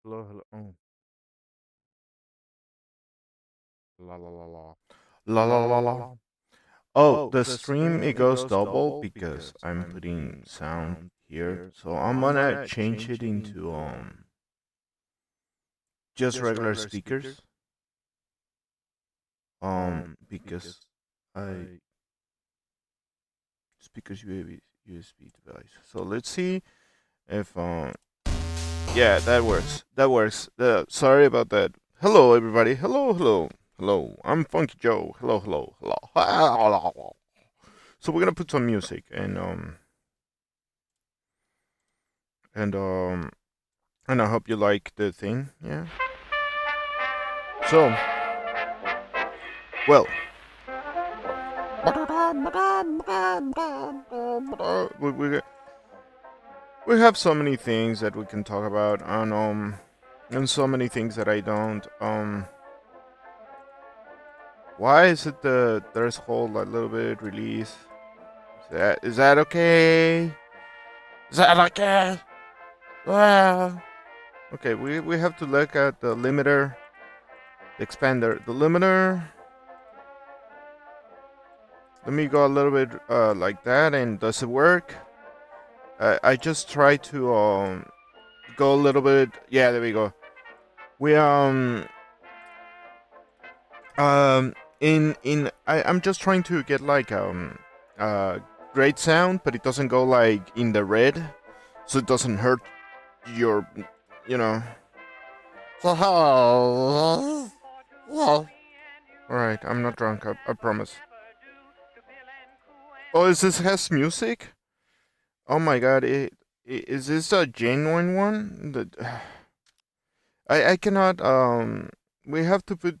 Hello, hello. Oh, la la la la. La la la la. Oh, the stream it goes double because I'm putting sound here. So I'm gonna change it into just regular speakers. Because I speakers USB device. So let's see if yeah, that works. That works. Sorry about that. Hello everybody. Hello, hello. Hello. I'm Funky Joe. Hello, hello, hello. So we're gonna put some music and and I hope you like the thing. Yeah. So well, we we have so many things that we can talk about and so many things that I don't Why is it the threshold a little bit release? Is that okay? Is that okay? Well, okay, we have to look at the limiter, the expander, the limiter. Let me go a little bit like that, and does it work? I just try to go a little bit. Yeah, there we go. We I'm just trying to get like uh great sound, but it doesn't go like in the red, so it doesn't hurt your, you know. So hello. All right, I'm not drunk. I promise. Oh, is this has music? Oh my god! Is this a genuine one? I cannot. We have to put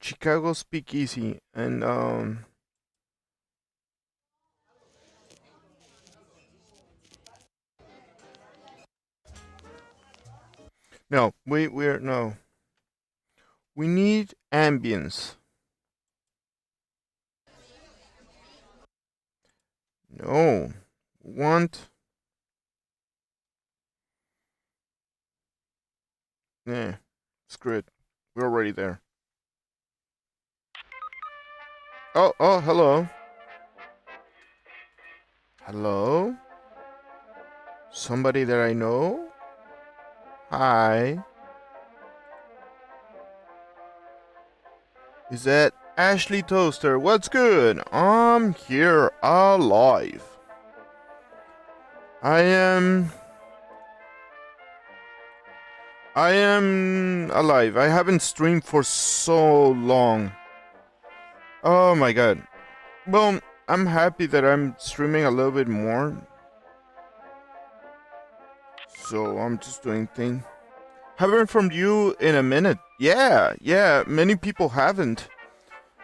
Chicago Speakeasy and no, we're no. We need ambience. No, want. Yeah, screw it. We're already there. Oh, hello. Hello? Somebody that I know? Hi. Is that Ashley Toaster? What's good? I'm here alive. I am. I am alive. I haven't streamed for so long. Oh my god. Well, I'm happy that I'm streaming a little bit more. So I'm just doing things. Haven't heard from you in a minute. Yeah. Many people haven't.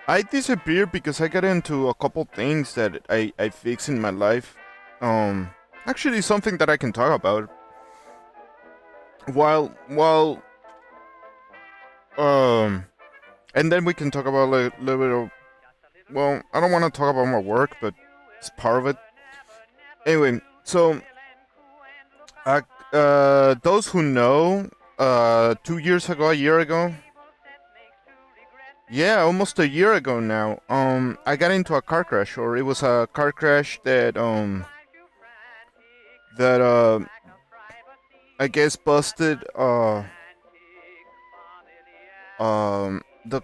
I disappeared because I got into a couple things that I fixed in my life. Um, Actually, something that I can talk about. While and then we can talk about a little bit of. Well, I don't want to talk about my work, but it's part of it. Anyway, so uh, those who know, 2 years ago, a year ago, yeah, almost a year ago now. I got into a car crash, or it was a car crash that I guess busted the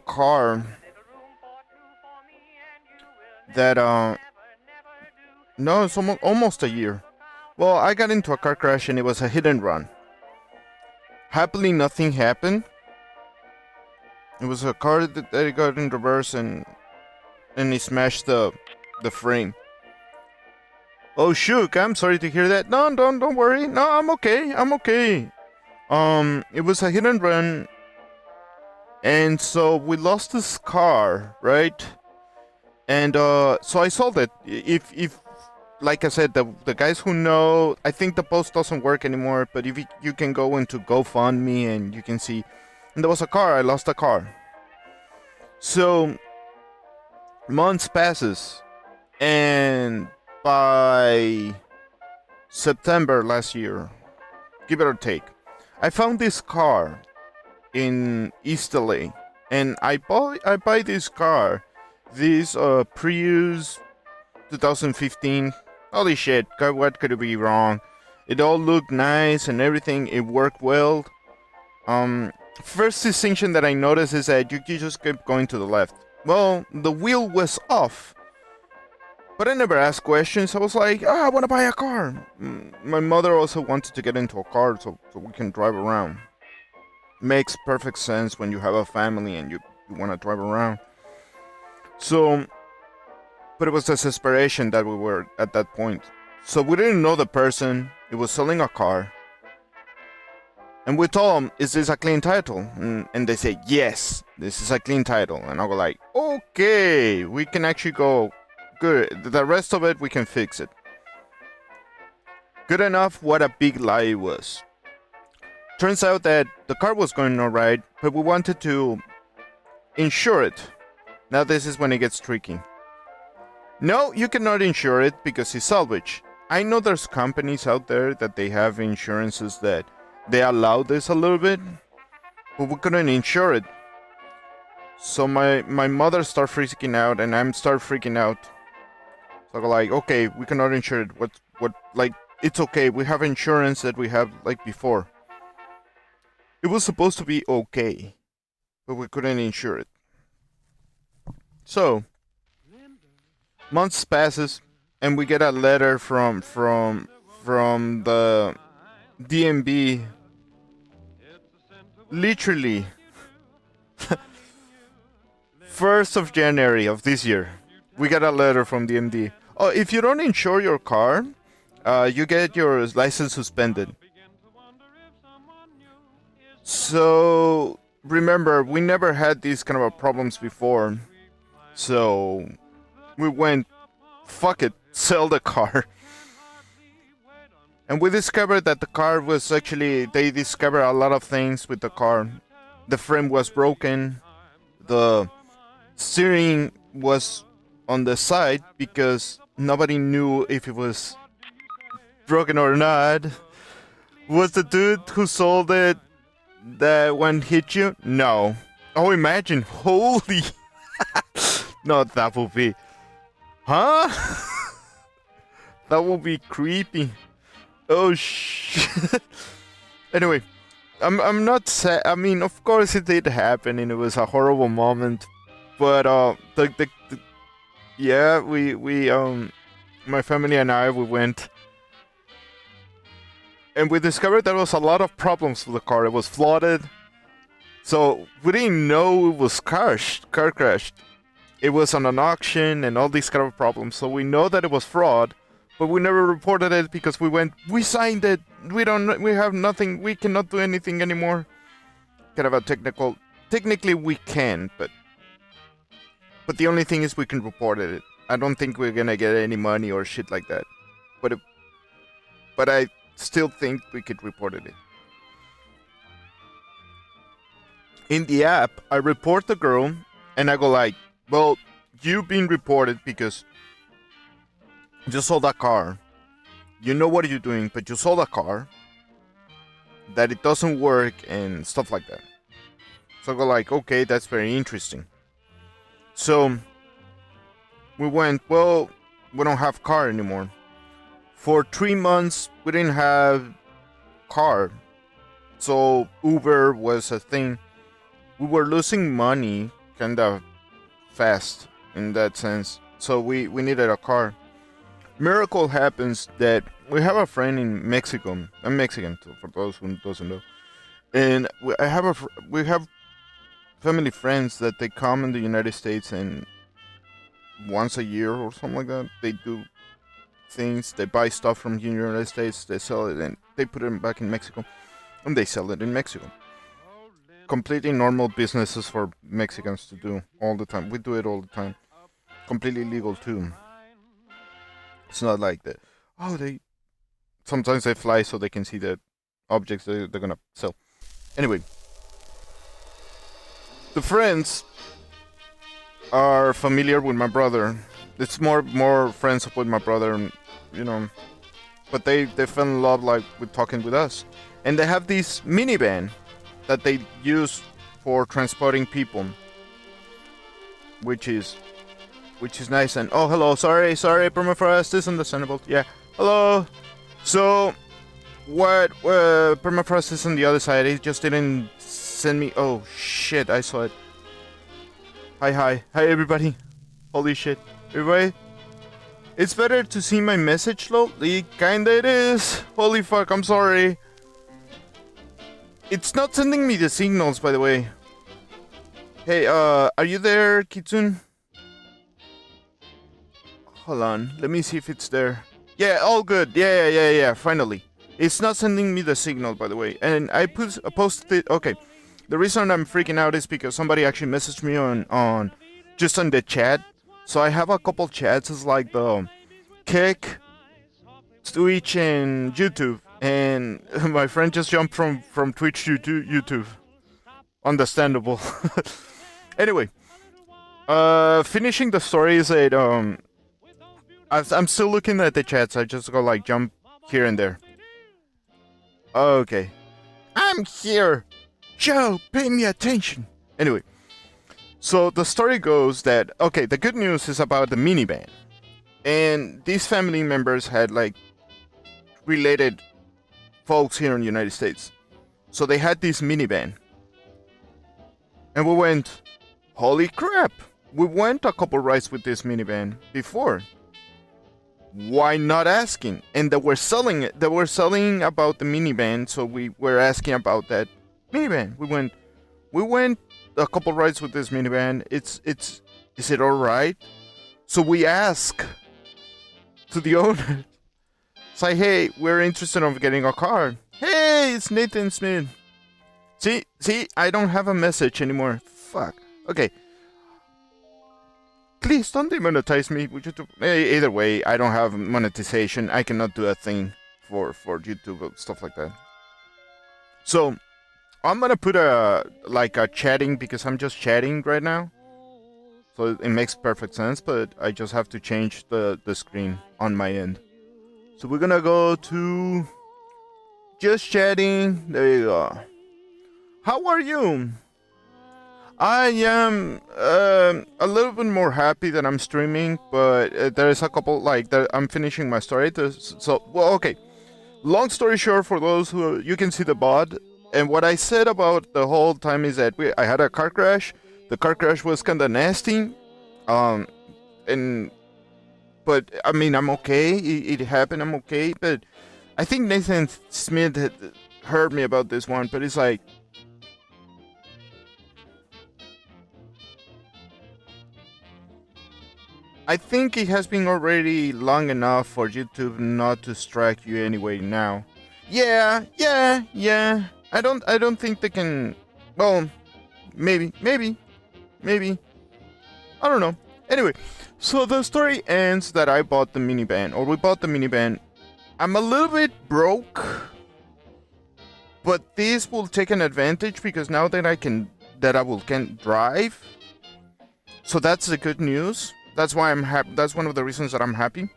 car that no, it's almost a year. Well, I got into a car crash and it was a hit and run. Happily, nothing happened. It was a car that it got in reverse and it smashed the frame. Oh shoot! I'm sorry to hear that. No, don't worry. No, I'm okay. I'm okay. It was a hit and run, and so we lost this car, right? And so I sold it. If like I said, the guys who know, I think the post doesn't work anymore. But if you can go into GoFundMe and you can see, and there was a car. I lost a car. So months passes, and by September last year, give it or take, I found this car in East LA, and I buy this car, this Prius 2015. Holy shit! God, what could it be wrong? It all looked nice and everything. It worked well. First distinction that I noticed is that you just kept going to the left. Well, the wheel was off. But I never asked questions. I was like, I want to buy a car. My mother also wanted to get into a car so we can drive around. Makes perfect sense when you have a family and you want to drive around. So, but it was desperation that we were at that point. So we didn't know the person. It was selling a car. And we told them, is this a clean title? And they say, yes, this is a clean title. And I go like, okay, we can actually go, good. The rest of it, we can fix it. Good enough, what a big lie it was. Turns out that the car was going alright, but we wanted to insure it. Now this is when it gets tricky. No, you cannot insure it because it's salvage. I know there's companies out there that they have insurances that they allow this a little bit, but we couldn't insure it. So my mother started freaking out, and I'm start freaking out. So I go like, okay, we cannot insure it. What? Like, it's okay. We have insurance that we have like before. It was supposed to be okay, but we couldn't insure it. So months passes, and we get a letter from the DMV. Literally 1st of January of this year, we got a letter from DMV. Oh, if you don't insure your car, you get your license suspended. So remember, we never had these kind of problems before. So we went, fuck it, sell the car. And we discovered that the car was actually, they discovered a lot of things with the car. The frame was broken. The steering was on the side because nobody knew if it was broken or not. Was the dude who sold it that one hit you? No. Oh, imagine. Holy. No, that would be. Huh? That would be creepy. Oh shit. Anyway, I'm not sad. I mean, of course it did happen, and it was a horrible moment. But yeah, we my family and I, we went, and we discovered there was a lot of problems with the car. It was flooded, so we didn't know it was car crashed. It was on an auction and all these kind of problems. So we know that it was fraud. But we never reported it because we signed it. We have nothing. We cannot do anything anymore. Kind of a technically we can, but the only thing is we can report it. I don't think we're gonna get any money or shit like that. But I still think we could report it. In the app, I report the girl, and I go like, well, you've been reported because you sold a car. You know what you're doing, but you sold a car. That it doesn't work and stuff like that. So I go like, okay, that's very interesting. So we went, well, we don't have car anymore. For 3 months, we didn't have car. So Uber was a thing. We were losing money kind of fast in that sense. So we needed a car. Miracle happens that we have a friend in Mexico. I'm Mexican, too, for those who doesn't know. And we have family friends that they come in the United States, and once a year or something like that, they do things. They buy stuff from the United States, they sell it, and they put it back in Mexico, and they sell it in Mexico. Completely normal businesses for Mexicans to do all the time. We do it all the time. Completely legal too. It's not like that. Oh, sometimes they fly so they can see the objects they're gonna sell. Anyway, the friends are familiar with my brother. It's more friends with my brother, you know. But they fell in love like with talking with us, and they have this minivan that they use for transporting people, which is nice. And oh, hello, sorry, permafrost is understandable. Yeah, hello. So what permafrost is on the other side. He just didn't send me. Oh shit, I saw it. Hi everybody. Holy shit, everybody. It's better to see my message slowly. Kinda it is. Holy fuck, I'm sorry. It's not sending me the signals, by the way. Hey, are you there, Kitsune? Hold on, let me see if it's there. Yeah, all good. Yeah, finally. It's not sending me the signal, by the way. And I posted it. Okay. The reason I'm freaking out is because somebody actually messaged me on just on the chat. So I have a couple chats. It's like the Kick, Twitch, and YouTube. And my friend just jumped from Twitch to YouTube. Understandable. Anyway, finishing the story is that I'm still looking at the chats. I just go like jump here and there. Okay, I'm here. Joe, pay me attention. Anyway, so the story goes that okay, the good news is about the minivan, and these family members had like related folks here in the United States, so they had this minivan, and we went, holy crap! We went a couple rides with this minivan before. Why not asking? And they were selling it. They were selling about the minivan, so we were asking about that minivan. We went a couple rides with this minivan. Is it all right? So we ask to the owner. Say, hey, we're interested in getting a car. Hey, it's Nathan Smith. See, I don't have a message anymore. Fuck. Okay. Please don't demonetize me. Either way, I don't have monetization. I cannot do a thing for YouTube or stuff like that. So I'm gonna put a chatting because I'm just chatting right now. So it makes perfect sense, but I just have to change the screen on my end. So we're gonna go to just chatting. There you go. How are you? I am a little bit more happy that I'm streaming, but there's a couple I'm finishing my story. Okay. Long story short, for those who you can see the bot, and what I said about the whole time is that I had a car crash. The car crash was kind of nasty, but I mean I'm okay. It happened. I'm okay, but I think Nathan Smith had heard me about this one, but it's like. I think it has been already long enough for YouTube not to strike you anyway now. Yeah. I don't think they can. Well, maybe. I don't know. Anyway, so the story ends that I bought the minivan, or we bought the minivan. I'm a little bit broke, but this will take an advantage because now that I can drive. So that's the good news. That's why I'm happy. That's one of the reasons that I'm happy.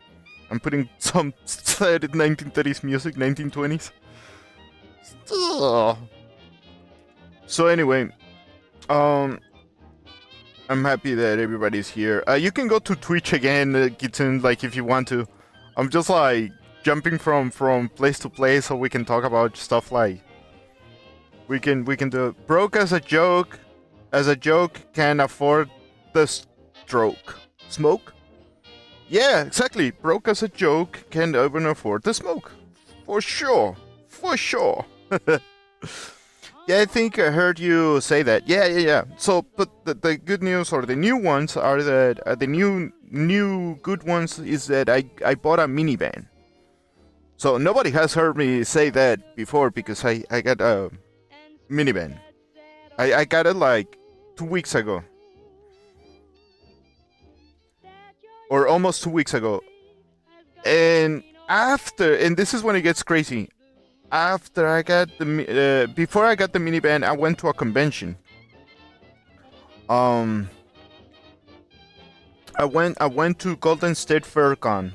I'm putting some 1930s music, 1920s. So anyway, I'm happy that everybody's here. You can go to Twitch again, Kitten, like if you want to. I'm just like jumping from place to place so we can talk about stuff like we can do it. Broke as a joke. As a joke, can afford the stroke. Smoke? Yeah, exactly. Broke as a joke, can't even afford the smoke. For sure. Yeah, I think I heard you say that. Yeah. So, but the good news or the new ones are that the new good ones is that I bought a minivan. So nobody has heard me say that before because I got a minivan. I got it like 2 weeks ago. Or almost 2 weeks ago. And this is when it gets crazy. After I got before I got the minivan, I went to a convention. I went to Golden State Fair Con,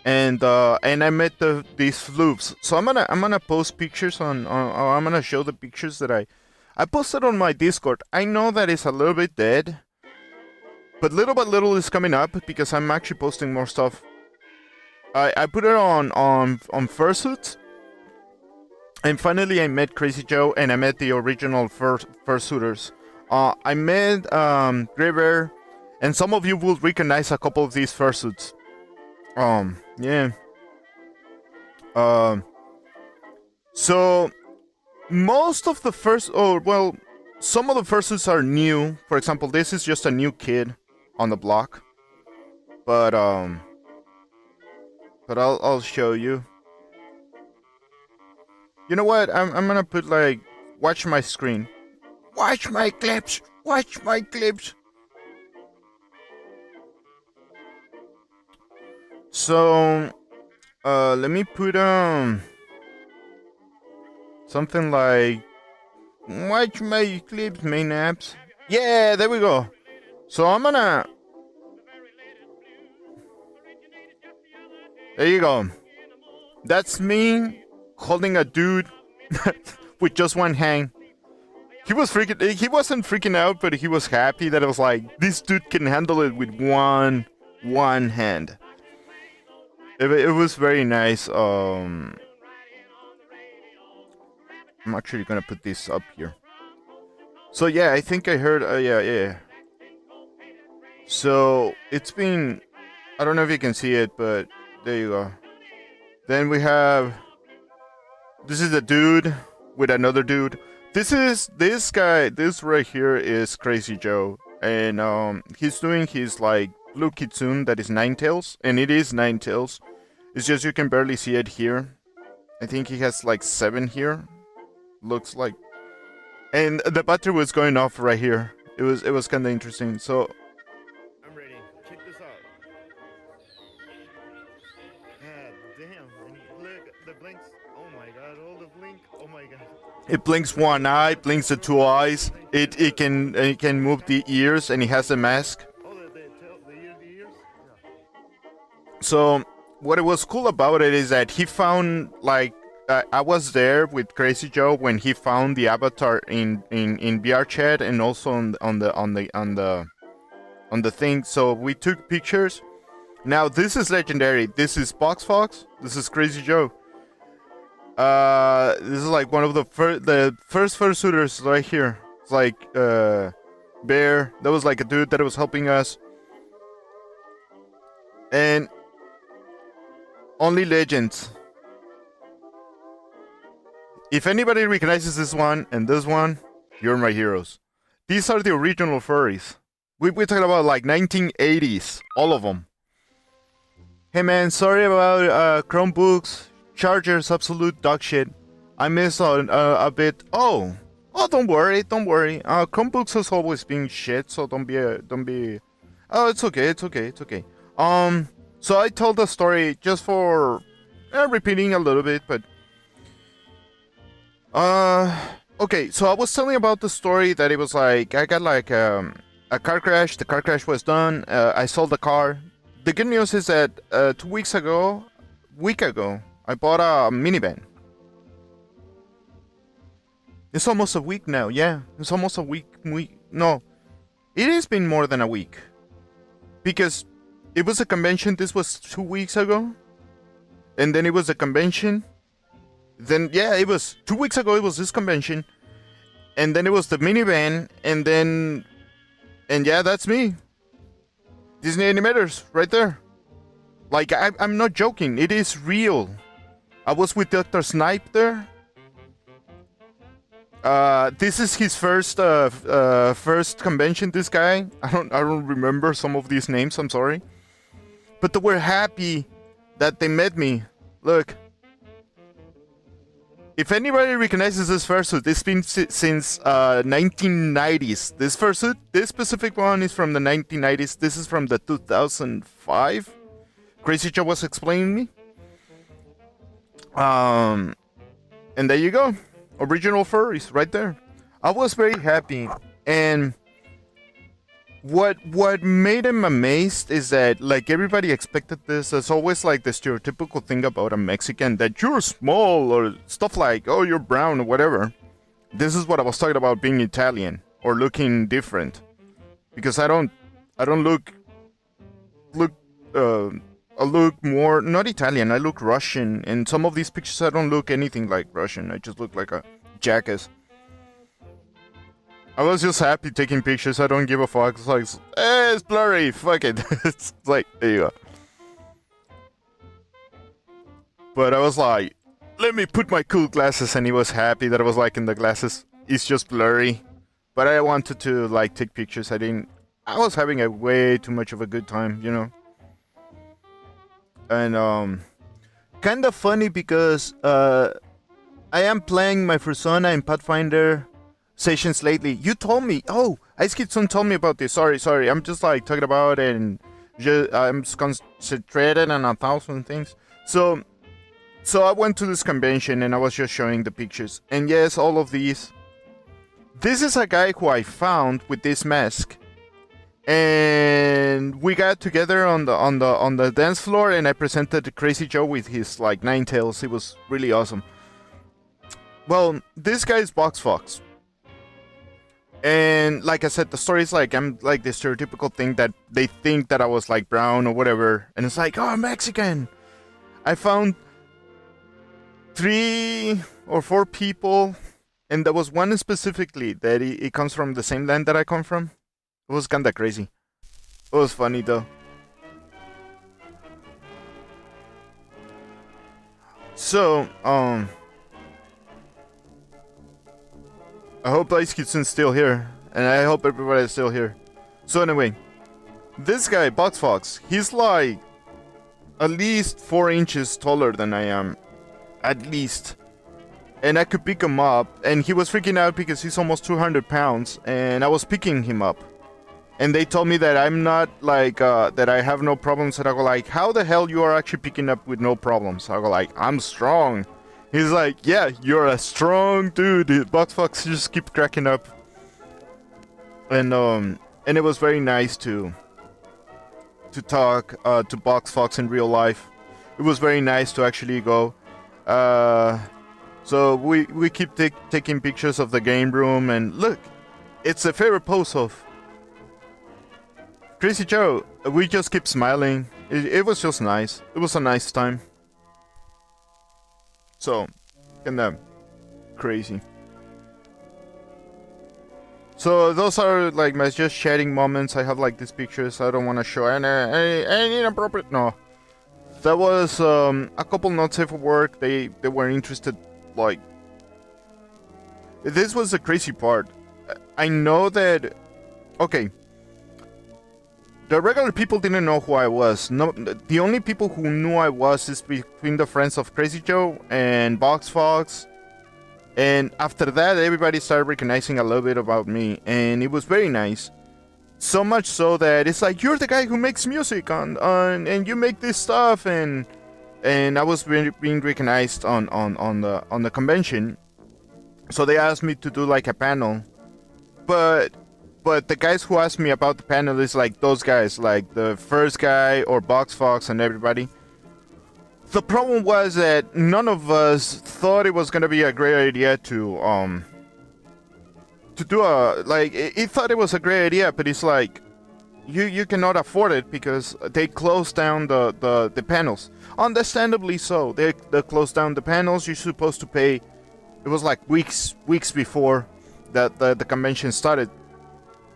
and I met these floops. So I'm gonna post pictures I'm gonna show the pictures that I posted on my Discord. I know that it's a little bit dead, but little by little is coming up because I'm actually posting more stuff. I put it on fursuits, and finally I met Crazy Joe and I met the original fursuiters. I met Gray Bear, and some of you will recognize a couple of these fursuits. Yeah. So most of the some of the fursuits are new. For example, this is just a new kid on the block. But I'll show you. You know what? I'm gonna put like watch my screen. Watch my clips. Watch my clips. So let me put something like watch my clips, main apps. Yeah, there we go. So I'm gonna. There you go. That's me holding a dude with just one hand. He wasn't freaking out, but he was happy that it was like this dude can handle it with one hand. It was very nice. I'm actually gonna put this up here. So yeah, I think I heard. Yeah. So it's been. I don't know if you can see it, but there you go. Then we have. This is a dude with another dude. This guy. This right here is Crazy Joe, and he's doing his like blue kitsune that is 9 tails, and it is 9 tails. It's just you can barely see it here. I think he has like 7 here. Looks like, and the battery was going off right here. It was kind of interesting. So I'm ready. Check this out. Damn! Look, the blinks. Oh my god! All the blink. Oh my god! It blinks one eye, blinks the 2 eyes. It can move the ears, and it has a mask. Oh, the ears. Yeah. So what was cool about it is that he found like. I was there with Crazy Joe when he found the avatar in VR chat and also on the thing. So we took pictures. Now this is legendary. This is Box Fox. This is Crazy Joe. This is like one of the first fursuiters right here. It's like Bear. That was like a dude that was helping us. And only legends. If anybody recognizes this one and this one, you're my heroes. These are the original furries. We're talking about like 1980s, all of them. Hey man, sorry about Chromebooks, chargers, absolute dog shit. I missed a bit. Oh, don't worry. Chromebooks has always been shit, so don't be. Oh, it's okay. So I told the story just for repeating a little bit, but. Okay, so I was telling about the story that it was like, I got like a car crash, the car crash was done, I sold the car. The good news is that 2 weeks ago, I bought a minivan. It's almost a week now, yeah, it's almost a week, no, it has been more than a week. Because it was a convention, this was 2 weeks ago, and then it was a convention. Then yeah, it was 2 weeks ago. It was this convention, and then it was the minivan, and yeah, that's me. Disney Animators, right there. Like I'm not joking. It is real. I was with Dr. Snipe there. This is his first convention. This guy. I don't remember some of these names. I'm sorry, but they were happy that they met me. Look. If anybody recognizes this fursuit, it's been since 1990s. This fursuit, this specific one is from the 1990s. This is from the 2005. Crazy Joe was explaining me. And there you go. Original furries right there. I was very happy. And what made him amazed is that like everybody expected this. There's always like the stereotypical thing about a Mexican that you're small or stuff like, oh, you're brown or whatever. This is what I was talking about being Italian or looking different, because I don't look I look more not Italian. I look Russian. In some of these pictures, I don't look anything like Russian. I just look like a jackass. I was just happy taking pictures. I don't give a fuck. It's like, it's blurry. Fuck it. It's like, there you go. But I was like, let me put my cool glasses, and he was happy that I was like in the glasses. It's just blurry. But I wanted to like take pictures. I was having a way too much of a good time, you know. And kind of funny because I am playing my persona in Pathfinder sessions lately. You told me, oh, Ice Kidson told me about this. Sorry. I'm just like talking about it, and I'm just concentrated on 1,000 things. So I went to this convention and I was just showing the pictures. And yes, all of these. This is a guy who I found with this mask. And we got together on the dance floor, and I presented Crazy Joe with his like 9 tails. It was really awesome. Well, this guy is Box Fox. And like I said, the story is like I'm like the stereotypical thing that they think that I was like brown or whatever, and it's like, oh, I'm Mexican. I found 3 or 4 people, and there was one specifically that it comes from the same land that I come from. It was kinda crazy. It was funny though. So, I hope Ice Kidson's still here, and I hope everybody's still here. So anyway, this guy, Box Fox, he's like at least 4 inches taller than I am. At least. And I could pick him up, and he was freaking out because he's almost 200 pounds, and I was picking him up. And they told me that I'm not like, that I have no problems, and I go like, how the hell you are actually picking up with no problems? I go like, I'm strong. He's like, yeah, you're a strong dude. Box Fox just keep cracking up. And it was very nice to talk to Box Fox in real life. It was very nice to actually go. So we keep taking pictures of the game room, and look, it's a favorite pose of Crazy Joe. We just keep smiling. It was just nice. It was a nice time. So, kinda crazy. So those are like my just chatting moments. I have like these pictures. I don't want to show any inappropriate. No, that was a couple not safe for work. They were interested. Like, this was the crazy part. I know that. Okay. The regular people didn't know who I was. No, the only people who knew I was is between the friends of Crazy Joe and Box Fox. And after that, everybody started recognizing a little bit about me, and it was very nice. So much so that it's like, you're the guy who makes music and you make this stuff, and I was being recognized on the convention. So they asked me to do like a panel, but the guys who asked me about the panel is like those guys, like the first guy or Box Fox and everybody. The problem was that none of us thought it was gonna be a great idea to do a like. It thought it was a great idea, but it's like you cannot afford it because they closed down the panels. Understandably so. They closed down the panels. You're supposed to pay. It was like weeks before that the convention started.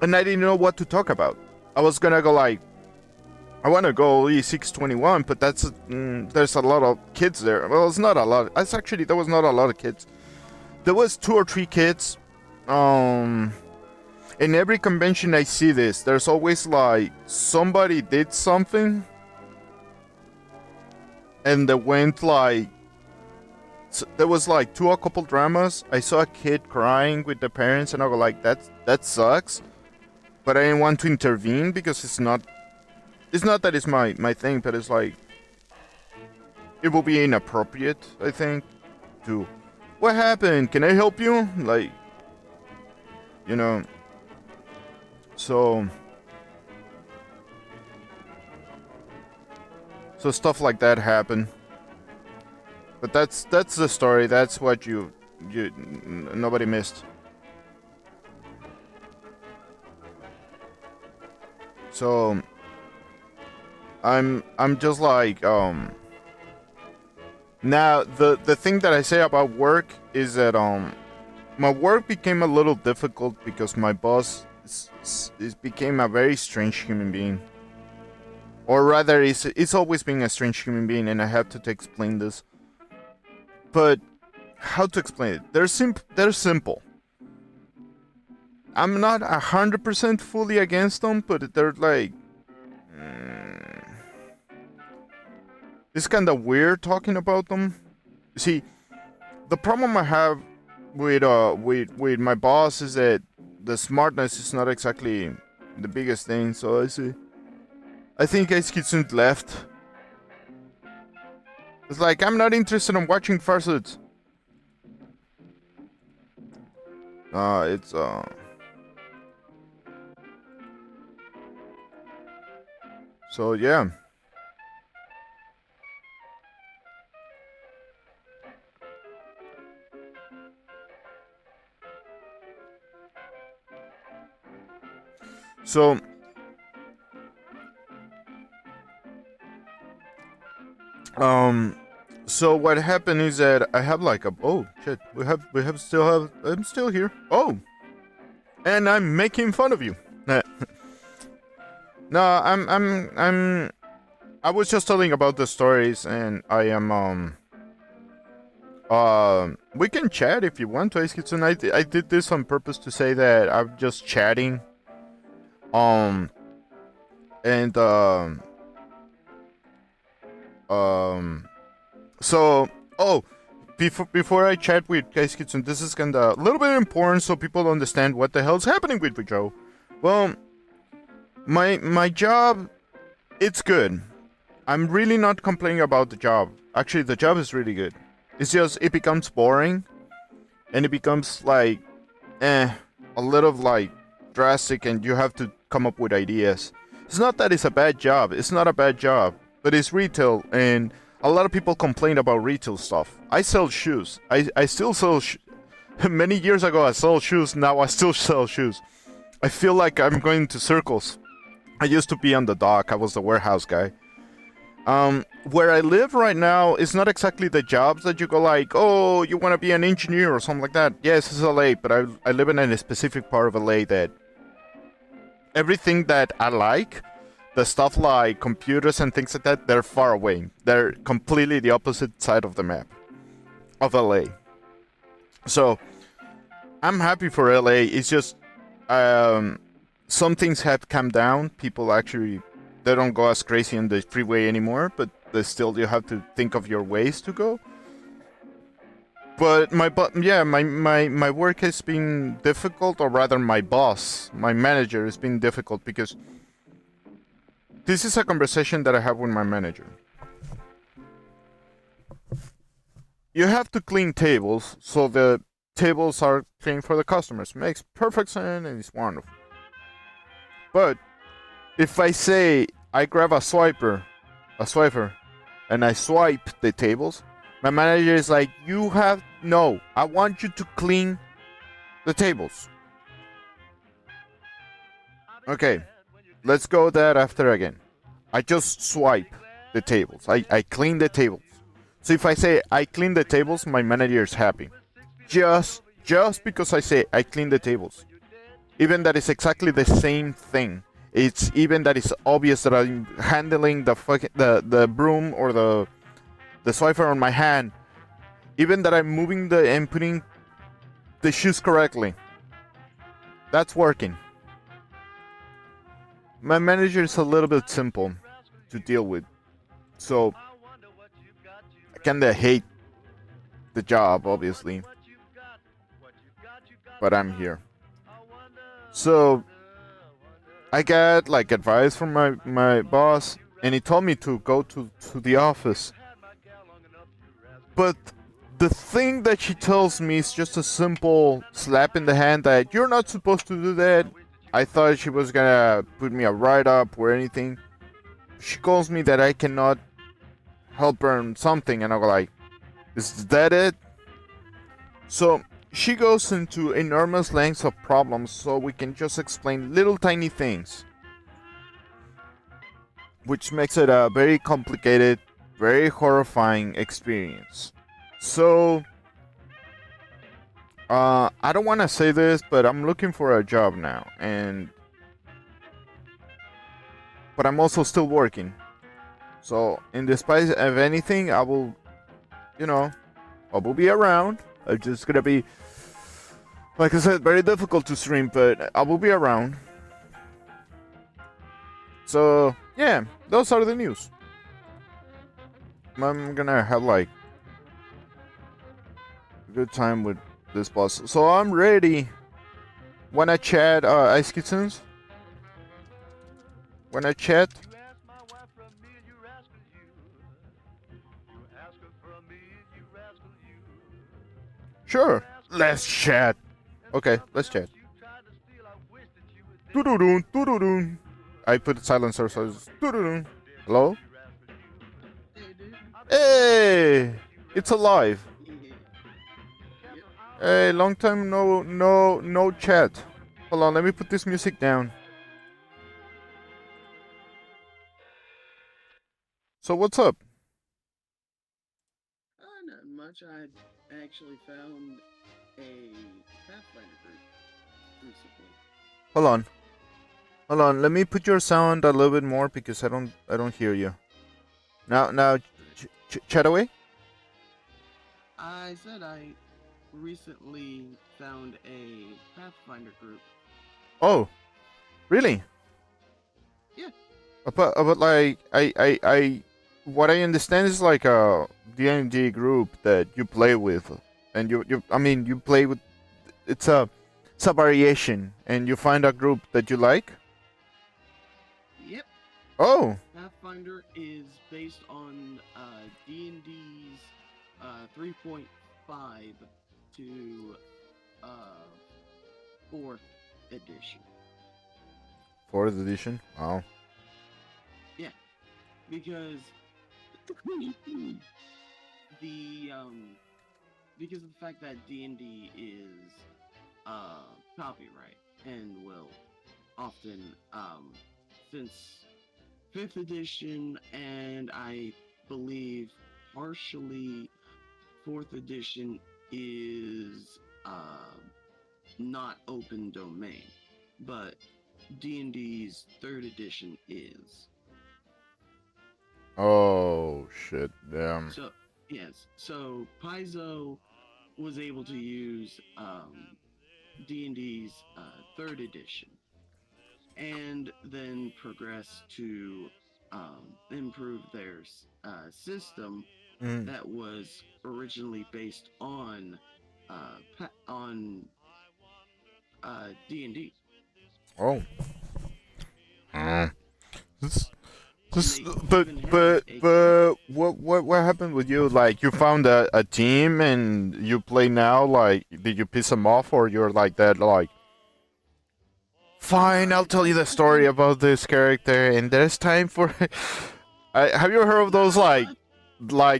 And I didn't know what to talk about. I was gonna go like, I want to go E621, but there's a lot of kids there. Well, it's not a lot. There was not a lot of kids. There was 2 or 3 kids. In every convention I see this. There's always like somebody did something, and they went like. So there was like a couple dramas. I saw a kid crying with the parents, and I go like, that sucks. But I didn't want to intervene because it's not that it's my thing, but it's like, it will be inappropriate, I think, to, what happened? Can I help you? Like, you know. So, So stuff like that happened. But that's the story. That's what nobody missed. So I'm just like now the thing that I say about work is that my work became a little difficult because my boss became a very strange human being. Or rather, it's always been a strange human being, and I have to explain this. But how to explain it? They're simple. I'm not 100% fully against them, but they're like... It's kind of weird talking about them. See, the problem I have with my boss is that the smartness is not exactly the biggest thing. So I think Ice Kitsune left. It's like, I'm not interested in watching Farsuits. It's so yeah. So so what happened is that I have like a oh shit I'm still here. Oh, and I'm making fun of you. No, I was just telling about the stories, and I am we can chat if you want to, Ice Kitsune. I did this on purpose to say that I'm just chatting. And so before I chat with Ice Kitsune, this is kinda a little bit important so people understand what the hell's happening with Joe. Well, my job, it's good. I'm really not complaining about the job. Actually, the job is really good. It's just it becomes boring, and it becomes like, a little like drastic, and you have to come up with ideas. It's not that it's a bad job. It's not a bad job, but it's retail, and a lot of people complain about retail stuff. I sell shoes. I still sell many years ago I sold shoes. Now I still sell shoes. I feel like I'm going to circles. I used to be on the dock. I was the warehouse guy. Where I live right now is not exactly the jobs that you go like, oh, you want to be an engineer or something like that. Yes, it's LA, but I live in a specific part of LA that everything that I like, the stuff like computers and things like that, they're far away. They're completely the opposite side of the map of LA. So I'm happy for LA. It's just some things have come down. People actually, they don't go as crazy on the freeway anymore, but still you have to think of your ways to go. But my work has been difficult, or rather my boss, my manager, has been difficult because this is a conversation that I have with my manager. You have to clean tables so the tables are clean for the customers. Makes perfect sense and it's wonderful. But if I say I grab a swiper, and I swipe the tables, my manager is like, no, I want you to clean the tables. Okay, let's go that after again. I just swipe the tables. I clean the tables. So if I say I clean the tables, my manager is happy. Just because I say I clean the tables. Even that is exactly the same thing. It's even that it's obvious that I'm handling the broom or the swiper on my hand. Even that I'm moving and putting the shoes correctly. That's working. My manager is a little bit simple to deal with. So I kinda hate the job, obviously. But I'm here. So I got like advice from my boss, and he told me to go to the office. But the thing that she tells me is just a simple slap in the hand that you're not supposed to do that. I thought she was gonna put me a write-up or anything. She calls me that I cannot help her on something, and I go like, is that it? So she goes into enormous lengths of problems so we can just explain little tiny things, which makes it a very complicated, very horrifying experience. So, I don't want to say this, but I'm looking for a job now, but I'm also still working. So, in despite of anything, I will, you know, I will be around. It's just gonna be, like I said, very difficult to stream, but I will be around. So, yeah, those are the news. I'm gonna have like a good time with this boss. So I'm ready. Wanna chat, Ice Kittens? Wanna chat? Sure. Let's chat. Okay, let's chat. Doo-doo-doo, doo-doo-doo. I put silencer, so it's doo-doo-doo. Hello? Hey! It's alive. Hey, long time no chat. Hold on, let me put this music down. So what's up? Not much. I actually found a Pathfinder group recently. Hold on. Hold on, let me put your sound a little bit more because I don't hear you. Now chat away. I said I recently found a Pathfinder group. Oh, really? Yeah. About like I what I understand is like a D&D group that you play with, and you I mean you play with. It's a variation, and you find a group that you like. Yep. Oh, Pathfinder is based on D&D's 3.5 to uh, 4th edition. fourth edition. Wow. Yeah, because the because of the fact that D&D is copyright and will often since 5th edition and I believe partially 4th edition is not open domain, but D&D's 3rd edition is. Oh shit. Damn. So yes, so Paizo was able to use D&D's 3rd edition and then progress to improve their system Mm. that was originally based on D&D. Oh. Mm. This, And this, they even had a but what happened with you? Like you found a team and you play now. Like did you piss them off or you're like that? Like fine, I'll tell you the story about this character, and there's time for. Have you heard of those like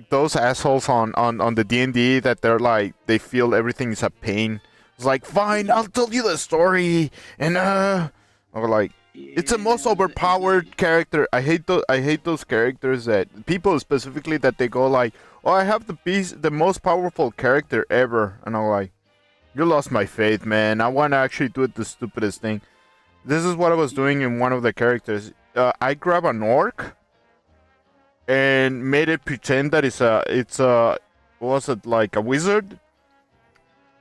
those assholes on the D&D that they're like they feel everything is a pain. It's like fine, I'll tell you the story, and or like it's the most yeah, overpowered character. I hate those characters that people specifically that they go like, oh, I have the most powerful character ever, and I'm like, you lost my faith, man. I want to actually do it the stupidest thing. This is what I was doing in one of the characters. I grab an orc and made it pretend that it's a was it like a wizard,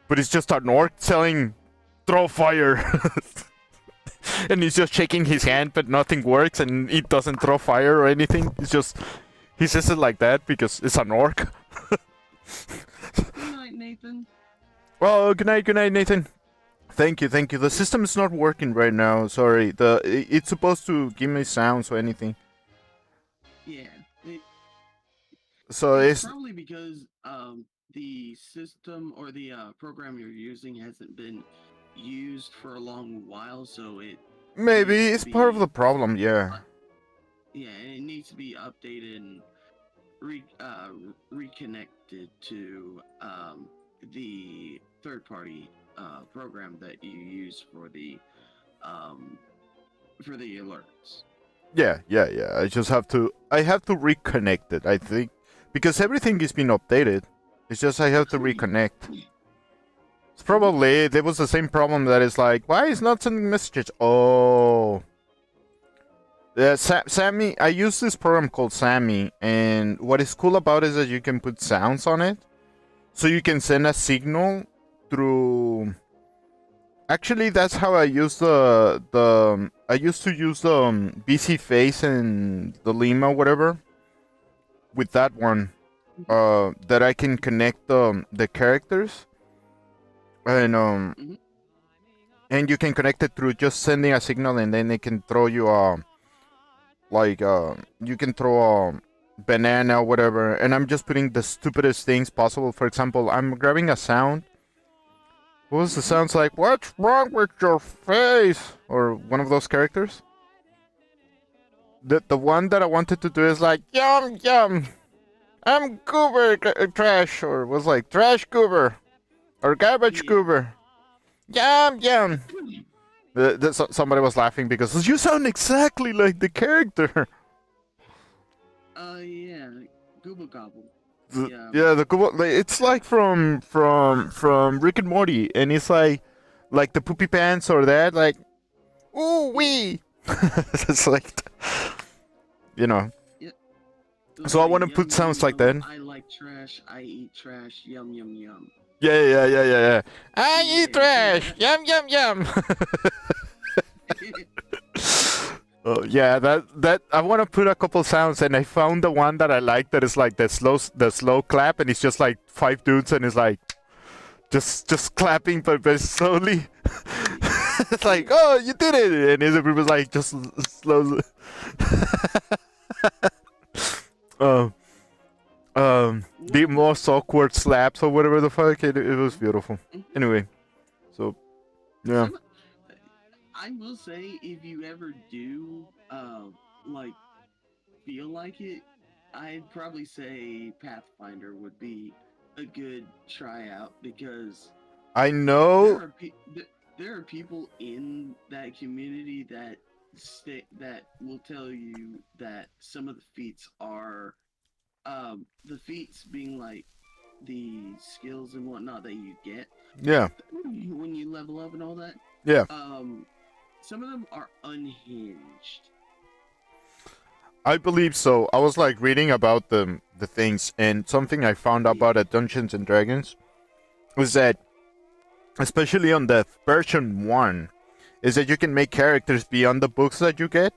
but it's just an orc telling throw fire, and he's just shaking his hand, but nothing works, and it doesn't throw fire or anything. It's just he says it like that because it's an orc. Good night, Nathan. Well, good night, Nathan. Thank you, thank you. The system is not working right now. Sorry. It's supposed to give me sounds or anything. Yeah, So it's it's probably because the system or the program you're using hasn't been used for a long while, so it maybe needs to it's part of be the problem. Yeah. yeah, it needs to be updated and reconnected to the third party program that you use um, for the alerts. Yeah. I have to reconnect it, I think. Because everything is being updated. It's just I have to reconnect. It's probably there was the same problem that is like, why is not sending messages? Oh. Sammy, I use this program called Sammy, and what is cool about it is that you can put sounds on it. So you can send a signal through. Actually, that's how I use the. I used to use the BC Face and the Lima, whatever. With that one, that I can connect the characters, and Mhm. and you can connect it through just sending a signal, and then it can throw you like you can throw a banana or whatever, and I'm just putting the stupidest things possible. For example, I'm grabbing a sound. What was the sounds like? What's wrong with your face? Or one of those characters. The one that I wanted to do is like yum yum. I'm goober trash, or was like trash goober, or garbage Yeah. goober. Yum yum. Somebody was laughing because you sound exactly like the character. Yeah. Google Gobble. Yeah, the Kubo, it's like from Rick and Morty, and it's like the poopy pants or that, like ooh wee. It's like, you know. Yeah. So I Like want to yum put yum sounds like yum. that. I like trash. I eat trash. Yum yum yum. Yeah. I eat trash. Yeah. Yum yum yum. Oh yeah, that I want to put a couple sounds, and I found the one that I like that is like the slow clap, and it's just like five dudes, and it's like just clapping, but very slowly. It's like, oh, you did it, and everybody's like just slowly. um, the most awkward slaps or whatever the fuck. It was beautiful. Anyway, so yeah. I will say, if you ever do, like, feel like it, I'd probably say Pathfinder would be a good tryout because I there know. are there are people in that community that that will tell you that some of the feats are the feats being like the skills and whatnot that you get Yeah, when you level up and all that. yeah. Um, some of them are unhinged. I believe so. I was like reading about the things, and something I found Yeah. about at Dungeons and Dragons was that, especially on the version 1, is that you can make characters beyond the books that you get.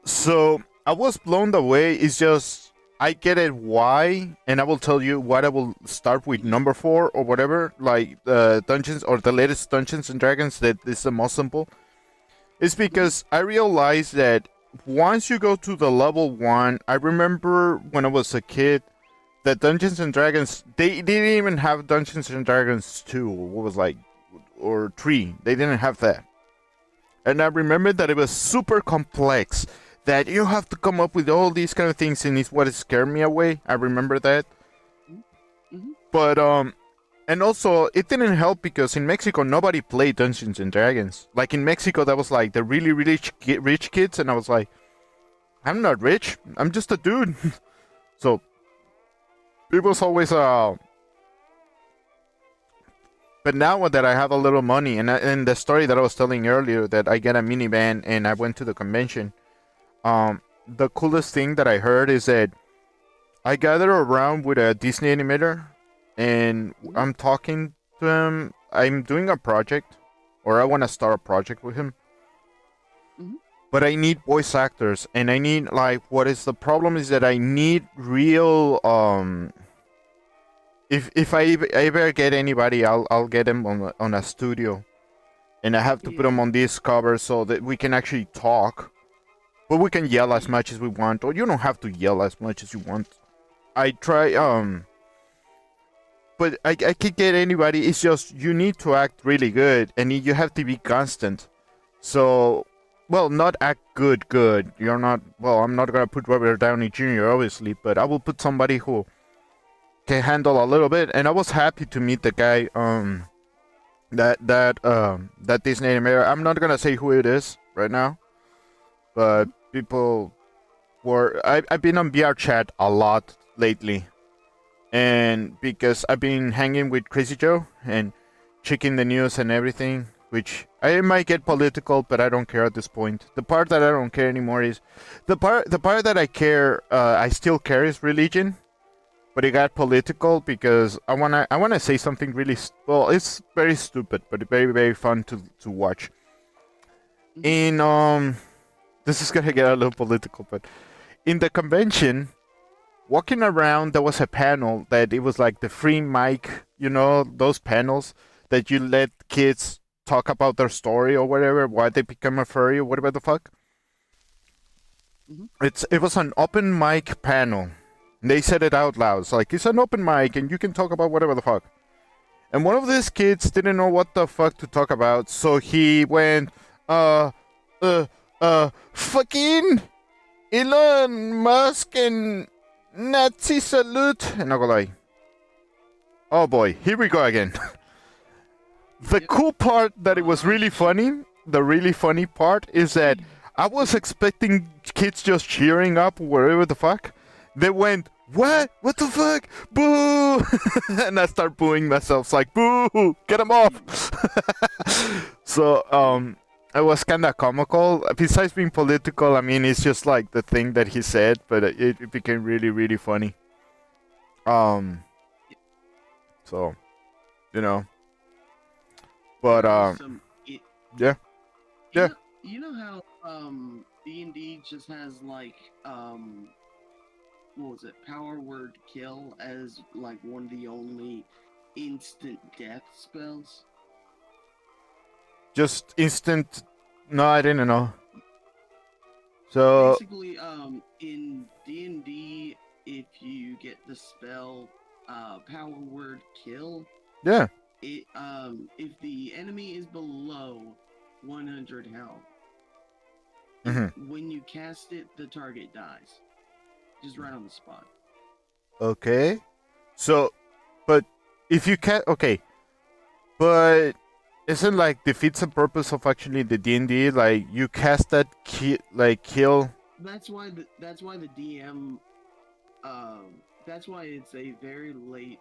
So I was blown away. It's just I get it why, and I will tell you what I will start with number 4 or whatever, like Dungeons or the latest Dungeons and Dragons that is the most simple. It's because I realized that once you go to the level 1, I remember when I was a kid that Dungeons and Dragons, they didn't even have Dungeons and Dragons 2, what was like, or 3. They didn't have that. And I remember that it was super complex, that you have to come up with all these kind of things, and it's what scared me away. I remember that. Mm-hmm. But and also it didn't help because in Mexico nobody played Dungeons and Dragons. Like in Mexico, that was like the really rich kids, and I was like, I'm not rich. I'm just a dude. So it was always But now that I have a little money, and the story that I was telling earlier, that I get a minivan and I went to the convention. The coolest thing that I heard is that I gather around with a Disney animator, and I'm talking to him. I'm doing a project, or I want to start a project with him. Mm-hmm. But I need voice actors, and I need like what is the problem is that I need real If I ever get anybody, I'll get them on a studio, and I have to put them on this cover so that we can actually talk. But we can yell as much as we want, or you don't have to yell as much as you want. I try but I could get anybody. It's just you need to act really good, and you have to be constant. So well, not act good. You're not. Well, I'm not gonna put Robert Downey Jr. obviously, but I will put somebody who can handle a little bit. And I was happy to meet the guy. That Disney animator. I'm not gonna say who it is right now, but Mhm. people were. I've been on VR chat a lot lately, and because I've been hanging with Crazy Joe and checking the news and everything, which I might get political, but I don't care at this point. The part that I don't care anymore is the part that I care. I still care is religion, but it got political because I wanna say something really well. It's very stupid, but very fun to watch. Mhm. In this is gonna get a little political, but in the convention, walking around, there was a panel that it was like the free mic, those panels that you let kids talk about their story or whatever, why they become a furry or whatever the fuck. Mhm. It was an open mic panel. They said it out loud. It's like it's an open mic and you can talk about whatever the fuck. And one of these kids didn't know what the fuck to talk about, so he went, uh, fucking Elon Musk and Nazi salute. And I go like, oh boy, here we go again. The Yep. cool part that it was Oh really shit. funny, the really funny part is that I was expecting kids just cheering up wherever the fuck. They went, what? What the fuck? Boo! And I start booing myself. It's like, boo! Get him off! So, it was kind of comical. Besides being political, I mean, it's just like the thing that he said, but it became really funny. Um, so, you know. But, There are some. yeah, You yeah. know, you know how D&D just has like what was it? Power word kill as like one of the only instant death spells. Just instant. No, I didn't know. So, Basically, in D&D, if you get the spell power word kill, yeah. it if the enemy is below 100 health, Hmm. when you cast it, the target dies. Just right on the spot. Okay. So, but if you can, okay, but isn't like defeats the purpose of actually the D&D? Like you cast that kill. That's why the DM that's why it's a very late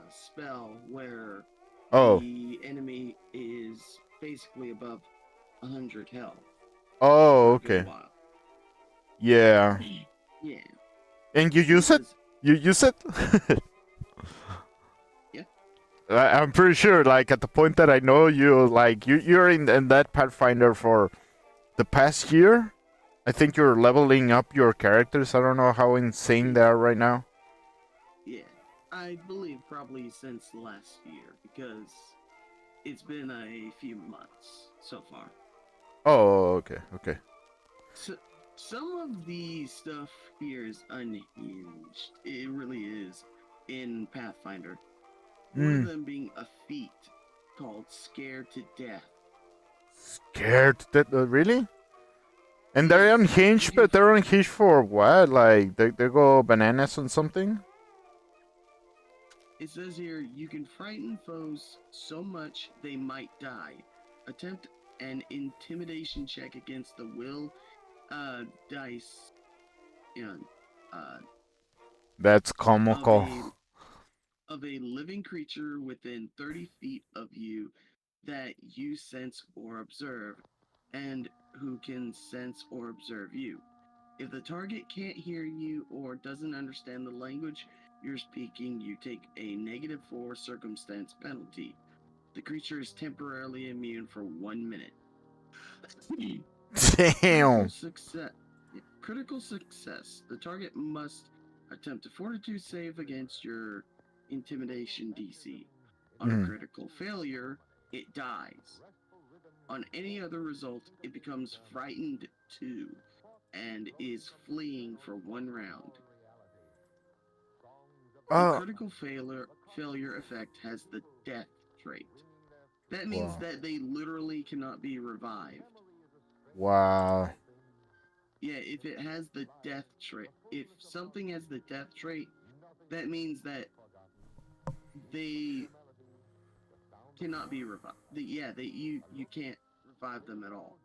spell where Oh, the enemy is basically above 100 health oh, for a good okay, while. yeah. Yeah, And you use it? because You use it? yeah, I'm pretty sure. Like at the point that I know you, like you're in that Pathfinder for the past year. I think you're leveling up your characters. I don't know how insane yeah, they are right now. yeah. I believe probably since last year because it's been a few months so far. Oh, okay, okay. So, some of the stuff here is unhinged. It really is in Pathfinder. One of Hmm. them being a feat called Scared to Death. Scared that really? And they're Yes, you unhinged, can. but they're unhinged for what? Like they go bananas on something? It says here you can frighten foes so much they might die. Attempt an intimidation check against the will dice and uh, That's of comical. a living creature within 30 feet of you that you sense or observe, and who can sense or observe you. If the target can't hear you or doesn't understand the language you're speaking, you take a -4 circumstance penalty. The creature is temporarily immune for 1 minute. Critical Damn. success. Critical success. The target must attempt a fortitude save against your intimidation DC. On a Mm. critical failure, it dies. On any other result, it becomes frightened 2 and is fleeing for 1 round. The Uh. critical failure effect has the death trait. That means Wow. that they literally cannot be revived. Wow. Yeah, if it has the death trait, if something has the death trait, that means that they cannot be revived. Yeah, they you can't revive them at all.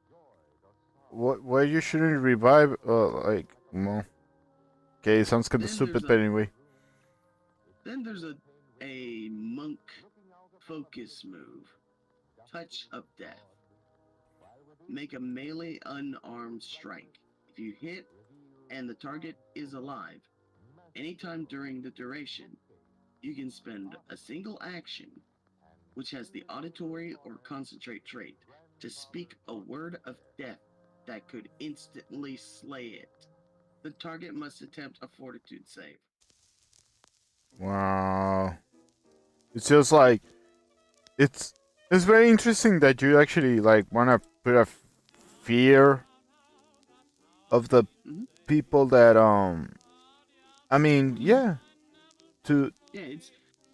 What? Why you shouldn't revive? Like, well, okay, sounds kind of Then there's stupid, a but anyway. then there's a monk focus move, touch of death. Make a melee unarmed strike. If you hit and the target is alive, anytime during the duration, you can spend a single action, which has the auditory or concentrate trait, to speak a word of death that could instantly slay it. The target must attempt a fortitude save. Wow. It's just like it's it's very interesting that you actually like want to put a fear of the Mm-hmm. people that I mean, yeah, to Yeah,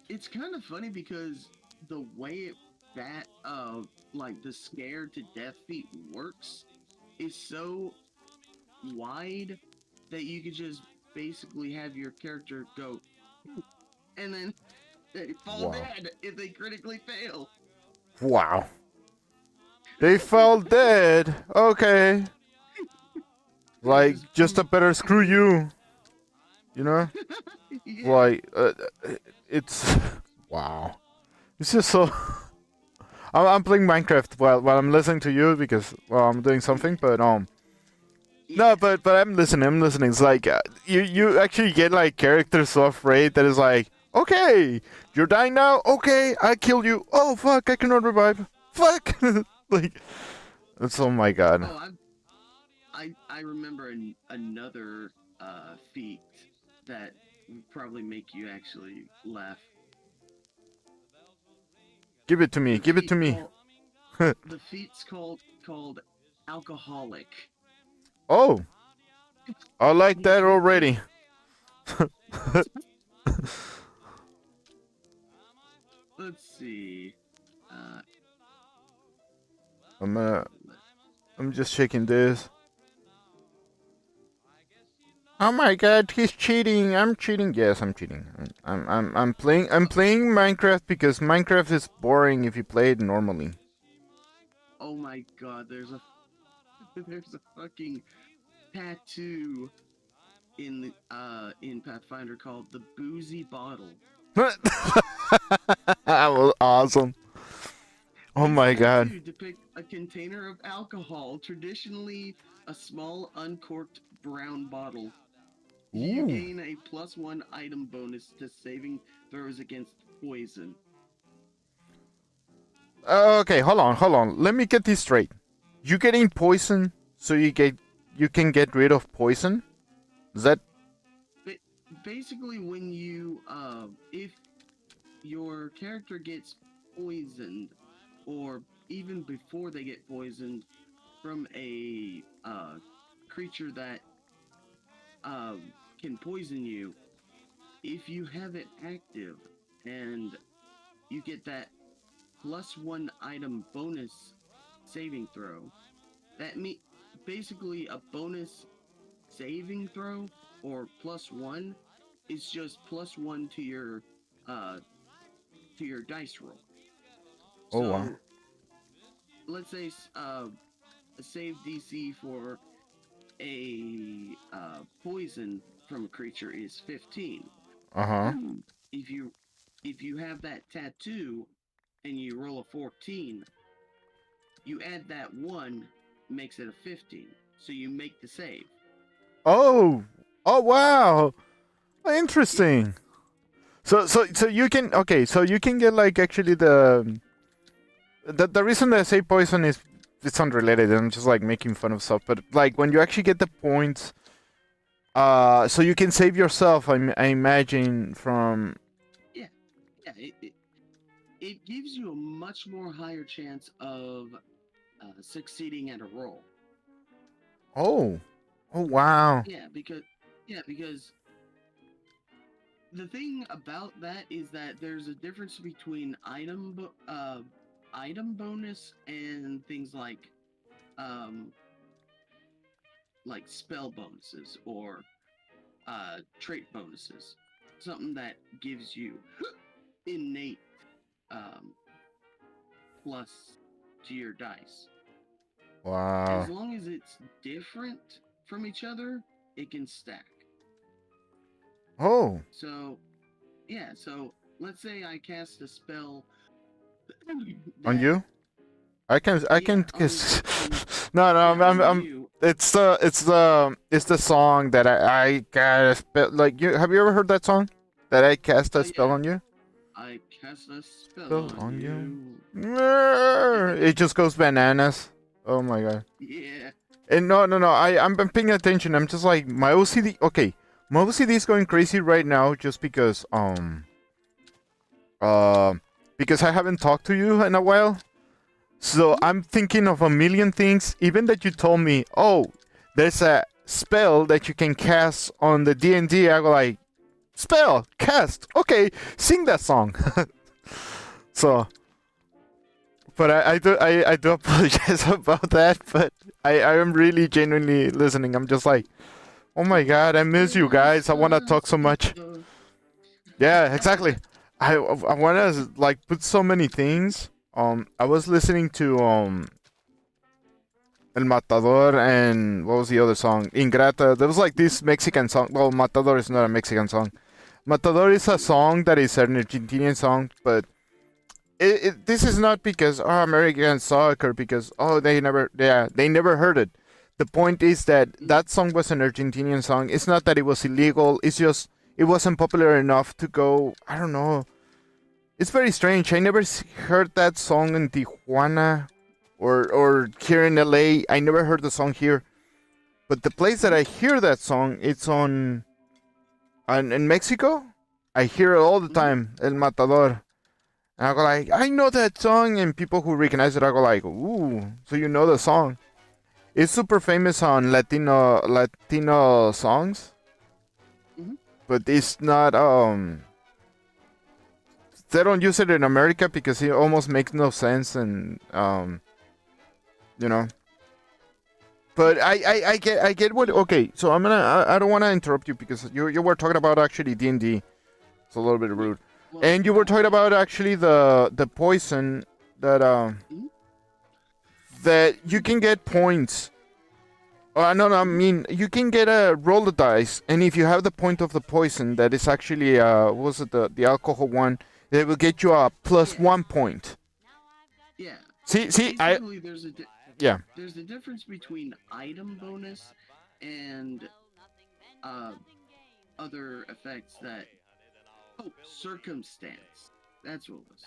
it's kind of funny because the way that like the scared to death feat works is so wide that you could just basically have your character go and then they fall wow. dead if they critically fail. Wow. They fell dead. Okay. Yeah, Like just just a better screw you, you know? yeah. Like it's wow. It's just so I'm playing Minecraft while I'm listening to you because well I'm doing something, but Yeah. no, but I'm listening. I'm listening. It's like you actually get like characters so afraid that is like, okay, you're dying now. Okay, I killed you. Oh fuck, I cannot revive. Fuck. Like it's oh my god. Oh, I remember another feat that would probably make you actually laugh. Give it to me. The Give it to feat me. called the feat's called alcoholic. Oh, I like Yeah, that already. let's see. Uh, I'm I'm just checking this. Oh my god, he's cheating. I'm cheating. Yes, I'm cheating. I'm playing Minecraft because Minecraft is boring if you play it normally. oh my God, there's a there's a fucking tattoo in Pathfinder called the Boozy Bottle. That was awesome. Oh This my god. tattoo depicts a container of alcohol, traditionally a small uncorked brown bottle. You Ooh. gain a +1 item bonus to saving throws against poison. Okay, hold on. Let me get this straight. You getting poison, so you can get rid of poison. Is that Ba- Basically, when you if your character gets poisoned, or even before they get poisoned from a creature that can poison you, if you have it active and you get that +1 item bonus saving throw, that basically a bonus saving throw or +1 is just +1 uh to your dice roll. oh wow. So let's say a save DC for a poison from a creature is 15. Uh-huh. If you if you have that tattoo and you roll a 14, you add that 1, makes it a 15. So you make the save. Oh. Oh wow. Yeah. Interesting. So you can okay, so you can get like actually the reason that I say poison is it's unrelated. I'm just like making fun of stuff, but like when you actually get the points, so you can save yourself. I imagine from. Yeah. Yeah. It gives you a much more higher chance of succeeding at a roll. Oh, oh wow. Yeah, because the thing about that is that there's a difference between item bonus and things like um like spell bonuses or trait bonuses, something that gives you innate um, plus to your dice. As Wow. long as it's different from each other, it can stack. Oh, So, yeah, so let's say I cast a spell on that, you? I can yeah, kiss. on No, no, yeah, on I'm. you. It's the song that I cast a spell. Like, you have you ever heard that song? That I cast a spell Yeah, on you. I cast a spell Spell on on you. you. It just goes bananas. Oh my god. Yeah. And no, no, no. I'm paying attention. I'm just like my OCD. Okay, my OCD is going crazy right now just uh because I haven't talked to you in a while. So I'm thinking of a million things. Even that you told me, oh, there's a spell that you can cast on the D&D. I go like, spell cast. Okay, sing that song. So, but I do apologize about that. But I am really genuinely listening. I'm just like, oh my god, I miss you guys. I want to talk so much. Yeah, exactly. I want to like put so many things. I was listening to El Matador and what was the other song? Ingrata. There was like this Mexican song. Well, Matador is not a Mexican song. Matador is a song that is an Argentinian song, but this is not because Americans suck or because they never heard it. The point is that that song was an Argentinian song. It's not that it was illegal. It's just it wasn't popular enough to go. I don't know. It's very strange. I never heard that song in Tijuana or here in LA. I never heard the song here. But the place that I hear that song, it's on in Mexico. I hear it all the Mhm. time, El Matador. And I go like, I know that song, and people who recognize it, I go like, ooh, so you know the song. It's super famous on Latino songs, Mhm. but it's not they don't use it in America because it almost makes no sense and you know. But Yeah. I get what. Okay, so I don't want to interrupt you because you were talking about actually D&D. It's a little bit Yeah. rude. Well, And you were talking about actually the poison that mhm. that you can get points. Oh no, no, I mean you can get a roll the dice, and if you have the point of the poison, that is actually what was it the alcohol one? It will get you a plus Yeah. 1 point. Yeah. See, Basically, yeah. there's a difference between item bonus and uh, other effects that. Oh, circumstance. That's what it was.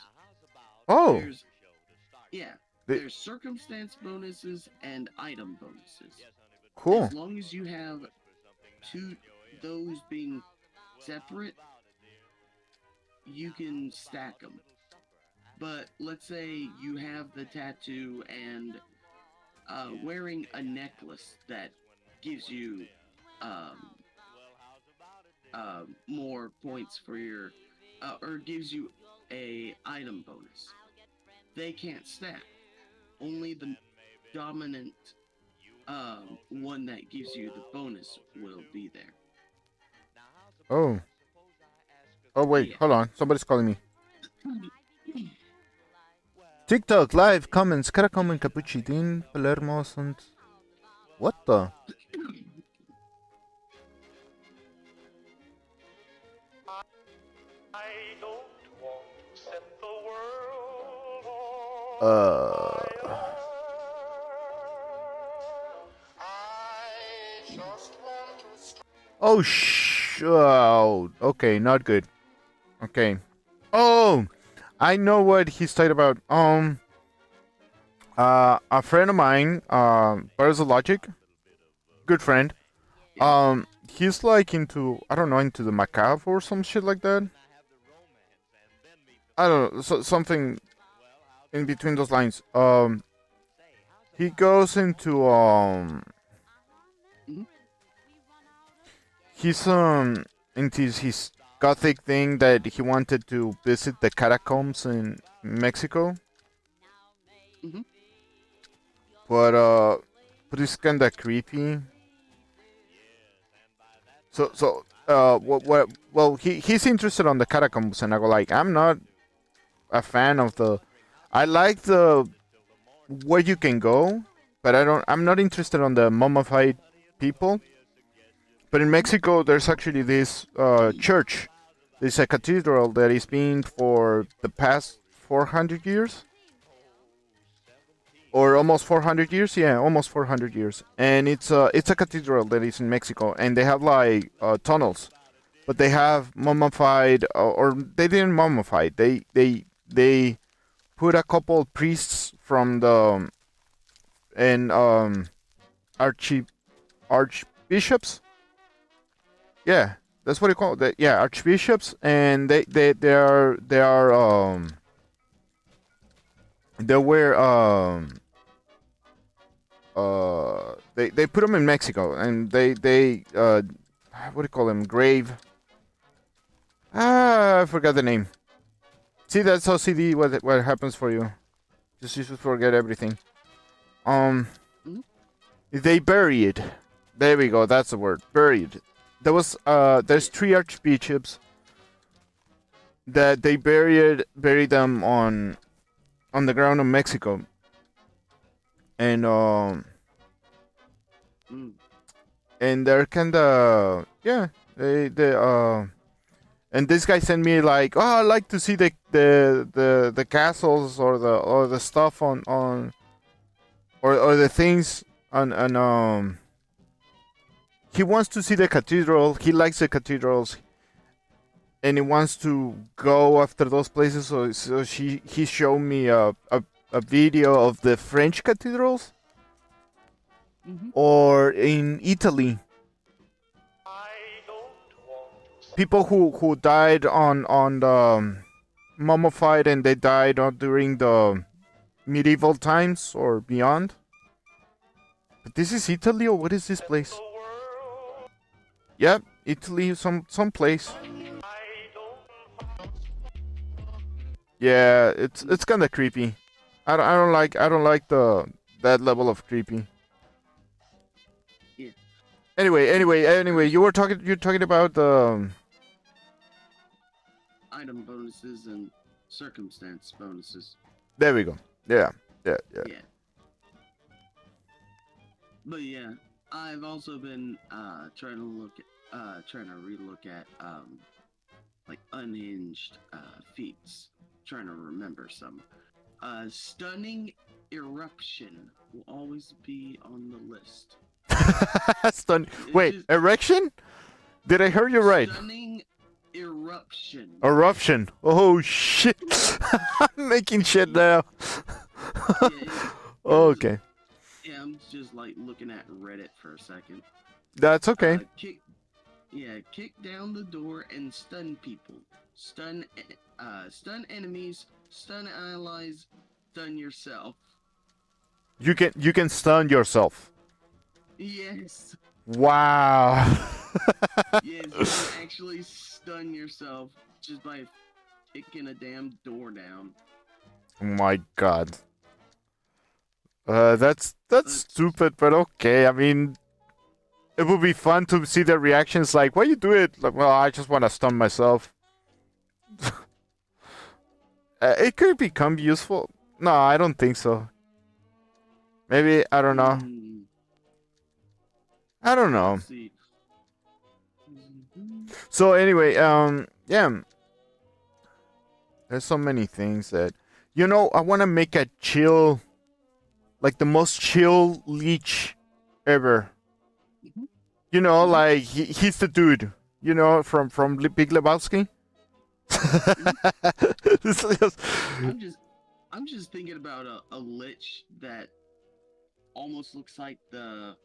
Oh, There's yeah. the, There's circumstance bonuses and item bonuses. cool. As long as you have two those being separate, you can stack them. But let's say you have the tattoo and wearing a necklace that gives you um, more points for your or gives you a item bonus. They can't stack. Only the dominant one that gives you the bonus will be there. Oh, oh wait, Yeah. hold on. Somebody's calling me. TikTok live comments. Karakom and Capuchitin Palermo and what the? Uh. Oh oh, okay, not good. Okay. Oh, I know what he's talking about. A friend of mine, Bars of Logic, good friend. Yeah. He's like into I don't know into the macabre or some shit like that. I don't know, something in between those lines. He goes into Mhm. he's into his gothic thing that he wanted to visit the catacombs in Mexico, Mhm. but but it's kinda creepy. well, he's interested on the catacombs, and I go like, I'm not a fan of the. I like the where you can go, but I'm not interested on the mummified people. But in Mexico, there's actually this church. There's a cathedral that is being for the past 400 years, or almost 400 years. Yeah, almost 400 years. And it's a cathedral that is in Mexico, and they have like tunnels, but they have mummified, or they didn't mummify. They put a couple priests from the and archbishops. Yeah, that's what you call it. Yeah, archbishops, and they were they put them in Mexico, and they what do you call them? Grave. I forgot the name. See, that's OCD. What happens for you? Just you should forget everything. Um, Mhm. they buried. There we go. That's the word. Buried. There's three archbishops that they buried them on the ground of Mexico, and Mm. and they're kinda, yeah, they and this guy sent me like, oh, I like to see the castles, or the stuff on or the things on he wants to see the cathedral. He likes the cathedrals, and he wants to go after those places. So he showed me a video of the French cathedrals, Mm-hmm. or in Italy, people who died on the mummified, and they died during the medieval times or beyond. But this is Italy, or what is this place? Yep, Italy, some place. Yeah, it's kind of creepy. I don't like the that level of creepy. Yeah. Anyway, you're talking about the Item bonuses and circumstance bonuses. there we go. Yeah. Yeah. But yeah, I've also been trying to relook at like unhinged feats. Trying to remember some. Stunning eruption will always be on the list. Stun. It's Wait, just erection? Did I hear you right? stunning eruption. Eruption. Oh shit! I'm making shit now. Yeah, it was- Okay, yeah, I'm just like looking at Reddit for a second. that's okay. Kick down the door and stun people. Stun enemies, stun allies, stun yourself. You can stun yourself. Yes. Wow. Yes, you can actually stun yourself just by kicking a damn door down. Oh my god. That's stupid, but okay. I mean, it would be fun to see their reactions. Like, why you do it? Like, well, I just want to stun myself. It could become useful. No, I don't think so. Maybe I don't know. Hmm, I don't know. let's see. So anyway, yeah. There's so many things that, I want to make a chill, like the most chill leech ever. Mhm. Like he's the dude. From Big Lebowski. This is- I'm just thinking about a lich that almost looks like the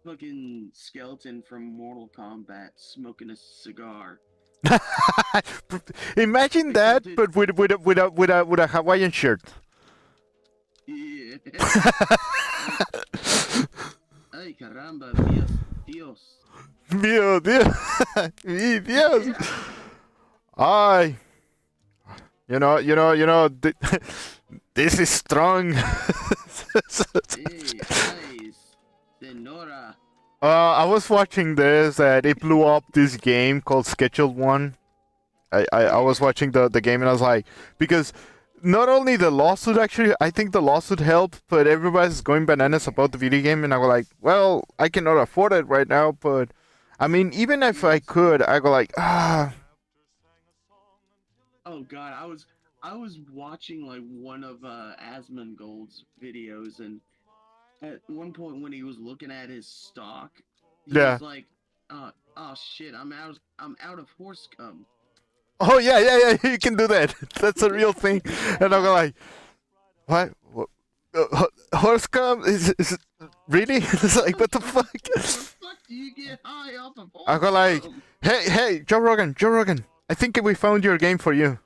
fucking skeleton from Mortal Kombat smoking a cigar. Imagine that, but with a Hawaiian shirt. Yeah. Ay caramba, Dios. Dios. Mi Dios. Ay. This is strong. Hey, ay, Senora. I was watching this and it blew up this game called Schedule One. I was Yeah. watching the game and I was like, because not only the lawsuit actually, I think the lawsuit helped, but everybody's going bananas about the video game, and I was like, well, I cannot afford it right now, but I mean, even if I Yes. could, I go like, ah, Oh God, I was watching like one of Asmongold's videos, and at one point when he was looking at his stock, he yeah. was like, "Oh shit, I'm out of horse cum." Oh yeah, you can do that. That's a real thing. And I go like, what? Horse cum is really? It's like what the fuck? How the fuck do you get high off of I horse go like, cum? hey, Joe Rogan. I think we found your game for you.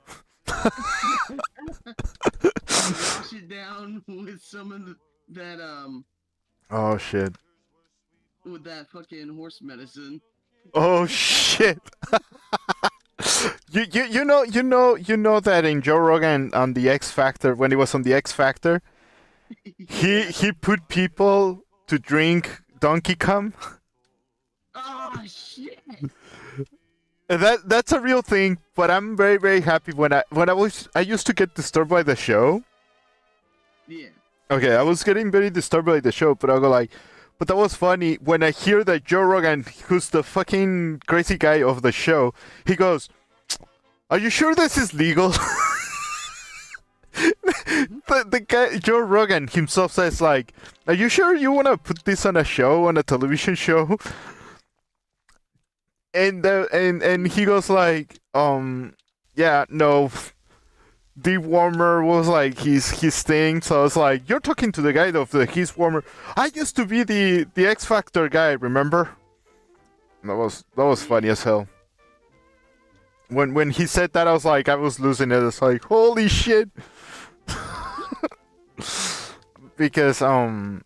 Wash it down with some of that Oh shit. with that fucking horse medicine. Oh shit. You know that in Joe Rogan on the X Factor, when he was on the X Factor, he Yeah. he put people to drink donkey cum. Oh shit. And that's a real thing, but I'm very happy when I used to get disturbed by the show. Yeah. Okay, I was getting very disturbed by the show, but I go like, but that was funny when I hear that Joe Rogan, who's the fucking crazy guy of the show, he goes, "Are you sure this is legal?" The guy Joe Rogan himself says like, "Are you sure you want to put this on a show, on a television show?" And he goes like, yeah, no. The warmer was like his thing, so I was like, "You're talking to the guy of the his warmer." I used to be the X Factor guy, remember? That was funny as hell. When he said that, I was like, I was losing it. It's like, holy shit, because I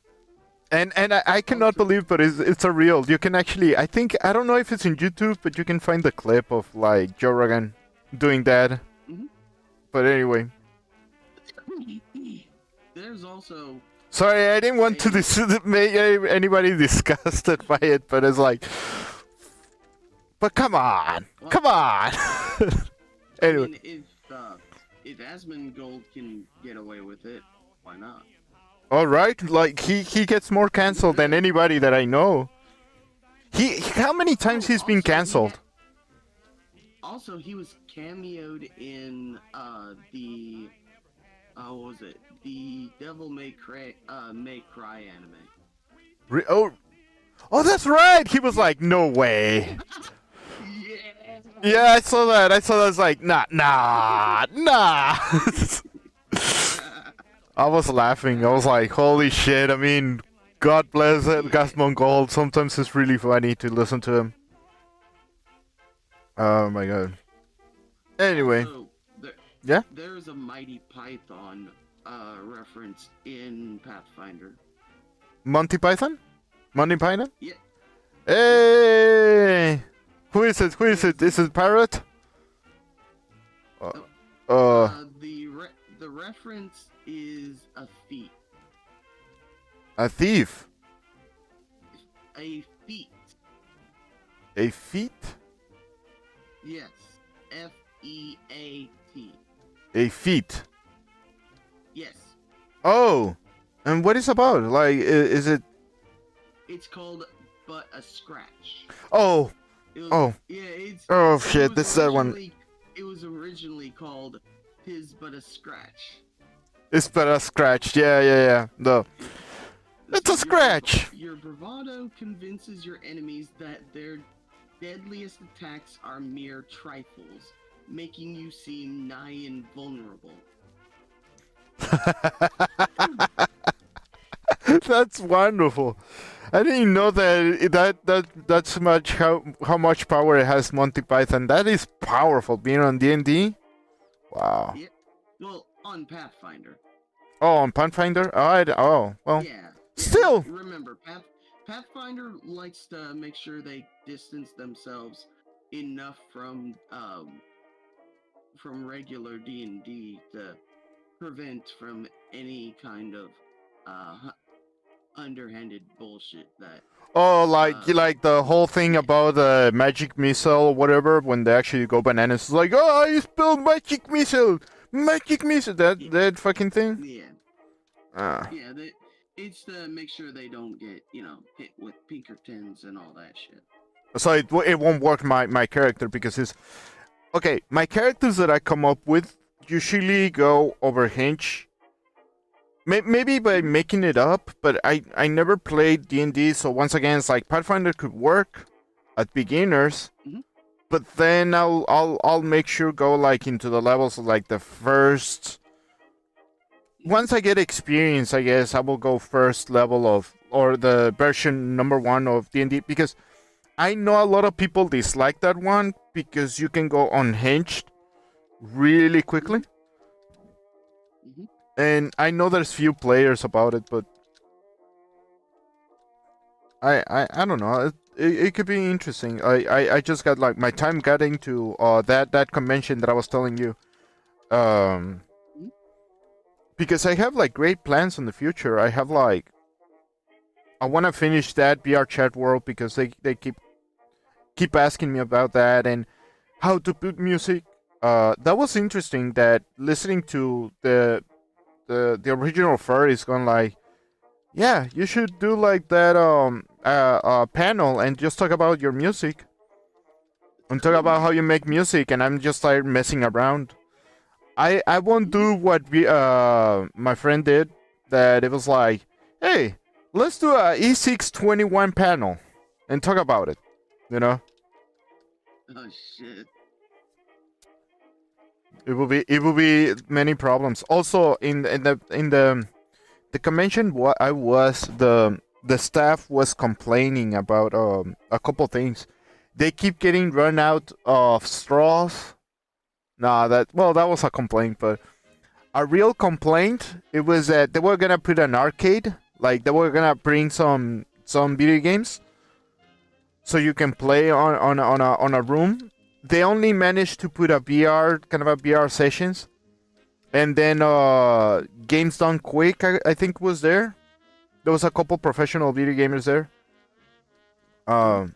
cannot Also, believe, but it's a real. You can actually, I don't know if it's in YouTube, but you can find the clip of like Joe Rogan doing that. mhm. But anyway, There's also sorry, I didn't want to a make anybody disgusted by it, but it's like, but come on, well, come on. I Anyway, mean, if Asmongold can get away with it, why not? all right, like he gets more canceled than anybody that I know. How many times Oh, he's been canceled? also he was cameoed in the what was it? The Devil May Cry anime. Oh, that's right. He was like, no way. Yeah. Yeah, I saw that. It's like, nah. I was laughing. I was like, holy shit. I mean, God bless it, Gas Mongol. Sometimes it's really funny to listen to him. Oh my god. Anyway, Also, yeah. there's a Mighty Python reference in Pathfinder. Monty Python? Monty Python? Yeah. Hey! Who is it? Is it Parrot? Uh, The reference is a feat. a thief. A feat. A feet? Yes. Feat. A feet. Yes. Oh! And what is it about? Like, is it. It's called But a Scratch. Oh! It was, Oh! Yeah, it's. Oh it shit, was this is that one. It was originally called Tis But a Scratch. It's but a scratch. Yeah. No. It's a scratch! Your bravado convinces your enemies that their deadliest attacks are mere trifles, making you seem nigh invulnerable. That's wonderful. I didn't know that's much how much power it has Monty Python. That is powerful. Being on D&D. Wow. Yeah. Well, on Pathfinder. Oh, on Pathfinder. Well. Yeah. Still. Remember, Pathfinder likes to make sure they distance themselves enough from regular D&D to prevent from any kind of underhanded bullshit that Oh, uh like the whole thing yeah, about the magic missile or whatever. When they actually go bananas, it's like, oh, I spelled magic missile. yeah, That fucking thing. yeah, Ah. yeah. It's to make sure they don't get hit with Pinkertons and all that shit. So it won't work my character because it's okay. My characters that I come up with usually go over hinge. Maybe by Mhm, making it up, but I never played D&D, so once again, it's like Pathfinder could work at beginners, mhm, but then I'll make sure go like into the levels of like the first. mhm. Once I get experience, I guess I will go first level of or the version number 1 of D&D because I know a lot of people dislike that one because you can go unhinged really quickly. Mhm. Mhm. And I know there's few players about it, but I don't know. It could be interesting. I just got like my time got into that convention that I was telling you. Um, Mhm. because I have like great plans in the future. I have like I want to finish that VR chat world because they keep asking me about that and how to put music. That was interesting. That listening to the original furries going like, yeah, you should do like that panel and just talk about your music and talk about Cool. how you make music. And I'm just like messing around. I won't Mhm. do what my friend did. That it was like, hey, let's do a E621 panel and talk about it. You know, Oh shit. it will be many problems. Also, in the convention, what I was the staff was complaining about a couple things. They keep getting run out of straws. Nah, that was a complaint, but a real complaint it was that they were gonna put an arcade, like they were gonna bring some video games, so you can play on a room. They only managed to put a VR kind of a VR sessions, and then games done quick. I think was there. There was a couple professional video gamers there. Mhm. Um,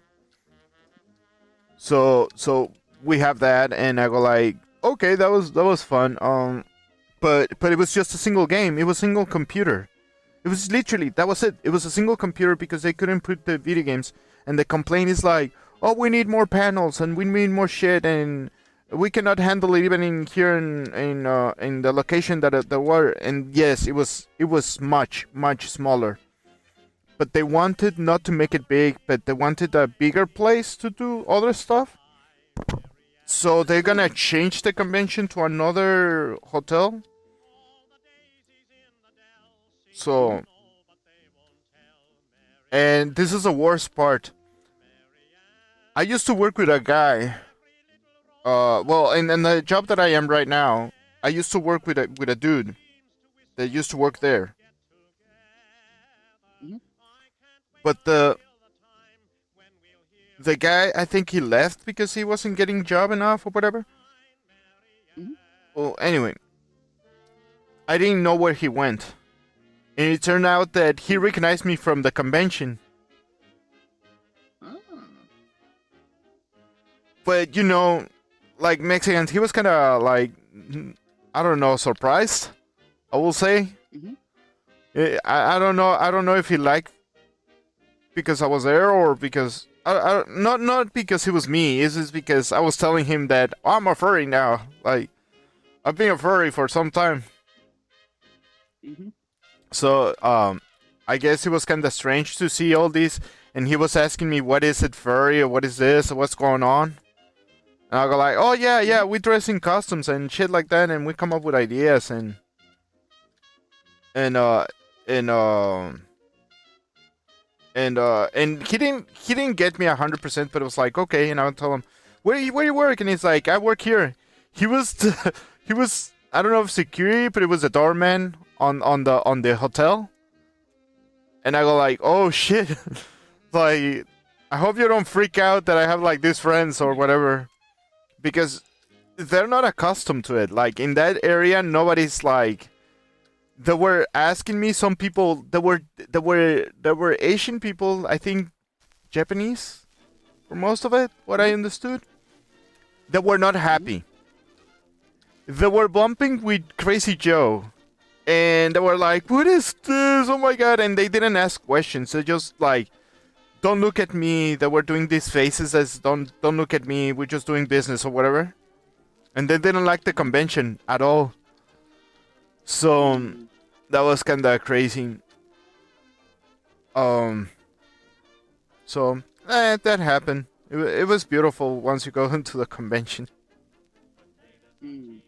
so we have that, and I go like, okay, that was fun. But it was just a single game. It was a single computer. It was literally that was it. It was a single computer because they couldn't put the video games. And the complaint is like, oh, we need more panels and we need more shit and we cannot handle it even in here in the location that there were. And yes, it was much smaller. But they wanted not to make it big, but they wanted a bigger place to do other stuff. So they're gonna Cool. change the convention to another hotel. Mhm. So, and this is the worst part. I used to work with a guy. Well, in the job that I am right now, I used to work with a dude that used to work there. Mhm. But the guy, I think he left because he wasn't getting job enough or whatever. Mhm. Well, anyway, I didn't know where he went, and it turned out that he Mhm. recognized me from the convention. Ah. But like Mexicans, he was kind of like I don't know, surprised. I will say. Mhm. I don't know. I don't know if he liked because I was there or because not because he was me. It's just because I was telling him that I'm a furry now. Like I've been a furry for some time. Mhm. So I guess it was kind of strange to see all this, and he was asking me what is it furry or what is this or what's going on. And I go like, oh yeah, Mhm. we dress in costumes and shit like that, and we come up with ideas and uh and and he didn't get me 100%, but it was like okay, and I would tell him where you work, and he's like I work here. He was he was I don't know if security, but it was a doorman on the hotel, and I go like oh shit, like I hope you don't freak out that I have like these friends or whatever because they're not accustomed to it. Like in that area, nobody's like they were asking me some people there were Asian people, I think Japanese for most of it, what I Mhm. understood. They were not Mhm. happy. They were bumping with Crazy Joe. And they were like, "What is this? Oh my god!" And they didn't ask questions. They just like, "Don't look at me." They were doing these faces as, "Don't look at me. We're just doing business or whatever." And they didn't like the Mhm. convention at all. So Mm. that was kind of crazy. Um, so that happened. It was beautiful once you go into the convention. Mm.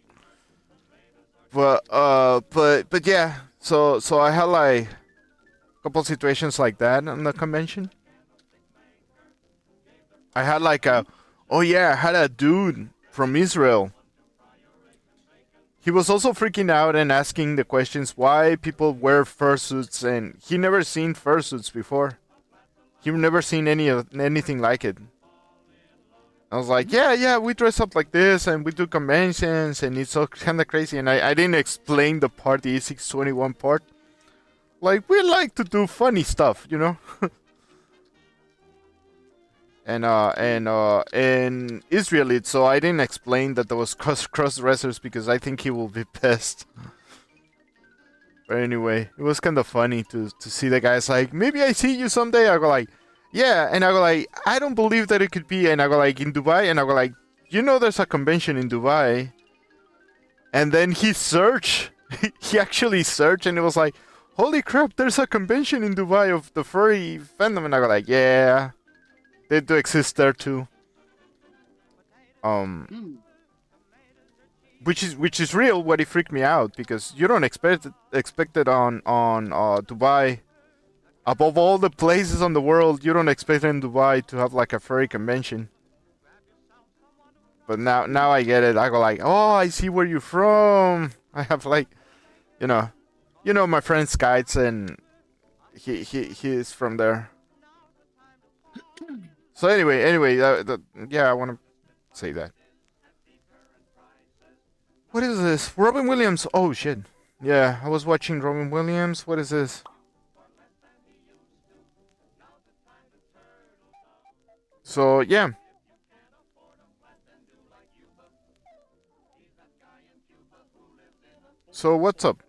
But yeah. So I had like a couple situations like that on the convention. I had like Mhm. oh yeah, I had a dude from Israel. He was also freaking out and asking the questions why people wear fursuits, and he never seen fursuits before. He never seen anything like it. I was like, Mhm. yeah, we dress up like this and we do conventions and it's all kind of crazy. And I didn't explain the part, the E621 part. Like, we like to do funny stuff, you know? Mm. And Israelite, so I didn't explain that there was cross dressers because I think he will be pissed. But anyway, it was kind of funny to see the guys like, maybe I see you someday. I go like, yeah, and I go like, I don't believe that it could be, and I go like in Dubai, and I go like, there's a convention in Dubai, and then he searched, he actually searched, and it was like, holy crap, there's a convention in Dubai of the furry fandom, and I go like, yeah, they do exist there too. Um, Mm. which is real. What it freaked me out because you don't expect it on Dubai. Above all the places on the world, you don't expect in Dubai to have like a furry convention. But now Mm. I get it. I go like, oh, I see where you're from. I have like, you know, my friend Skites, and he is from there. So anyway, yeah, I want to say that. What is this? Robin Williams. Oh shit. Yeah, I was watching Robin Williams. What is this? So yeah. So what's up?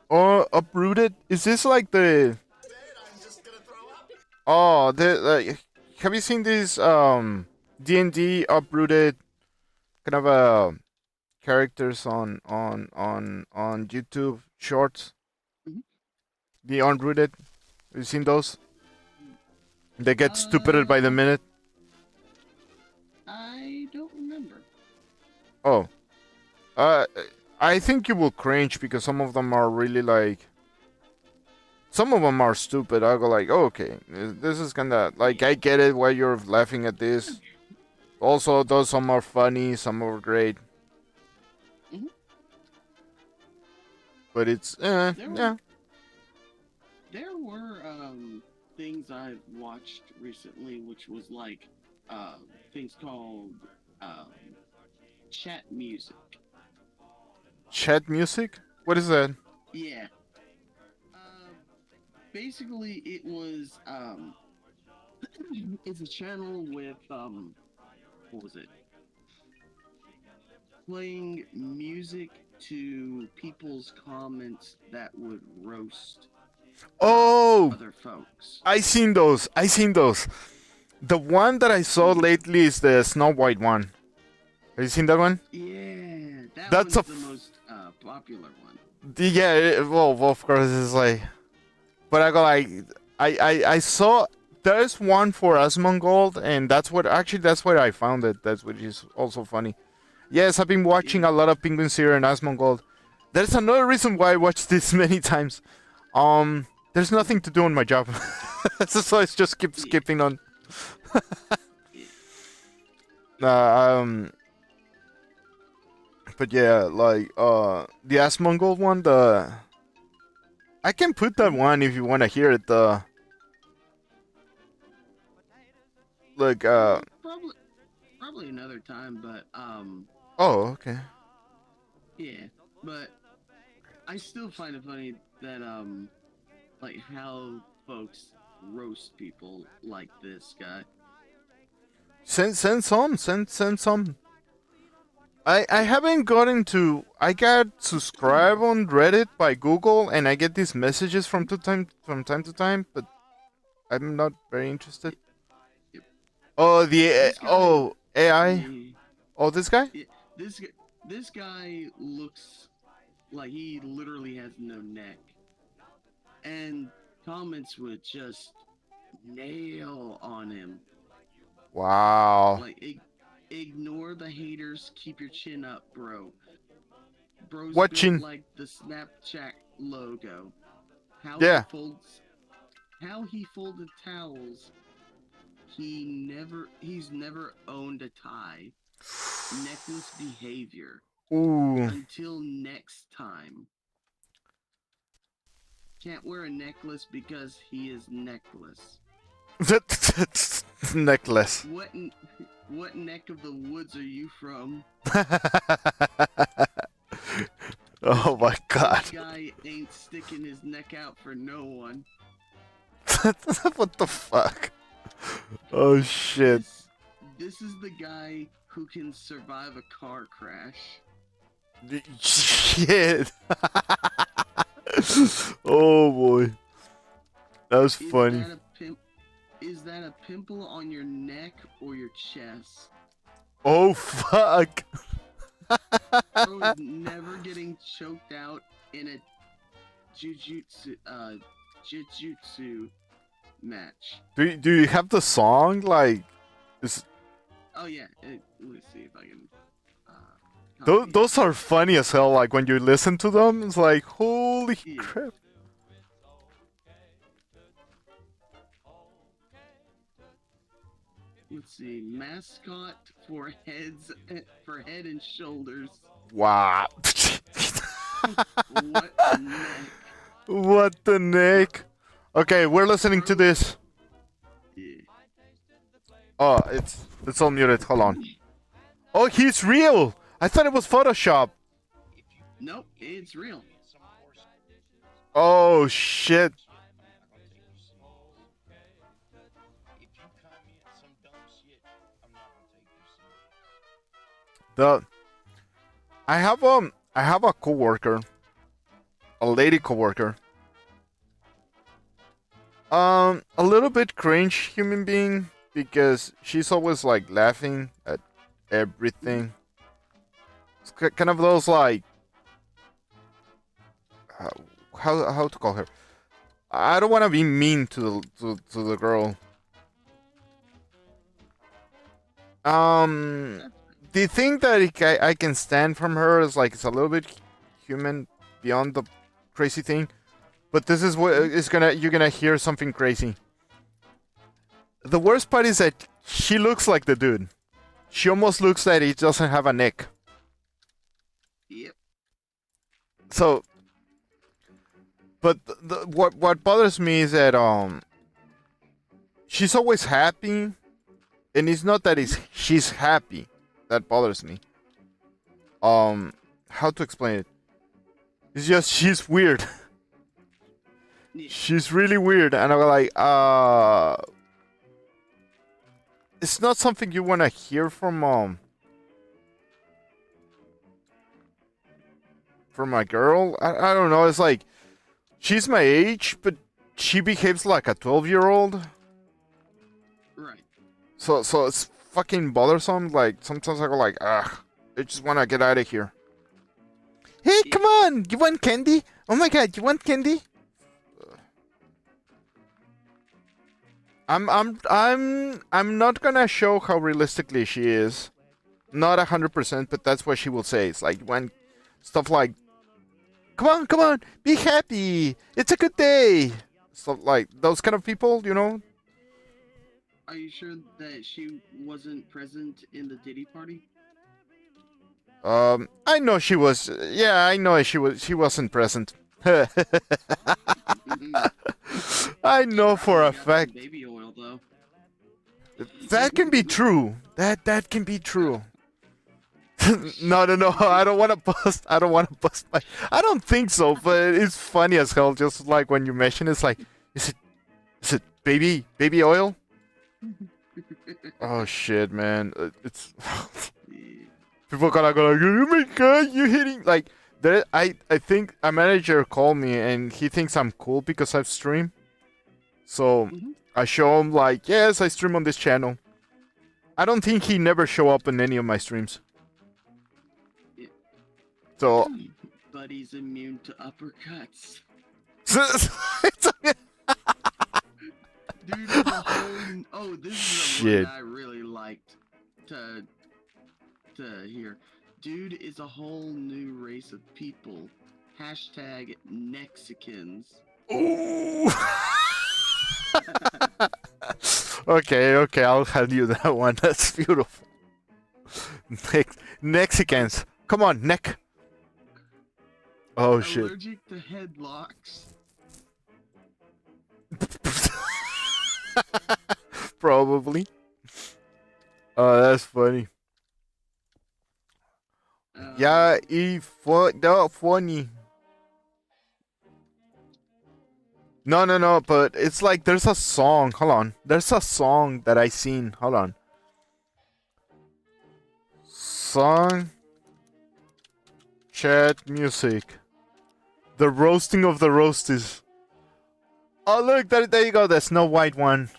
Oh, uprooted. Is this like the? Oh, have you seen these D&D uprooted kind of characters on YouTube shorts? Mhm. The unrooted. Have you seen those? They get stupider by the Uh, minute. I don't remember. Oh, uh, I think you will cringe because some of them are really like. Some of them are stupid. I go like, oh, okay, this is kinda like I get it why you're laughing at this. Also, those some are funny, some are great, Mhm. but it's There were yeah. there were things I've watched recently, which was like things called um chat music. Chat music? What is that? Yeah. Basically, it was it's a channel with what was it? Playing music to people's comments that would roast Oh, other folks. I seen those. The one that I saw Hmm. lately is the Snow White one. Have you seen that one? Yeah, that That's a one's the most popular one. yeah. Well, of course it's like, but I go like, I saw there's one for Asmongold, and that's where I found it. That's which is also funny. Yes, I've been watching Yeah. a lot of Penguin Seer and Asmongold. There's another reason why I watched this many times. There's nothing to do on my job, so I just keep Yeah. skipping on. Yeah. Uh, um, but yeah, like the Asmongold one, the I can put that Mhm. one if you want to hear it. The like Probably another time, but oh, okay. yeah. But I still find it funny that like how folks roast people like this guy. Send some, send some. I haven't gotten to. I got subscribed on Reddit by Google, and I get these messages from time to time, but I'm not very interested. It, it, Oh, the this guy, AI. yeah, Oh, this guy. yeah, this g- this guy looks like he literally has no neck, and comments would just nail on him. Wow. Like, ignore the haters, keep your chin up, bro. Bro's built Watching. like the Snapchat logo. How he Yeah. folds, how he folded towels. He's never owned a tie. Necklace behavior. Ooh. Until next time. Can't wear a necklace because he is necklace. Necklace. What neck of the woods are you from? Oh my god. This guy ain't sticking his neck out for no one. What the fuck? Oh shit. This is the guy who can survive a car crash. Shit. Oh boy. That was funny. Is that a pimple on your neck or your chest? Oh fuck. Bro is never getting choked out in a jujutsu match. Do you have the song like is Oh yeah, let's see if I can. those are funny as hell, like when you listen to them, it's like holy crap. Let's see, mascot for head and shoulders. Wow. What the neck? What the neck? Okay, we're listening to this. Yeah. Oh, it's all muted. Hold on. Oh, he's real. I thought it was Photoshop. Nope, it's real. Oh shit. The I have a coworker, a lady coworker. A little bit cringe human being because she's always like laughing at everything. It's kind of those like how to call her. I don't want to be mean to the girl. The thing that I can stand from her is like it's a little bit human beyond the crazy thing, but this is what is you're gonna hear something crazy. The worst part is that she looks like the dude. She almost looks like he doesn't have a neck. Yep. So, but what bothers me is that she's always happy, and it's not that she's happy that bothers me. How to explain it? It's just she's weird. Yeah. She's really weird, and I'm like, it's not something you want to hear from a girl. I don't know. It's like she's my age, but she behaves like a 12-year-old. Right. So it's fucking bothersome. Like sometimes I go like, ugh, I just want to get out of here. Hey, come on! You want candy? Oh my god, you want candy? I'm not gonna show how realistically she is. Not 100%, but that's what she will say. It's like when stuff like, come on, be happy. It's a good day. Stuff like those kind of people, you know. Are you sure that she wasn't present in the Diddy party? I know she was. Yeah, I know she was. She wasn't present. I know for a fact. Baby oil, though. That can be true. That can be true. No. I don't want to bust. I don't want to bust my. I don't think so, but it's funny as hell. Just like when you mention, it's like, is it baby oil? Oh shit, man! It's people gonna go like, oh my god, you hitting like there. I think a manager called me and he thinks I'm cool because I've streamed. So I show him like, yes, I stream on this channel. I don't think he never show up in any of my streams. Yeah. So. But he's immune to uppercuts. Dude, this is the one I really liked to hear. Dude is a whole new race of people. Hashtag Nexicans. Ooh. Okay, I'll hand you that one. That's beautiful. Mexicans. Come on, neck. Oh shit. Allergic to headlocks. Probably. Oh, that's funny. Yeah, funny. No, but it's like there's a song. Hold on. There's a song that I seen. Hold on. Song. Chat music. The roasting of the roasties. Oh look, there you go, the Snow White one.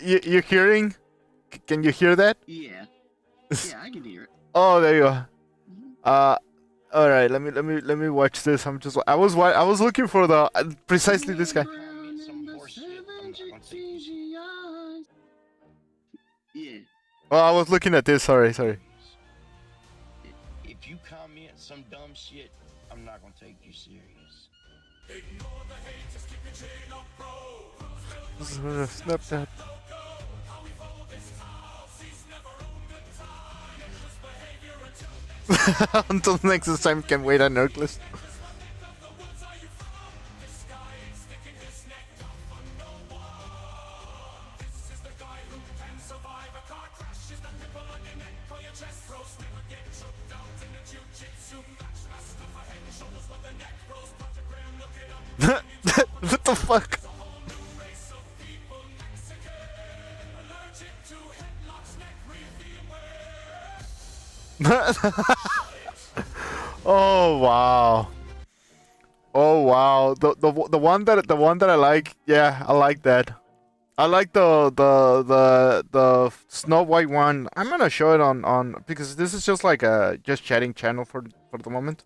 You hearing? Can you hear that? Yeah, I can hear it. Oh, there you go. All right. Let me watch this. I was looking for the precisely this guy. Yeah. Oh, I was looking at this. Sorry. If you comment some dumb shit, I'm not gonna take you serious. Ignore the hate, just keep your chain up, bro. Snapchat. Until next time, can wait on Nerdlist. What the fuck? Oh wow. Oh wow. The one that I like, yeah, I like that. I like the Snow White one. I'm gonna show it on because this is just like a just chatting channel for the moment.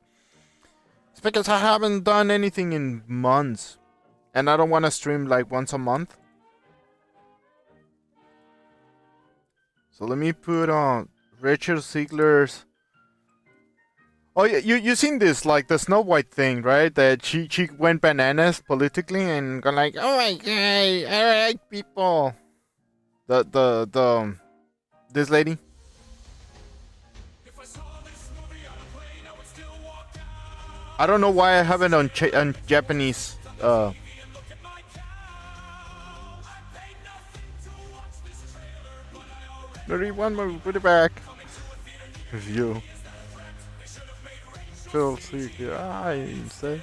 It's because I haven't done anything in months. And I don't want to stream like once a month. So let me put on Richard Ziegler's. Oh yeah, you seen this like the Snow White thing, right? That she went bananas politically and gone like, oh my god, I like people. The this lady. I don't know why I have it on Japanese. 31, put it back. Review. Phil, see, I say.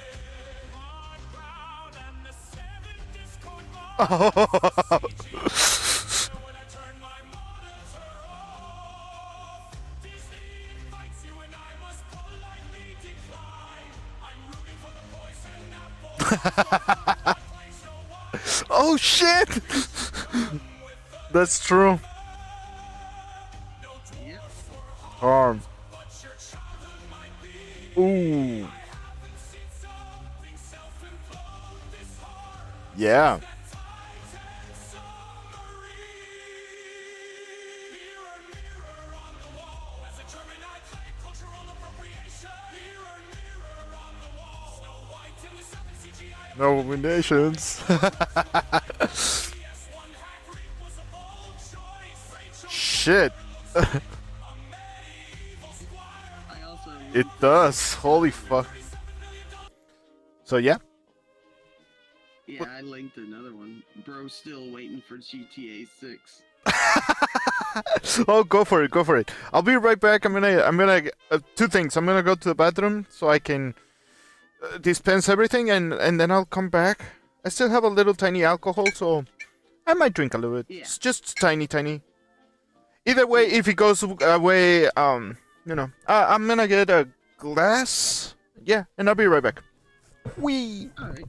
Oh. Oh shit! That's true. Harm. Ooh. Yeah. Nominations. Shit. I also It does. Holy fuck. So yeah. Yeah, I linked another one. Bro, still waiting for GTA 6. Oh, go for it. Go for it. I'll be right back. I'm gonna. Two things. I'm gonna go to the bathroom so I can dispense everything, and then I'll come back. I still have a little tiny alcohol, so I might drink a little bit. Yeah. It's just tiny, tiny. Either way, if it goes away, I'm gonna get a glass. Yeah, and I'll be right back. Wee. Alright.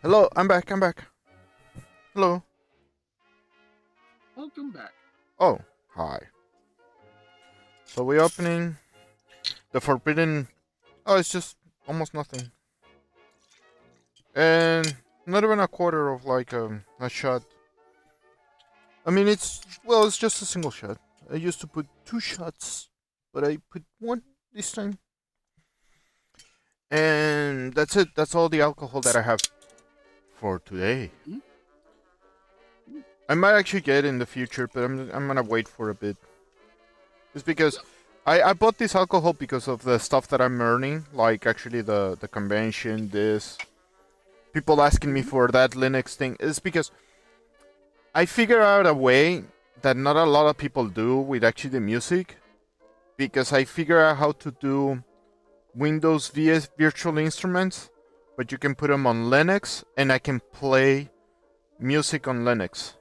Hello, I'm back. I'm back. Hello. Welcome back. Oh, hi. So we're opening the forbidden. Oh, it's just almost nothing. And not even a quarter of like a shot. I mean, it's just a single shot. I used to put 2 shots, but I put 1 this time. And that's it. That's all the alcohol that I have for today. Mhm. I might actually get in the future, but I'm gonna wait for a bit. It's because I bought this alcohol because of the stuff that I'm earning, like actually the convention, this people asking me for that Linux thing. It's because I figure out a way that not a lot of people do with actually the music, because I figure out how to do Windows VS virtual instruments, but you can put them on Linux, and I can play music on Linux.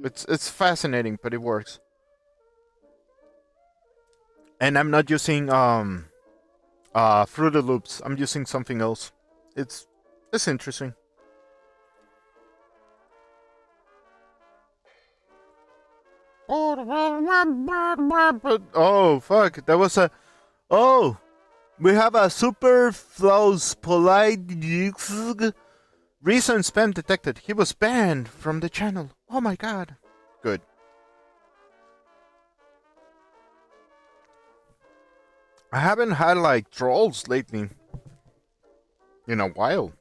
It's fascinating, but it works. And I'm not using Fruity Loops. I'm using something else. It's interesting. Oh fuck! That was a. Oh, we have a super flows polite recent spam detected. He was banned from the channel. Oh my god. Good. I haven't had like trolls lately. In a while.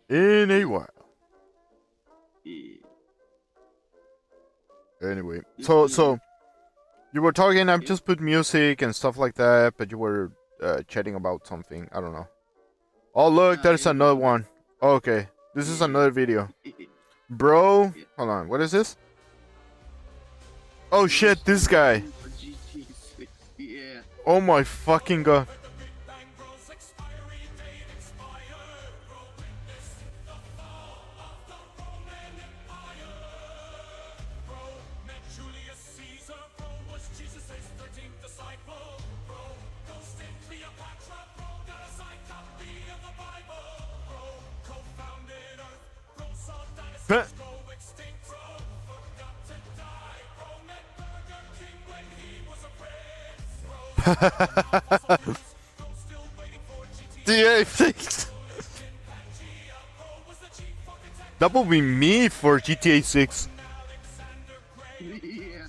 In a while. Yeah. Anyway, so you were talking. I've just put music and stuff like that, but you were chatting about something. I don't know. Oh look, there's another one. Okay, this is another video. Bro, hold on. What is this? Oh shit, this guy. Yeah. Oh my fucking god. Huh. GTA 6. That will be me for GTA 6. Yeah.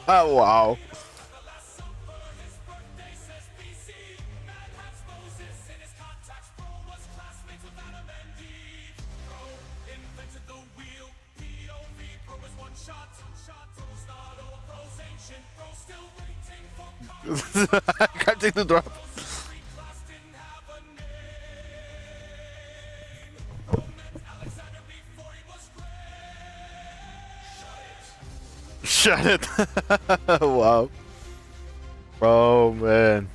Wow. I can't take the drop. Shut it. Wow. Oh man.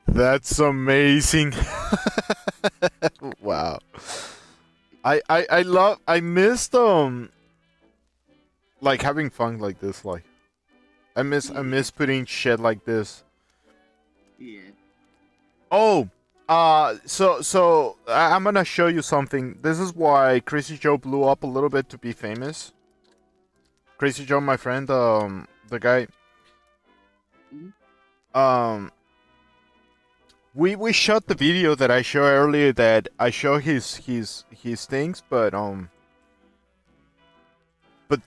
That's amazing. Wow. I missed like having fun like this, like I miss putting shit like this. Yeah. Oh, so I'm gonna show you something. This is why Crazy Joe blew up a little bit to be famous. Crazy Joe, my friend, the guy. We shot the video that I showed earlier. That I show his things, but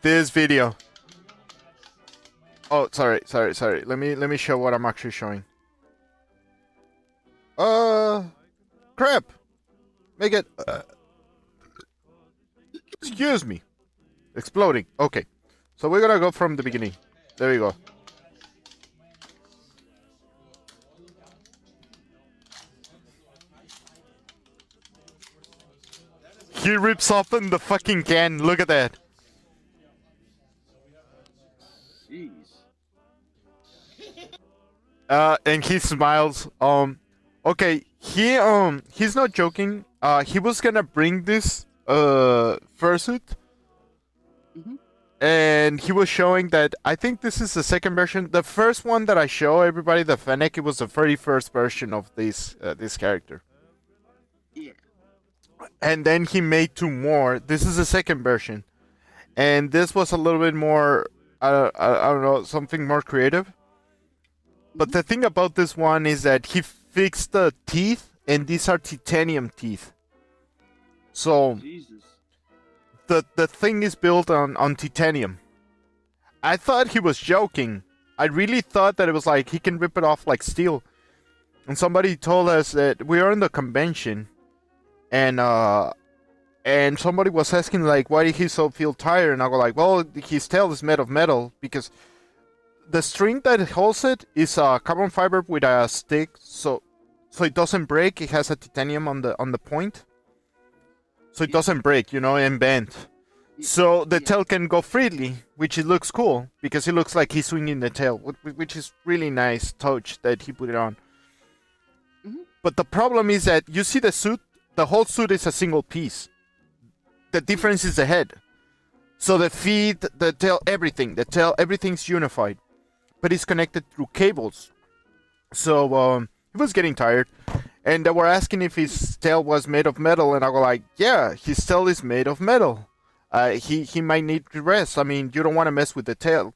this video. Oh, sorry. Let me show what I'm actually showing. Crap. Make it. Excuse me. Exploding. Okay. So we're gonna go from the beginning. There we go. He rips open the fucking can. Look at that. Jeez. And he smiles. Okay, he's not joking. He was gonna bring this fursuit, Mhm. and he was showing that. I think this is the second version. The first one that I show everybody, the Fennec, it was the very first version of this character. Yeah. And then he made two more. This is the second version, and this was a little bit more. I don't know, something more creative. But the thing about this one is that he fixed the teeth, and these are titanium teeth. So Jesus. the thing is built on titanium. I thought he was joking. I really thought that it was like he can rip it off like steel. And somebody told us that we are in the convention, and somebody was asking like why did he so feel tired, and I go like, well, his tail is made of metal because the string that holds it is a carbon fiber with a stick, so it doesn't break. It has a titanium on the point, so it doesn't break, and bend. So the tail can go freely, which it looks cool because it looks like he's swinging the tail, which is really nice touch that he put it on. Mhm. But the problem is that you see the suit, the whole suit is a single piece. The difference is the head. So the feet, the tail, everything's unified, but it's connected through cables. So he was getting tired, and they were asking if his tail was made of metal, and I go like, yeah, his tail is made of metal. He might need to rest. I mean, you don't want to mess with the tail.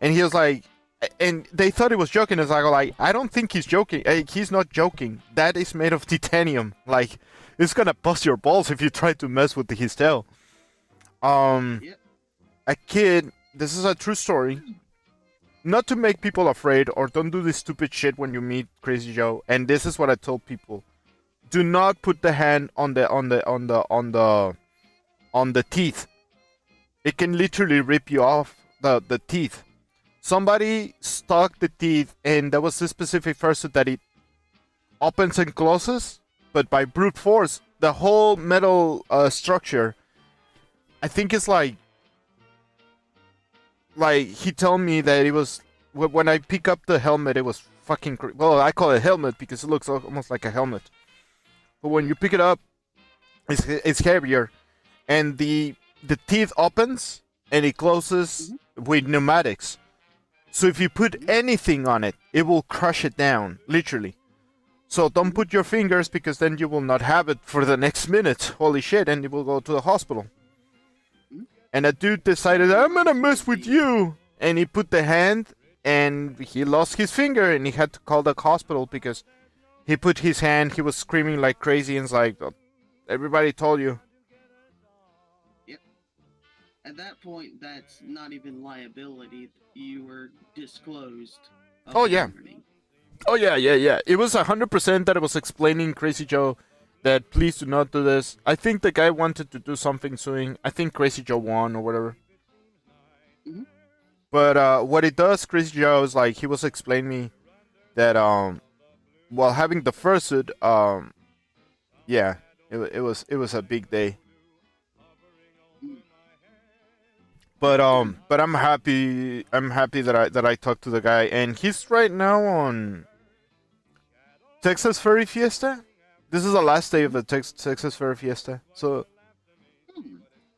And he was like, and they thought he was joking. As I go like, I don't think he's joking. He's not joking. That is made of titanium. Like, it's gonna bust your balls if you try to mess with his tail. Yep. A kid. This is a true story. Not to make people afraid, or don't do this stupid shit when you meet Crazy Joe. And this is what I told people: do not put the hand on the teeth. It can literally rip you off the teeth. Somebody stuck the teeth, and there was this specific fursuit that it opens and closes, but by brute force, the whole metal structure. I think it's like he told me that it was when I pick up the helmet, it was fucking. Well, I call it helmet because it looks almost like a helmet. But when you pick it up, it's heavier, and the teeth opens and it closes with pneumatics. So if you put anything on it, it will crush it down, literally. So don't put your fingers because then you will not have it for the next minute. Holy shit, and you will go to the hospital. And a dude decided, I'm gonna mess with you. And he put the hand and he lost his finger and he had to call the hospital because he put his hand, he was screaming like crazy and it's like, "Oh, everybody told you." At that point, that's not even liability. You were disclosed. Oh, yeah. Oh yeah. It was 100% that it was explaining Crazy Joe that please do not do this. I think the guy wanted to do something suing. I think Crazy Joe won or whatever. Mhm. But what it does, Crazy Joe, is like he was explaining me that while having the fursuit, yeah, it was a big day. But I'm happy that I talked to the guy, and he's right now on Texas Furry Fiesta. This is the last day of the Texas Furry Fiesta. So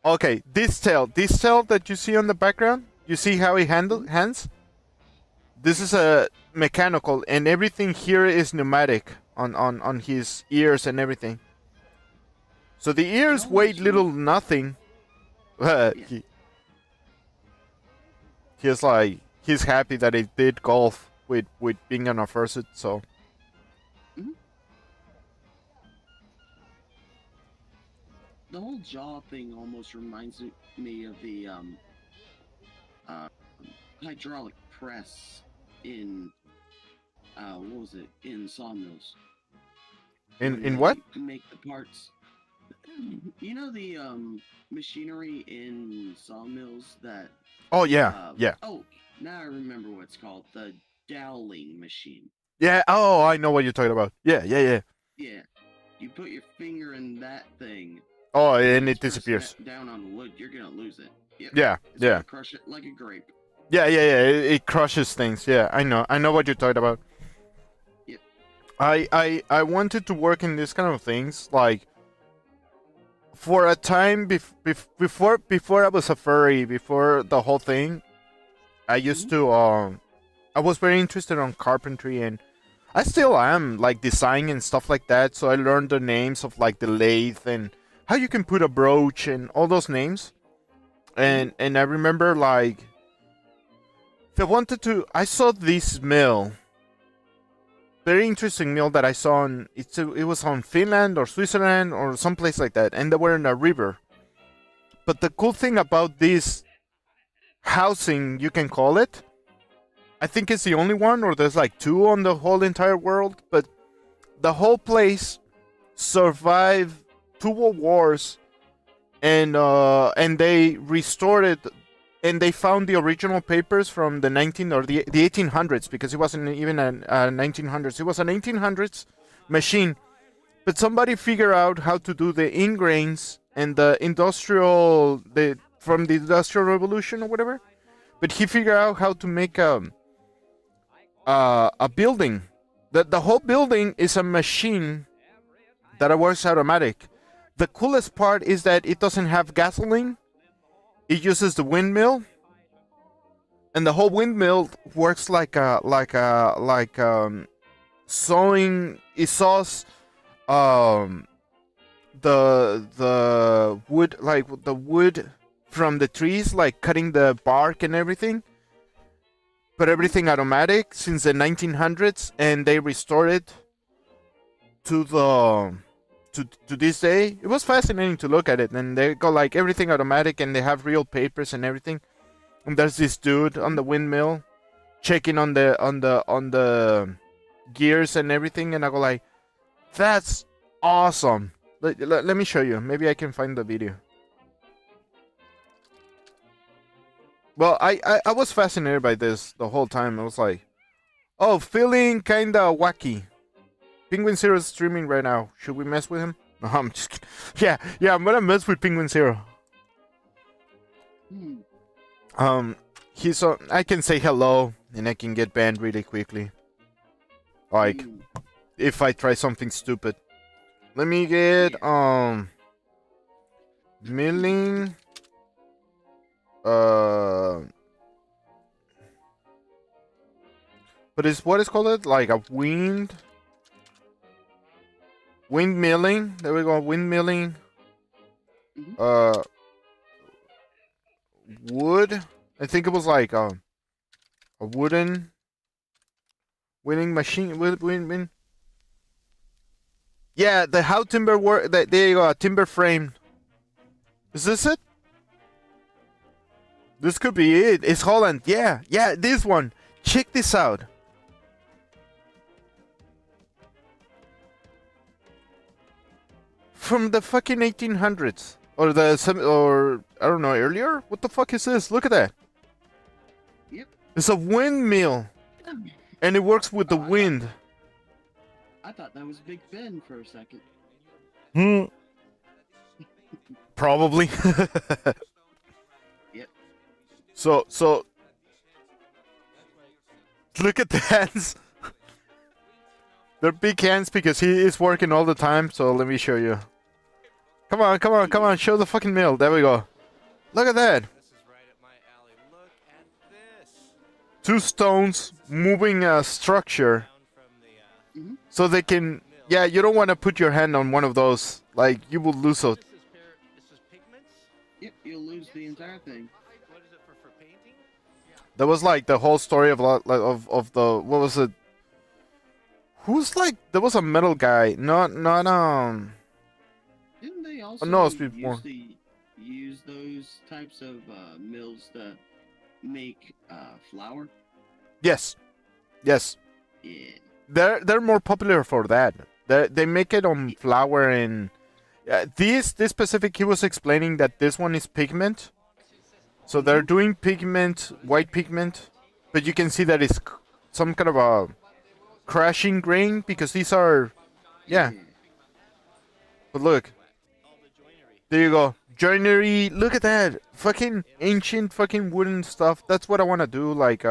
okay, this tail that you see on the background, you see how he hands? This is a mechanical, and everything here is pneumatic on his ears and everything. So the ears weigh little nothing. He's like, he's happy that he did golf with being on a fursuit, so. The whole jaw thing almost reminds me of the hydraulic press in what was it, in sawmills. In When what? they make the parts. You know the machinery in sawmills that Oh yeah, yeah. Oh, now I remember what it's called. The dowling machine. Yeah, oh, I know what you're talking about. Yeah. Yeah. You put your finger in that thing. Oh, and it press disappears. Down on wood, you're gonna lose it. Yep. Yeah, It's yeah. gonna crush it like a grape. Yeah. It crushes things. Yeah, I know what you're talking about. I wanted to work in this kind of things, like for a time before I was a furry, before the whole thing. I used to I was very interested on carpentry, and I still am, like design and stuff like that. So I learned the names of like the lathe and how you can put a brooch and all those names. And I remember like if I wanted to, I saw this mill, very interesting mill that I saw on it was on Finland or Switzerland or someplace like that, and they were in a river. But the cool thing about this housing, you can call it, I think it's the only one, or there's like two on the whole entire world, but the whole place survived two world wars, and they restored it, and they found the original papers from the 19 or the 1800s, because it wasn't even a 1900s, it was an 1800s machine, but somebody figured out how to do the ingrains and the industrial from the industrial revolution or whatever, but he figured out how to make a building. The whole building is a machine that works automatic. The coolest part is that it doesn't have gasoline. It uses the windmill, and the whole windmill works like sawing. It saws the wood, like the wood from the trees, like cutting the bark and everything. But everything automatic since the 1900s, and they restored it to to this day. It was fascinating to look at it, and they got like everything automatic, and they have real papers and everything. And there's this dude on the windmill checking on the gears and everything, and I go like, that's awesome. Let me show you. Maybe I can find the video. Well, I was fascinated by this the whole time. I was like, oh, feeling kinda wacky. Penguin Zero is streaming right now. Should we mess with him? No, I'm just kidding. Yeah, I'm gonna mess with Penguin Zero. He's on. I can say hello, and I can get banned really quickly. Like, if I try something stupid. Let me get milling. But it's what is called it? Like a windmilling. There we go, windmilling. Wood. I think it was like a wooden winning machine. Wind. Yeah, the how timber work. There you go, timber frame. Is this it? This could be it. It's Holland. Yeah, this one. Check this out. From the fucking 1800s. Or I don't know, earlier? What the fuck is this? Look at that. Yep. It's a windmill. And it works with the wind. I thought that was Big Ben for a second. Probably. Yep. So look at the hands. They're big hands because he is working all the time. So let me show you. Come on, show the fucking mill. There we go. Look at that. Two stones moving a structure. So they can, yeah, you don't want to put your hand on one of those. Like, you will lose it. Yep, you'll lose the entire thing. That was like the whole story of the, what was it? Who's like, there was a metal guy. Not Didn't they also no, it's before. used to use those types of mills to make flour? Yes. Yeah. They're more popular for that. They make it on flour, and this specific, he was explaining that this one is pigment. So they're doing pigment, white pigment, but you can see that it's some kind of a crashing grain because these are, yeah. But look, there you go, joinery. Look at that, fucking ancient fucking wooden stuff. That's what I want to do. Like,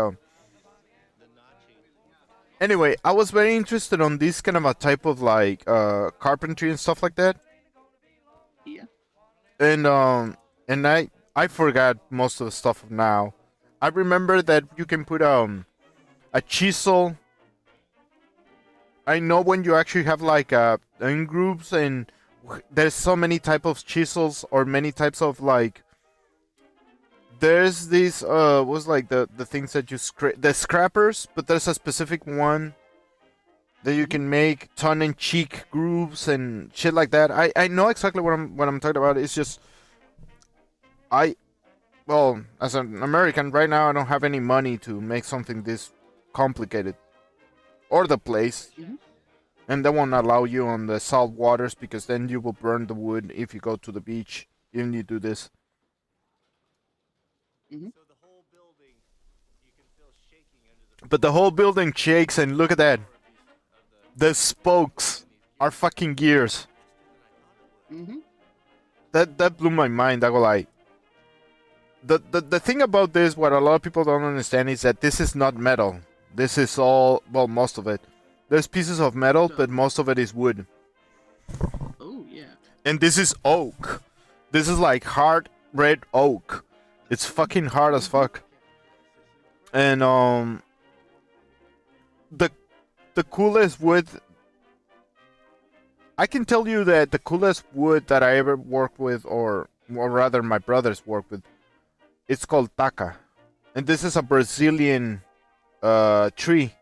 Anyway, I was very interested on this kind of a type of like carpentry and stuff like that. Yeah. And I forgot most of the stuff now. I remember that you can put a chisel. I know when you actually have like in groups and there's so many type of chisels or many types of like there's these was like the things that you the scrappers, but there's a specific one that you can make tongue-in-cheek grooves and shit like that. I know exactly what I'm talking about. It's just I well, as an American right now I don't have any money to make something this complicated or the place. Mhm. And they won't allow you on the salt waters because then you will burn the wood if you go to the beach. Even you do this. Mhm. But the whole building shakes and look at that. The spokes are fucking gears. Mhm. That blew my mind, I go like. The thing about this, what a lot of people don't understand is that this is not metal. This is all, well, most of it. There's pieces of metal, but most of it is wood. Oh yeah. And this is oak. This is like hard red oak. It's fucking hard as fuck. And the coolest wood, I can tell you that the coolest wood that I ever worked with, or rather my brothers worked with, it's called taka. And this is a Brazilian tree.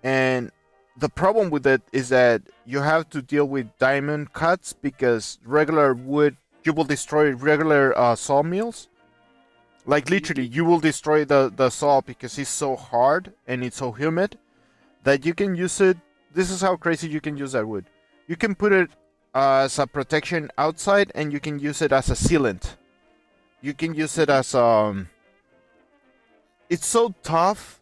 And the problem with it is that you have to deal with diamond cuts because regular wood, you will destroy regular sawmills. Like literally, you will destroy the saw because it's so hard and it's so humid that you can use it. This is how crazy you can use that wood. You can put it as a protection outside, and you can use it as a sealant. You can use it as It's so tough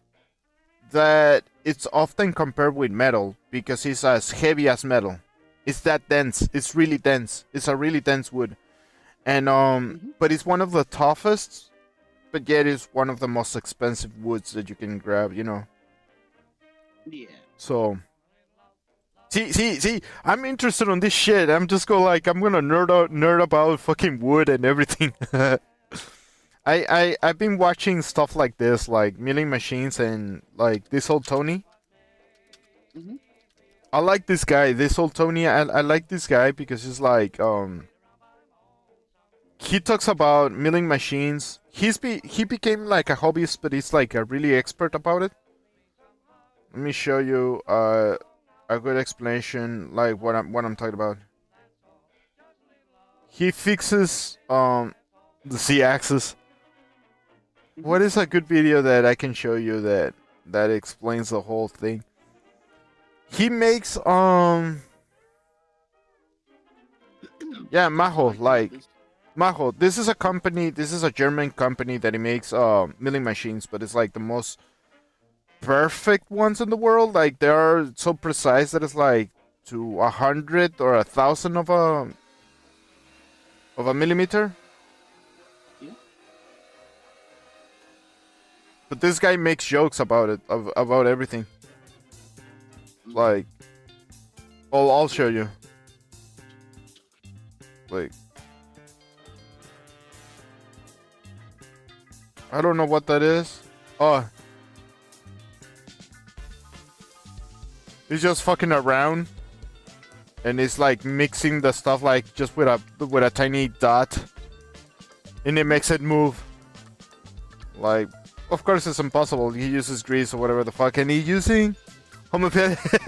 that it's often compared with metal because it's as heavy as metal. It's that dense. It's really dense. It's a really dense wood, and but it's one of the toughest. But yet, it's one of the most expensive woods that you can grab. You know. Yeah. So. See, I'm interested on this shit. I'm just I'm gonna nerd about fucking wood and everything. I've been watching stuff like this, like milling machines and like this old Tony. Mhm. I like this guy, this old Tony. I like this guy because he's like he talks about milling machines. He became like a hobbyist, but he's like a really expert about it. Let me show you a good explanation, like what I'm talking about. He fixes the Z-axis. What is a good video that I can show you that explains the whole thing? He makes yeah, Maho, like Maho. This is a company. This is a German company that he makes milling machines, but it's like the most perfect ones in the world. Like they are so precise that it's like to 100 or 1,000 of a millimeter. Yeah. But this guy makes jokes about it, about everything. Like, I'll show you. Like, I don't know what that is. Oh, he's just fucking around, and it's like mixing the stuff like just with a tiny dot, and it makes it move. Like, of course it's impossible. He uses grease or whatever the fuck, and he's using homeopathic.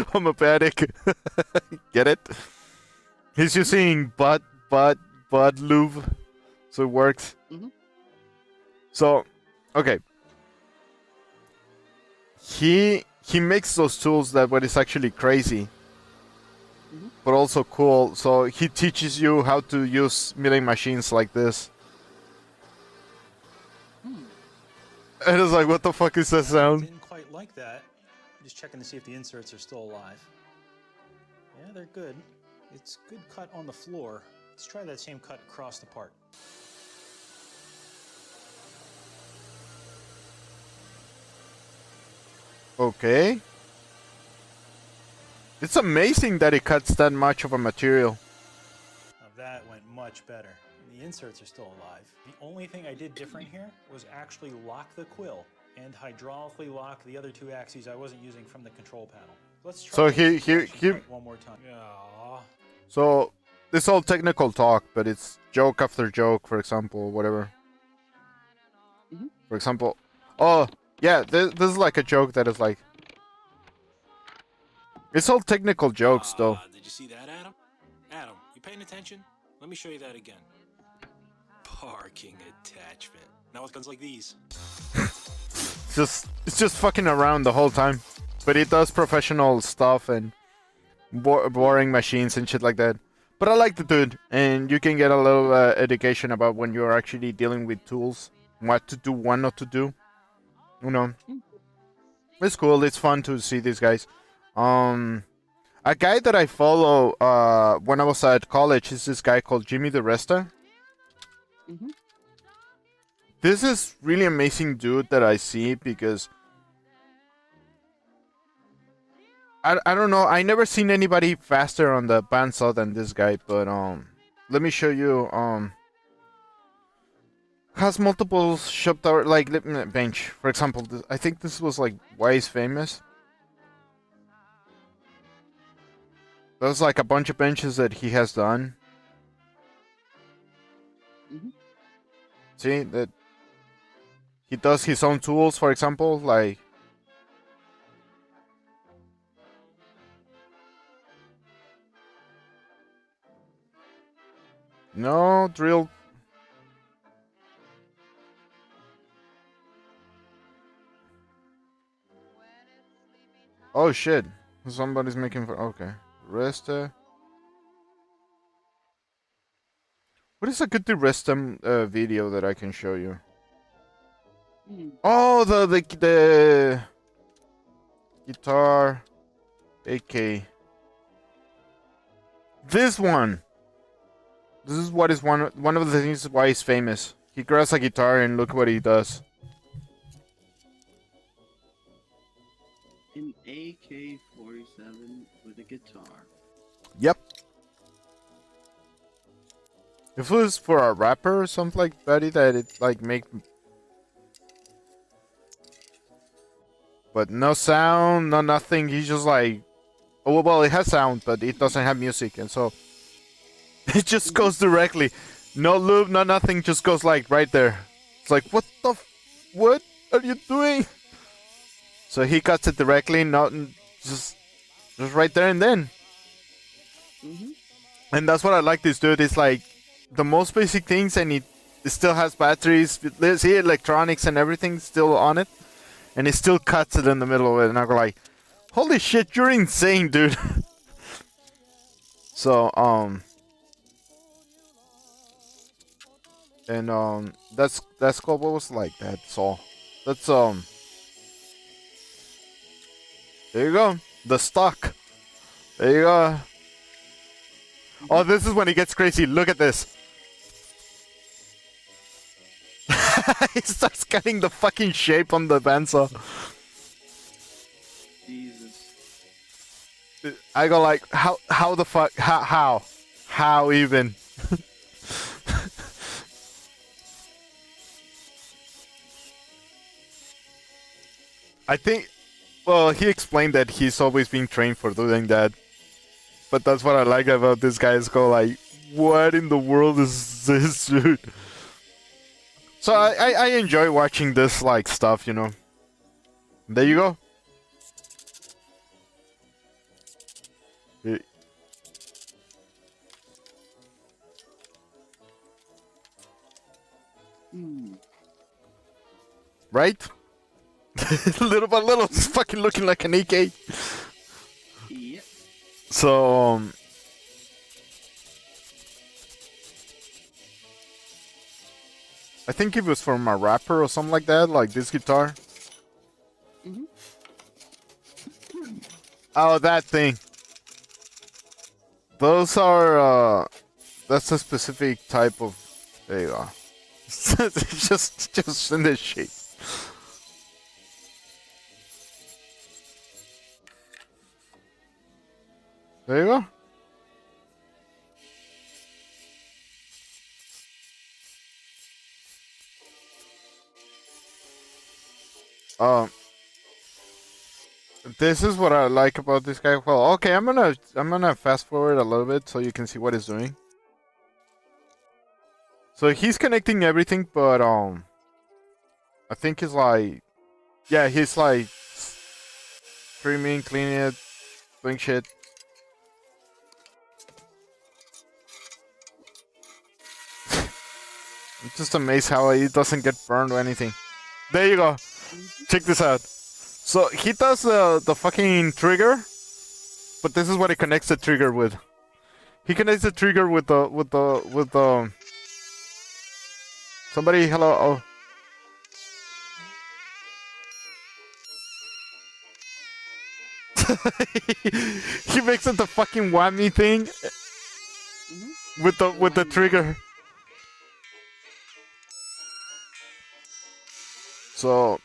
Homeopathic. Get it? He's using bud lube, so it works. Mhm. So, okay. He makes those tools that what is actually crazy, but also cool. So he teaches you how to use milling machines like this. And it's like, what the fuck is that sound? Didn't quite like that. Just checking to see if the inserts are still alive. Yeah, they're good. It's good cut on the floor. Let's try that same cut across the part. Okay. It's amazing that it cuts that much of a material. Now that went much better. The inserts are still alive. The only thing I did different here was actually lock the quill and hydraulically lock the other 2 axes I wasn't using from the control panel. Let's try So this here point one more time. Yeah. So this all technical talk, but it's joke after joke, for example, whatever. Mhm. For example, oh yeah, this is like a joke that is like. It's all technical jokes, though. Did you see that, Adam? Adam, you paying attention? Let me show you that again. Parking attachment. Now with guns like these. It's just fucking around the whole time, but it does professional stuff and boring machines and shit like that. But I like the dude, and you can get a little education about when you're actually dealing with tools, what to do, what not to do. You know, it's cool. It's fun to see these guys. A guy that I follow when I was at college is this guy called Jimmy DeResta. Mhm. This is really amazing dude that I see because I don't know, I never seen anybody faster on the bandsaw than this guy, but let me show you has multiple shop tower like bench. For example, I think this was like why he's famous. There's like a bunch of benches that he has done. Mhm. See that he does his own tools, for example, like no drill. Oh shit! Somebody's making for okay. Resta. What is a good Resta video that I can show you? Mm. Oh, the guitar, AK. This one. This is what is one of the things why he's famous. He grabs a guitar and look what he does. An AK-47 with a guitar. Yep. If it was for a rapper or something like that, it like make. But no sound, no nothing. He's just like, oh well, it has sound, but it doesn't have music, and so it just goes directly, no loop, no nothing, just goes like right there. It's like what are you doing? So he cuts it directly, not just right there and then. Mhm. And that's what I like this dude. It's like the most basic things, and it still has batteries, see electronics and everything still on it, and it still cuts it in the middle of it. And I go like, holy shit, you're insane, dude. So and that's called, what was like that? So that's there you go, the stock. There you go. Oh, this is when he gets crazy. Look at this. He starts cutting the fucking shape on the bandsaw. Jesus. I go like, how the fuck, how even? I think, well, he explained that he's always been trained for doing that. But that's what I like about this guy. Is go like, what in the world is this, dude? So I enjoy watching this like stuff, you know. There you go. Hmm. Right? Little by little, it's fucking looking like an AK. Yep. So, I think it was from a rapper or something like that, like this guitar. Mhm. Oh, that thing. Those are, that's a specific type of, there you go. just in this shape. There you go. Um, this is what I like about this guy. Well, okay, I'm gonna fast forward a little bit so you can see what he's doing. So he's connecting everything, but I think he's like, yeah, he's like streaming, cleaning it, doing shit. I'm just amazed how he doesn't get burned or anything. There you go. Check this out. So he does the fucking trigger, but this is what he connects the trigger with. He connects the trigger with the somebody. Hello. Oh. He makes it the fucking whammy thing with the trigger. So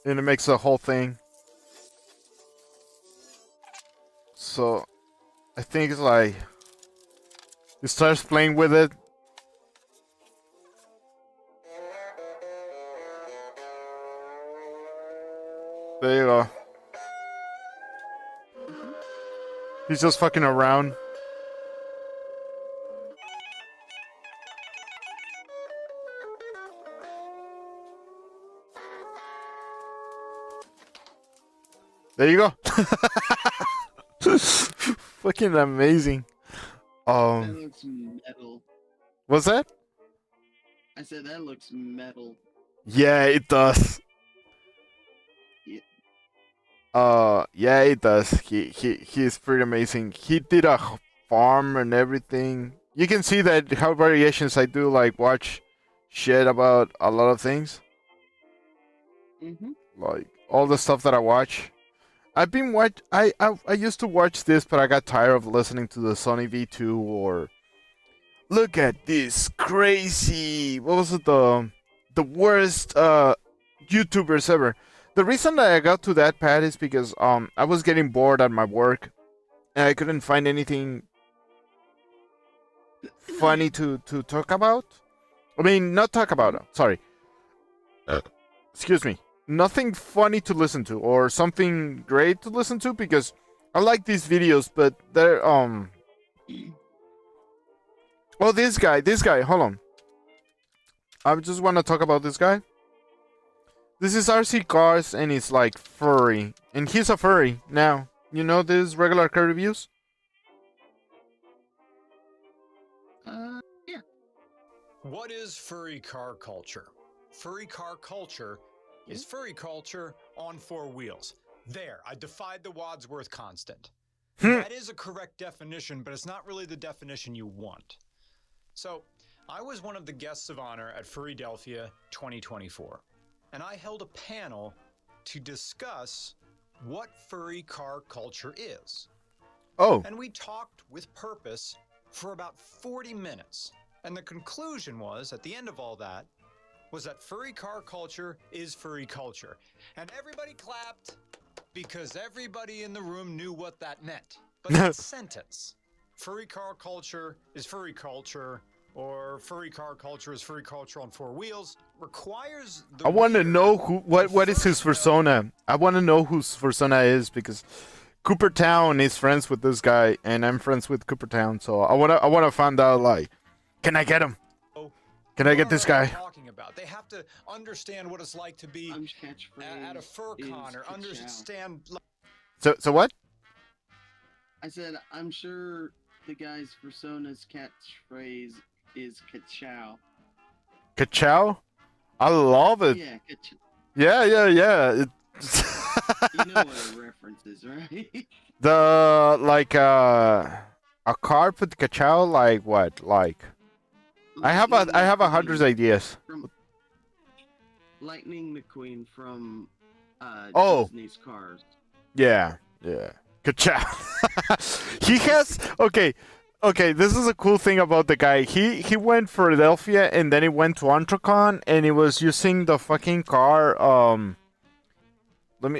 and it makes the whole thing. So I think it's like he starts playing with it. There you go. He's just fucking around. There you go. Fucking amazing. That looks metal. What's that? I said that looks metal. Yeah, it does. Yeah, it does. He's pretty amazing. He did a farm and everything. You can see that how variations I do, like watch shit about a lot of things. Like all the stuff that I watch. I've been I used to watch this, but I got tired of listening to the Sony V2 or look at this crazy. What was it, the worst YouTubers ever? The reason that I got to that pad is because I was getting bored at my work and I couldn't find anything funny to talk about. I mean, not talk about. Sorry. Excuse me. Nothing funny to listen to or something great to listen to because I like these videos, but they're Oh, this guy. Hold on. I just want to talk about this guy. This is RC Cars, and he's like furry. And he's a furry now. You know these regular car reviews? Yeah. What is furry car culture? Furry car culture is furry culture on four wheels. There, I defied the Wadsworth constant. That is a correct definition, but it's not really the definition you want. So, I was one of the guests of honor at Furrydelphia 2024. And I held a panel to discuss what furry car culture is. Oh. And we talked with purpose for about 40 minutes. And the conclusion was, at the end of all that, was that furry car culture is furry culture. And everybody clapped because everybody in the room knew what that meant. But that sentence, furry car culture is furry culture, or furry car culture is furry culture on four wheels, requires the I want to reader know what is his first know- persona. I want to know whose persona is because Coopertown is friends with this guy and I'm friends with Coopertown, so I want to find out, like, can I get him? Can I get this What are they guy? talking about? They have to understand what it's like to be at a fur con or understand. So what? I said I'm sure the guy's persona's catchphrase is "Ka-chow." Ka-chow? I love it. Yeah, ka-chow. Yeah. You know what a reference is, right? The like a carpet ka-chow, like what? Like I have a hundred ideas. From Lightning McQueen from Disney's Cars. Yeah. Ka-chow. He has okay. This is a cool thing about the guy. He went Philadelphia and then he went to Anthrocon and he was using the fucking car Let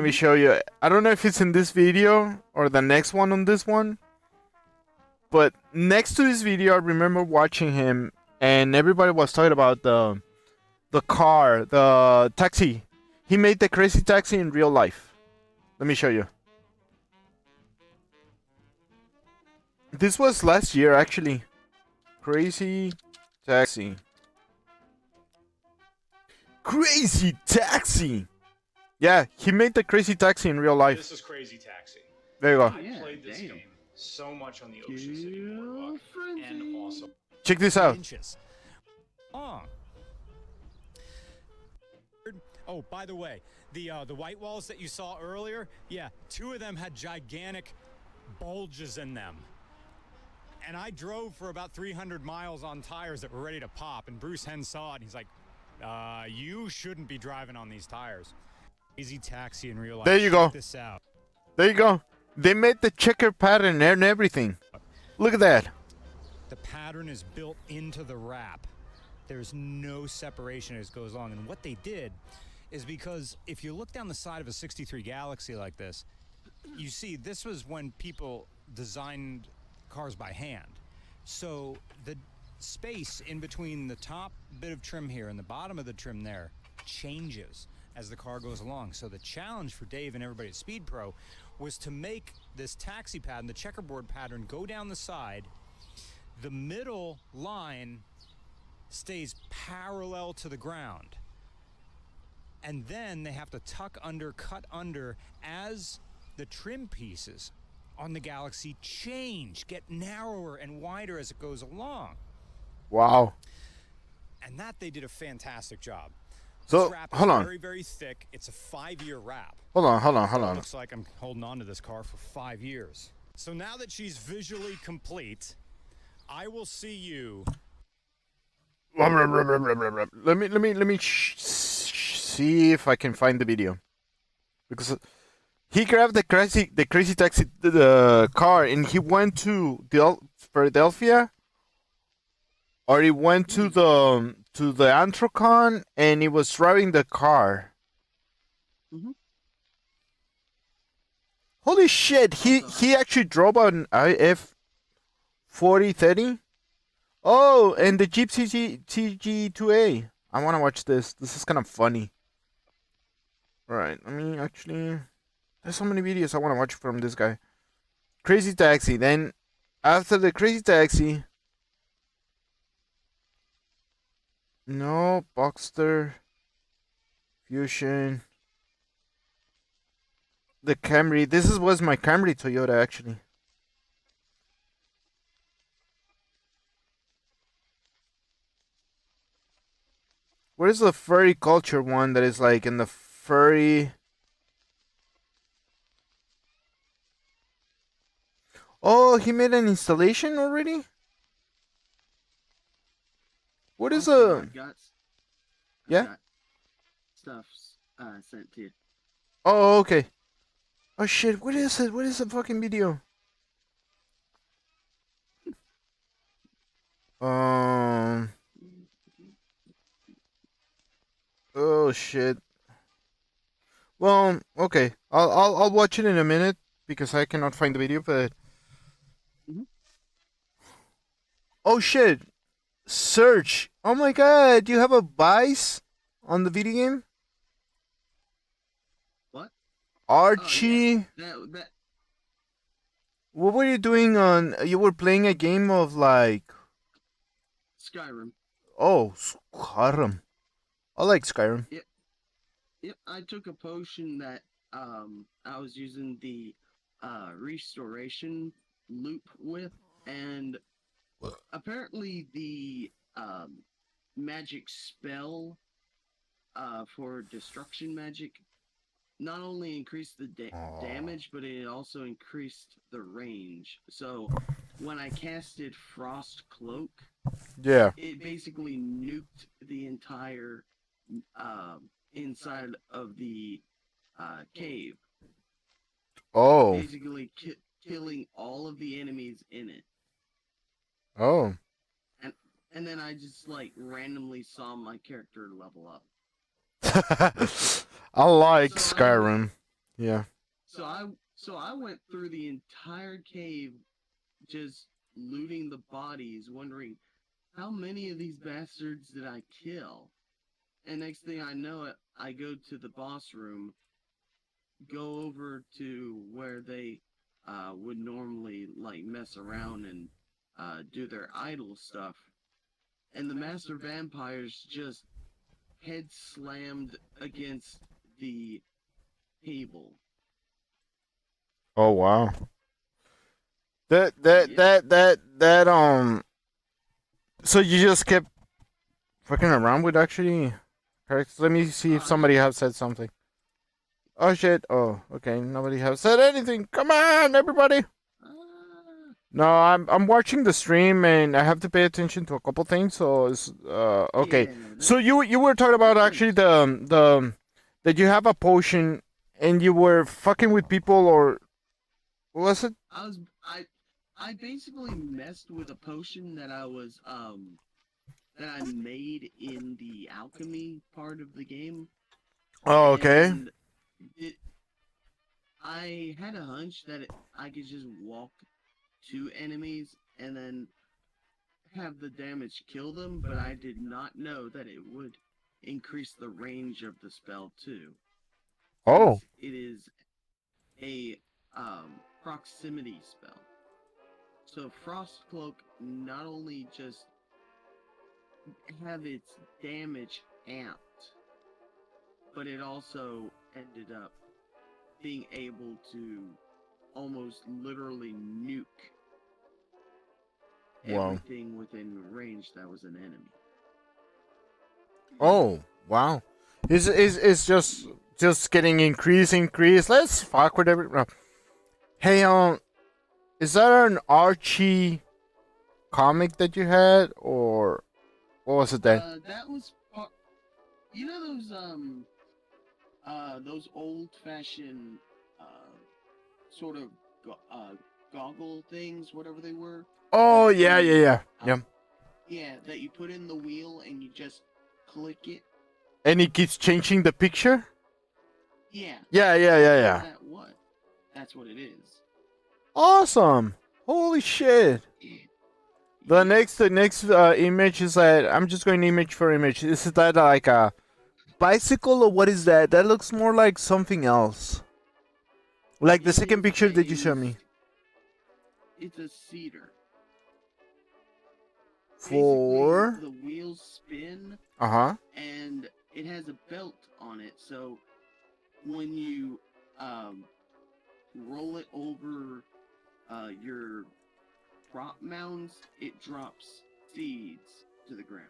me show you. I don't know if it's in this video or the next one on this one. But next to this video, I remember watching him, and everybody was talking about the car, the taxi. He made the crazy taxi in real life. Let me show you. This was last year, actually. Crazy taxi. Crazy taxi. Yeah, he made the crazy taxi in real life. This is Crazy Taxi. There you go. I Yeah, played this damn. game so much on the Ocean City Boardwalk, and also Check this out. inches long. Oh, by the way, the white walls that you saw earlier, yeah, 2 of them had gigantic bulges in them. And I drove for about 300 miles on tires that were ready to pop, and Bruce Henn saw it, and he's like, you shouldn't be driving on these tires. Easy taxi in real life. There you go. Check this out. There you go. They made the checker pattern and everything. Look at that. The pattern is built into the wrap. There's no separation as it goes along. And what they did is, because if you look down the side of a 63 Galaxy like this, you see this was when people designed cars by hand. So the space in between the top bit of trim here and the bottom of the trim there changes as the car goes along. So the challenge for Dave and everybody at Speed Pro was to make this taxi pattern, the checkerboard pattern, go down the side. The middle line stays parallel to the ground. And then they have to tuck under, cut under, as the trim pieces on the Galaxy change, get narrower and wider as it goes along. Wow. And that they did a fantastic job. So, This wrap is hold on. very, very thick. It's a 5-year wrap. Hold on. It looks like I'm holding on to this car for 5 years. So now that she's visually complete, I will see you. Let me see if I can find the video, because he grabbed the crazy taxi, the car, and he went to Philadelphia, or he went to the Anthrocon, and he was driving the car. Mhm. Holy shit! He actually drove an IF 4030. Oh, and the Jeep TG2A. I want to watch this. This is kind of funny. Right, I mean, actually, there's so many videos I want to watch from this guy. Crazy Taxi. Then, after the Crazy Taxi... No, Boxster. Fusion. The Camry. This was my Camry Toyota, actually. What is the furry culture one that is like in the furry... Oh, he made an installation already? What is Also, a... I've got Yeah? stuff sent to you. Oh, okay. Oh shit, what is it? What is the fucking video? Oh shit. Well, okay. I'll watch it in a minute because I cannot find the video, but... Mhm. Oh shit. Search. Oh my god, you have a Vice on the video game? What? Archie. That What were you doing on... You were playing a game of like... Skyrim. Oh, Skyrim. I like Skyrim. Yep, I took a potion that I was using the restoration loop with, and apparently the magic spell for destruction magic not only increased the damage, but it also increased the range. So when I casted Frost Cloak, Yeah. it basically nuked the entire inside of the cave, Oh. basically killing all of the enemies in it. Oh. And then I just like randomly saw my character level up. I like So Skyrim. Yeah. So I went through the entire cave just looting the bodies, wondering how many of these bastards did I kill? And next thing I know it, I go to the boss room, go over to where they would normally like mess around and do their idle stuff. And the master vampires just head slammed against the table. Oh wow. That So you just kept fucking around with actually characters. Let me see if somebody has said something. Oh shit. Oh, okay. Nobody has said anything. Come on, everybody. No, I'm watching the stream and I have to pay attention to a couple things. So it's okay. Yeah, So you were talking about actually the that you have a potion and you were fucking with people, or what was it? I basically messed with a potion that that I made in the alchemy part of the game. Oh, okay. And I had a hunch that I could just walk to enemies and then have the damage kill them, but I did not know that it would increase the range of the spell too. Oh. Since it is a proximity spell. So Frost Cloak not only just have its damage amped, but it also ended up being able to almost literally nuke Wow. everything within range that was an enemy. Oh, wow. It's just getting increase. Let's fuck with every. Hey, is that an Archie comic that you had, or what was it then? That was you know those old-fashioned sort of goggle things, whatever they were. Oh yeah. Yeah. Yeah, that you put in the wheel and you just click it. And it keeps changing the picture. Yeah. Yeah. That's what it is. Awesome! Holy shit! The next image is that I'm just going image for image. Is that like a bicycle or what is that? That looks more like something else. Like the second picture that you showed me. It's a cedar. For Basically, the wheels spin. And it has a belt on it, so when you roll it over your prop mounds, it drops seeds to the ground.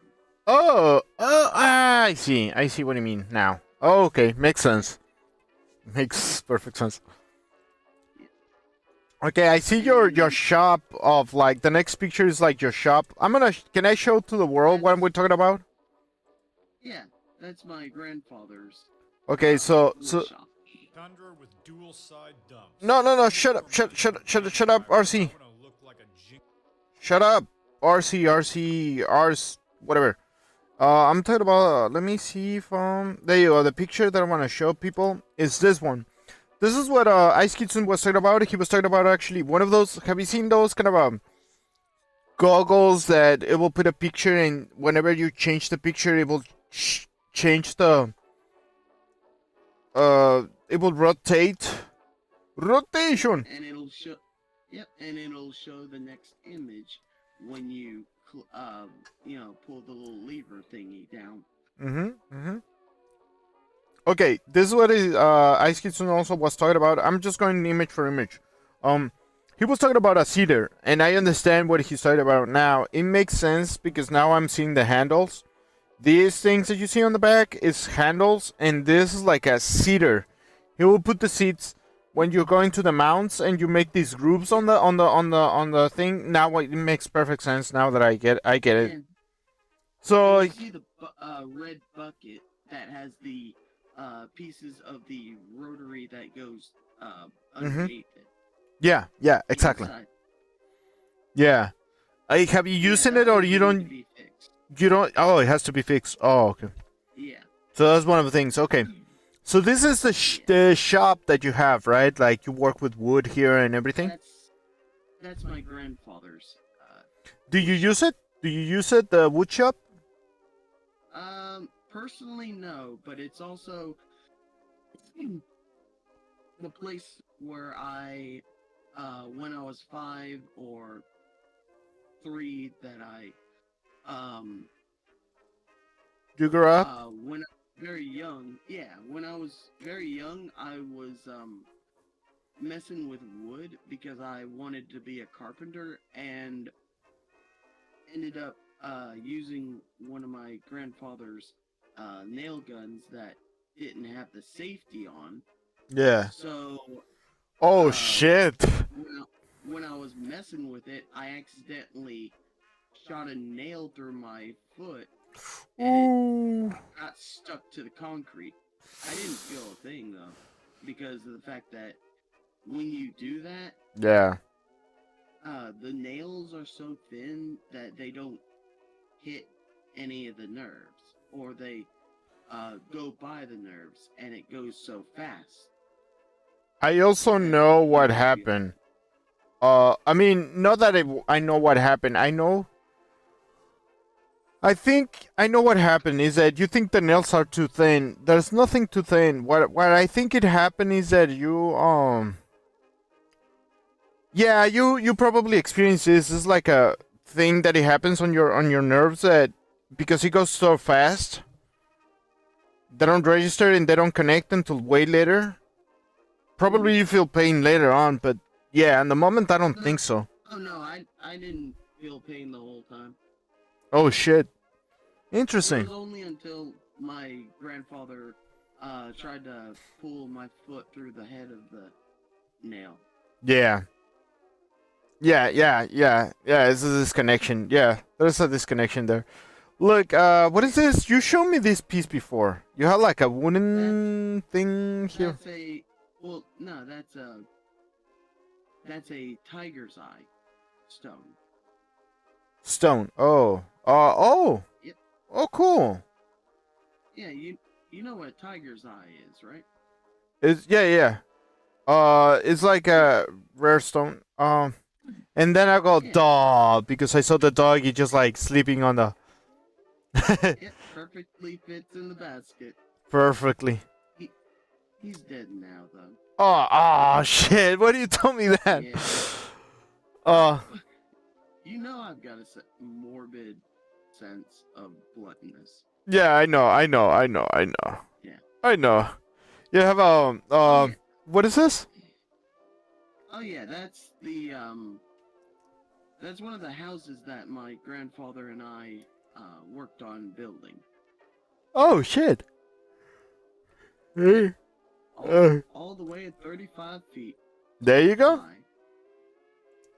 I see what you mean now. Oh, okay, makes sense. Makes perfect sense. Okay, I see your shop of like the next picture is like your shop. Can I show to the world what we're talking about? Yeah, that's my grandfather's. Okay, so shop. Tundra with dual side dumps. No, shut up, RC. Shut up, RC, whatever. I'm talking about, let me see if, there you go, the picture that I want to show people is this one. This is what, Ice Kitsune was talking about. He was talking about actually one of those, have you seen those kind of, goggles that it will put a picture and whenever you change the picture, it will change the, it will rotation. And it'll show, and it'll show the next image when you, pull the little lever thingy down. Okay, this is what Ice Kitsune also was talking about. I'm just going image for image. He was talking about a cedar, and I understand what he's talking about now. It makes sense because now I'm seeing the handles. These things that you see on the back is handles, and this is like a cedar. He will put the seats when you're going to the mounts, and you make these grooves on the thing. Now it makes perfect sense. Now that I get it. And So you see the red bucket that has the pieces of the rotary that goes underneath it. Yeah, exactly. Inside. Yeah. Have you used it or you don't? You don't. Oh, it has to be fixed. Oh, okay. Yeah. So that's one of the things. Okay. So this is the shop that you have, right? Like you work with wood here and everything. That's my grandfather's. Do you use it? Do you use it, the wood shop? Personally, no, but it's also the place where when I was 5 or 3, that You grew up? when I was very young, yeah, when I was very young, I was, messing with wood because I wanted to be a carpenter and ended up, using one of my grandfather's, nail guns that didn't have the safety on. Yeah. So, Oh uh, shit. when I was messing with it, I accidentally shot a nail through my foot and Ooh. it got stuck to the concrete. I didn't feel a thing though, because of the fact that when you do that, Yeah. the nails are so thin that they don't hit any of the nerves, or they go by the nerves, and it goes so fast. I also know what happened. I mean, not that I know what happened. I think I know what happened is that you think the nails are too thin. There's nothing too thin. What I think it happened is that yeah, you probably experience this. It's like a thing that it happens on your nerves that because it goes so fast, they don't register and they don't connect until way later. Probably you feel pain later on, but yeah, in the moment I don't think so. Oh no, I didn't feel pain the whole time. Oh shit. It Interesting. was only until my grandfather tried to pull my foot through the head of the nail. Yeah. Yeah. It's a disconnection. Yeah, there's a disconnection there. Look, what is this? You showed me this piece before. You have like a wooden thing here. That's a tiger's eye stone. Stone. Oh. Oh. Yep. Oh, cool. Yeah, you know what a tiger's eye is, right? Yeah. It's like a rare stone. And then I go Yeah. dog because I saw the dog. He just like sleeping on the. It perfectly fits in the basket. Perfectly. He's dead now, though. Oh shit! Why do you tell me that? Yeah. You know I've got a morbid sense of gluttonous. Yeah, I know. Yeah. I know. You have Yeah. what is this? Oh yeah, that's one of the houses that my grandfather and I worked on building. Oh shit. Hey. All the way at 35 feet. There you go. high.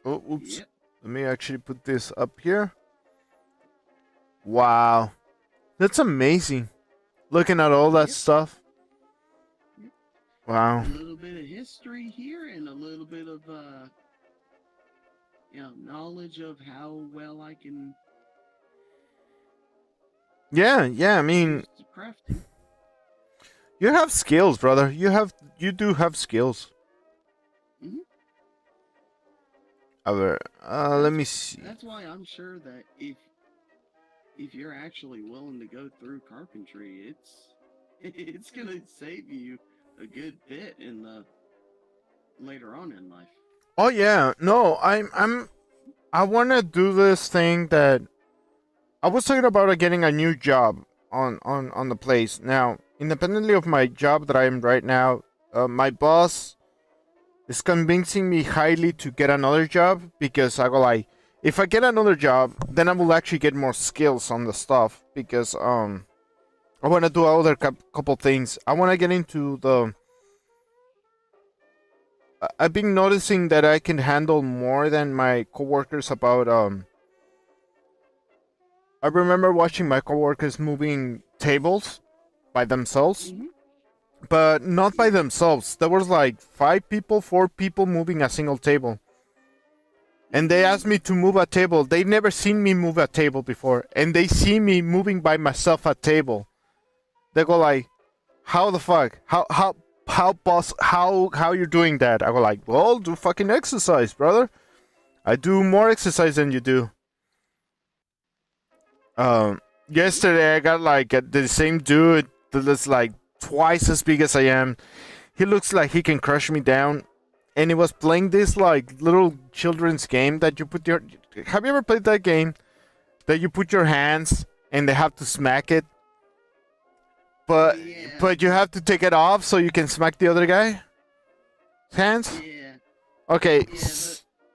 Oh, oops. Yep. Let me actually put this up here. Wow. That's amazing. Looking at all that Yep. stuff. Wow. A little bit of history here and a little bit of knowledge of how well I can Yeah, I mean, use crafting. you have skills, brother. You do have skills. Mhm. Let me see. That's why I'm sure that if you're actually willing to go through carpentry, it's gonna save you a good bit in the later on in life. Oh yeah, no, I want to do this thing that I was talking about getting a new job on the place. Now, independently of my job that I am right now, my boss is convincing me highly to get another job because I go like, if I get another job, then I will actually get more skills on the stuff because I want to do other couple things. I want to get into the. I've been noticing that I can handle more than my coworkers about I remember watching my coworkers moving tables by themselves, Mhm. but not by themselves. There was like 5 people, 4 people moving a single table. And they asked me to move a table. They've never seen me move a table before, and they see me moving by myself a table. They go like, how the fuck? How you're doing that? I go like, well, do fucking exercise, brother. I do more exercise than you do. Yesterday I got like the same dude that's like twice as big as I am. He looks like he can crush me down. And he was playing this like little children's game that you put your. Have you ever played that game? That you put your hands and they have to smack it. But Yeah. but you have to take it off so you can smack the other guy. Hands. Yeah. Okay. Yeah.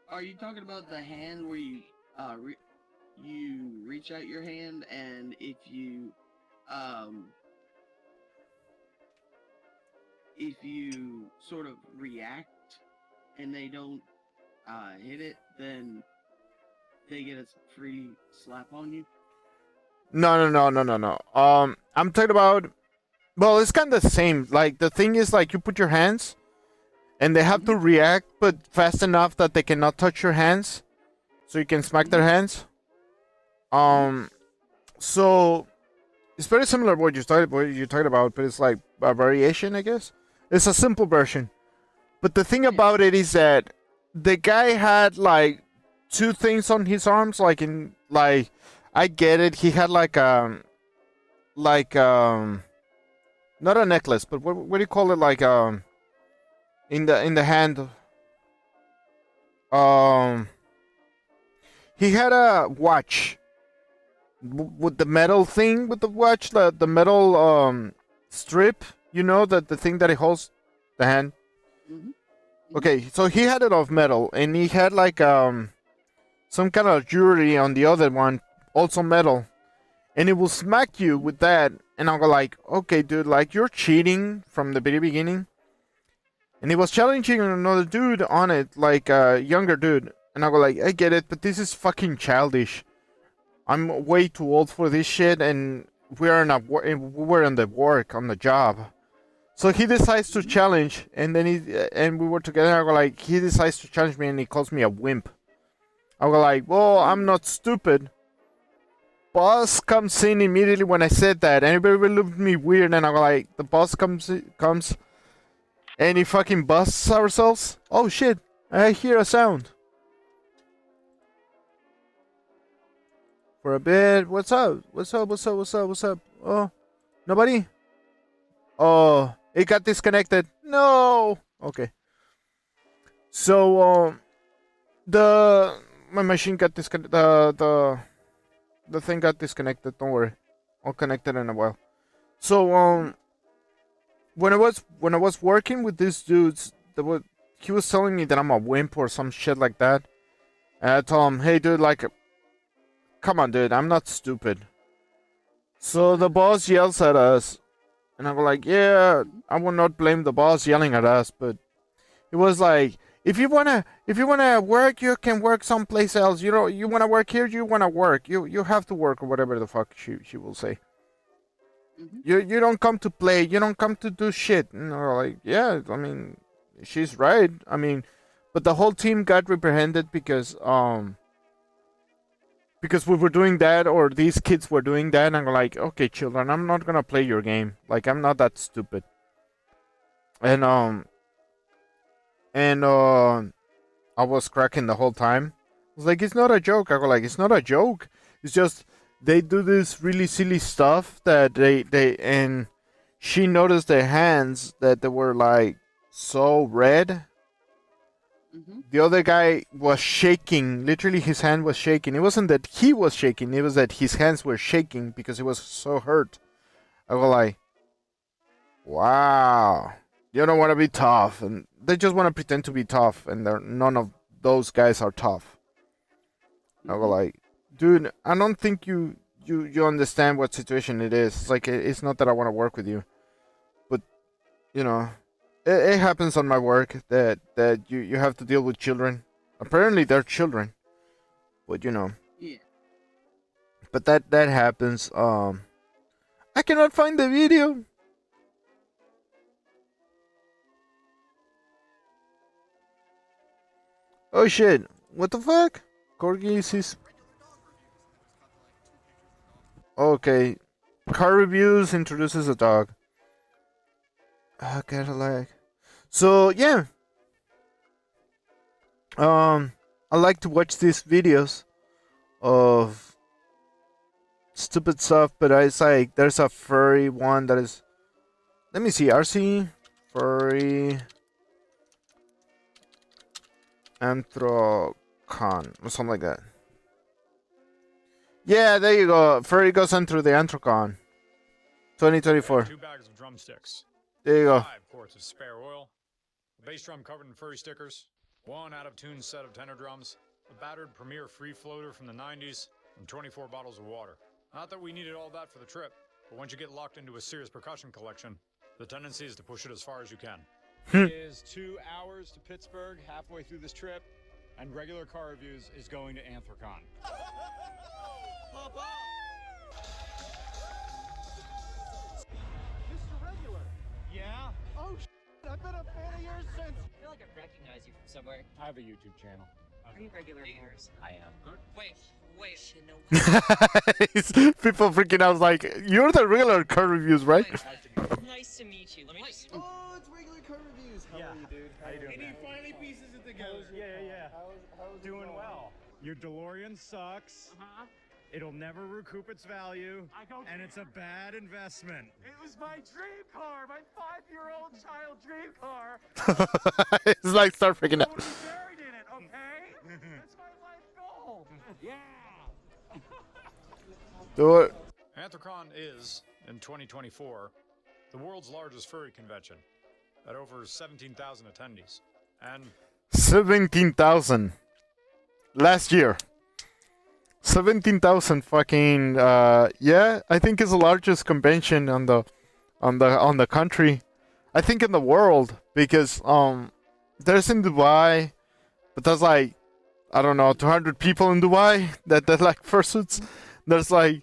Are you talking about the hand where you you reach out your hand, and if you sort of react and they don't hit it, then they get a free slap on you? No. I'm talking about. Well, it's kind of the same. Like the thing is, like you put your hands, and they have to react, but fast enough that they cannot touch your hands, so you can smack their hands. So it's very similar to what you're talking about, but it's like a variation, I guess. It's a simple version. But the thing about it is that the guy had like two things on his arms, like in like I get it. He had like not a necklace, but what do you call it? Like in the hand. He had a watch with the metal thing with the watch, the metal strip. You know the thing that it holds the hand. Mm-hmm. Okay, so he had it of metal, and he had like some kind of jewelry on the other one, also metal, and it will smack you with that. And I'll go like, okay, dude, like you're cheating from the very beginning. And he was challenging another dude on it, like a younger dude. And I go like, I get it, but this is fucking childish. I'm way too old for this shit, and we're on the work on the job. So he decides to challenge, and then we were together. I go like, he decides to challenge me, and he calls me a wimp. I go like, well, I'm not stupid. Boss comes in immediately when I said that, and everybody looked at me weird, and I go like, the boss comes, and he fucking busts ourselves. Oh shit! I hear a sound. For a bit, what's up? What's up? Oh, nobody? Oh, it got disconnected. No. Okay. So my machine got disconnected. The thing got disconnected. Don't worry, I'll connect it in a while. So when I was working with these dudes, he was telling me that I'm a wimp or some shit like that. And I told him, hey dude, like, come on dude, I'm not stupid. So the boss yells at us, and I go like, yeah, I will not blame the boss yelling at us, but it was like, if you wanna work, you can work someplace else. You know, you wanna work here, you wanna work. You have to work, or whatever the fuck she will say. You don't come to play. You don't come to do shit. And we're like, yeah, I mean, she's right. I mean, but the whole team got reprehended because we were doing that, or these kids were doing that, and I'm like, okay, children, I'm not gonna play your game. Like, I'm not that stupid. And I was cracking the whole time. I was like, it's not a joke. I go like, it's not a joke. It's just they do this really silly stuff that they and she noticed their hands that they were like so red. The other guy was shaking. Literally, his hand was shaking. It wasn't that he was shaking. It was that his hands were shaking because he was so hurt. I go like, wow. You don't want to be tough. And they just want to pretend to be tough. And none of those guys are tough. I go like, dude, I don't think you understand what situation it is. It's like, it's not that I want to work with you. But, you know, it happens on my work that you have to deal with children. Apparently they're children. But, you know. Yeah. But that happens. I cannot find the video. Oh shit. What the fuck? Corgi is... Okay. Car reviews introduces a dog. Cadillac. So yeah. I like to watch these videos of stupid stuff, but it's like there's a furry one that is. Let me see, RC furry Anthrocon or something like that. Yeah, there you go. Furry goes on through the Anthrocon 2024. 2 bags of drumsticks. There you go. 5 quarts of spare oil. A bass drum covered in furry stickers. 1 out-of-tune set of tenor drums. A battered Premier free floater from the 90s. And 24 bottles of water. Not that we needed all that for the trip, but once you get locked into a serious percussion collection, the tendency is to push it as far as you can. It is 2 hours to Pittsburgh, halfway through this trip, and regular car reviews is going to Anthrocon. Mr. Regular. Yeah? Oh, I've been a fan of yours since. I feel like I recognize you from somewhere. I have a YouTube channel. Are you regular viewers? I am. Wait. People freaking out like, you're the regular car reviews, right? Nice to meet you. Let me just. Oh, it's regular car reviews. How are you, dude? How you doing, And he man? finally pieces it together. Yeah. How's Doing well. Your DeLorean sucks. Uh-huh. It'll never recoup its value, I don't and it's a bad investment. It was my dream car, my 5-year-old child dream car. It's like start freaking I out. would be buried in it, okay? That's my life goal. Yeah. Do it. Anthrocon is, in 2024, the world's largest furry convention, at over 17,000 attendees. And 17,000 last year. 17,000 fucking yeah, I think it's the largest convention on the country. I think in the world, because there's in Dubai, but there's like, I don't know, 200 people in Dubai that like fursuits. There's like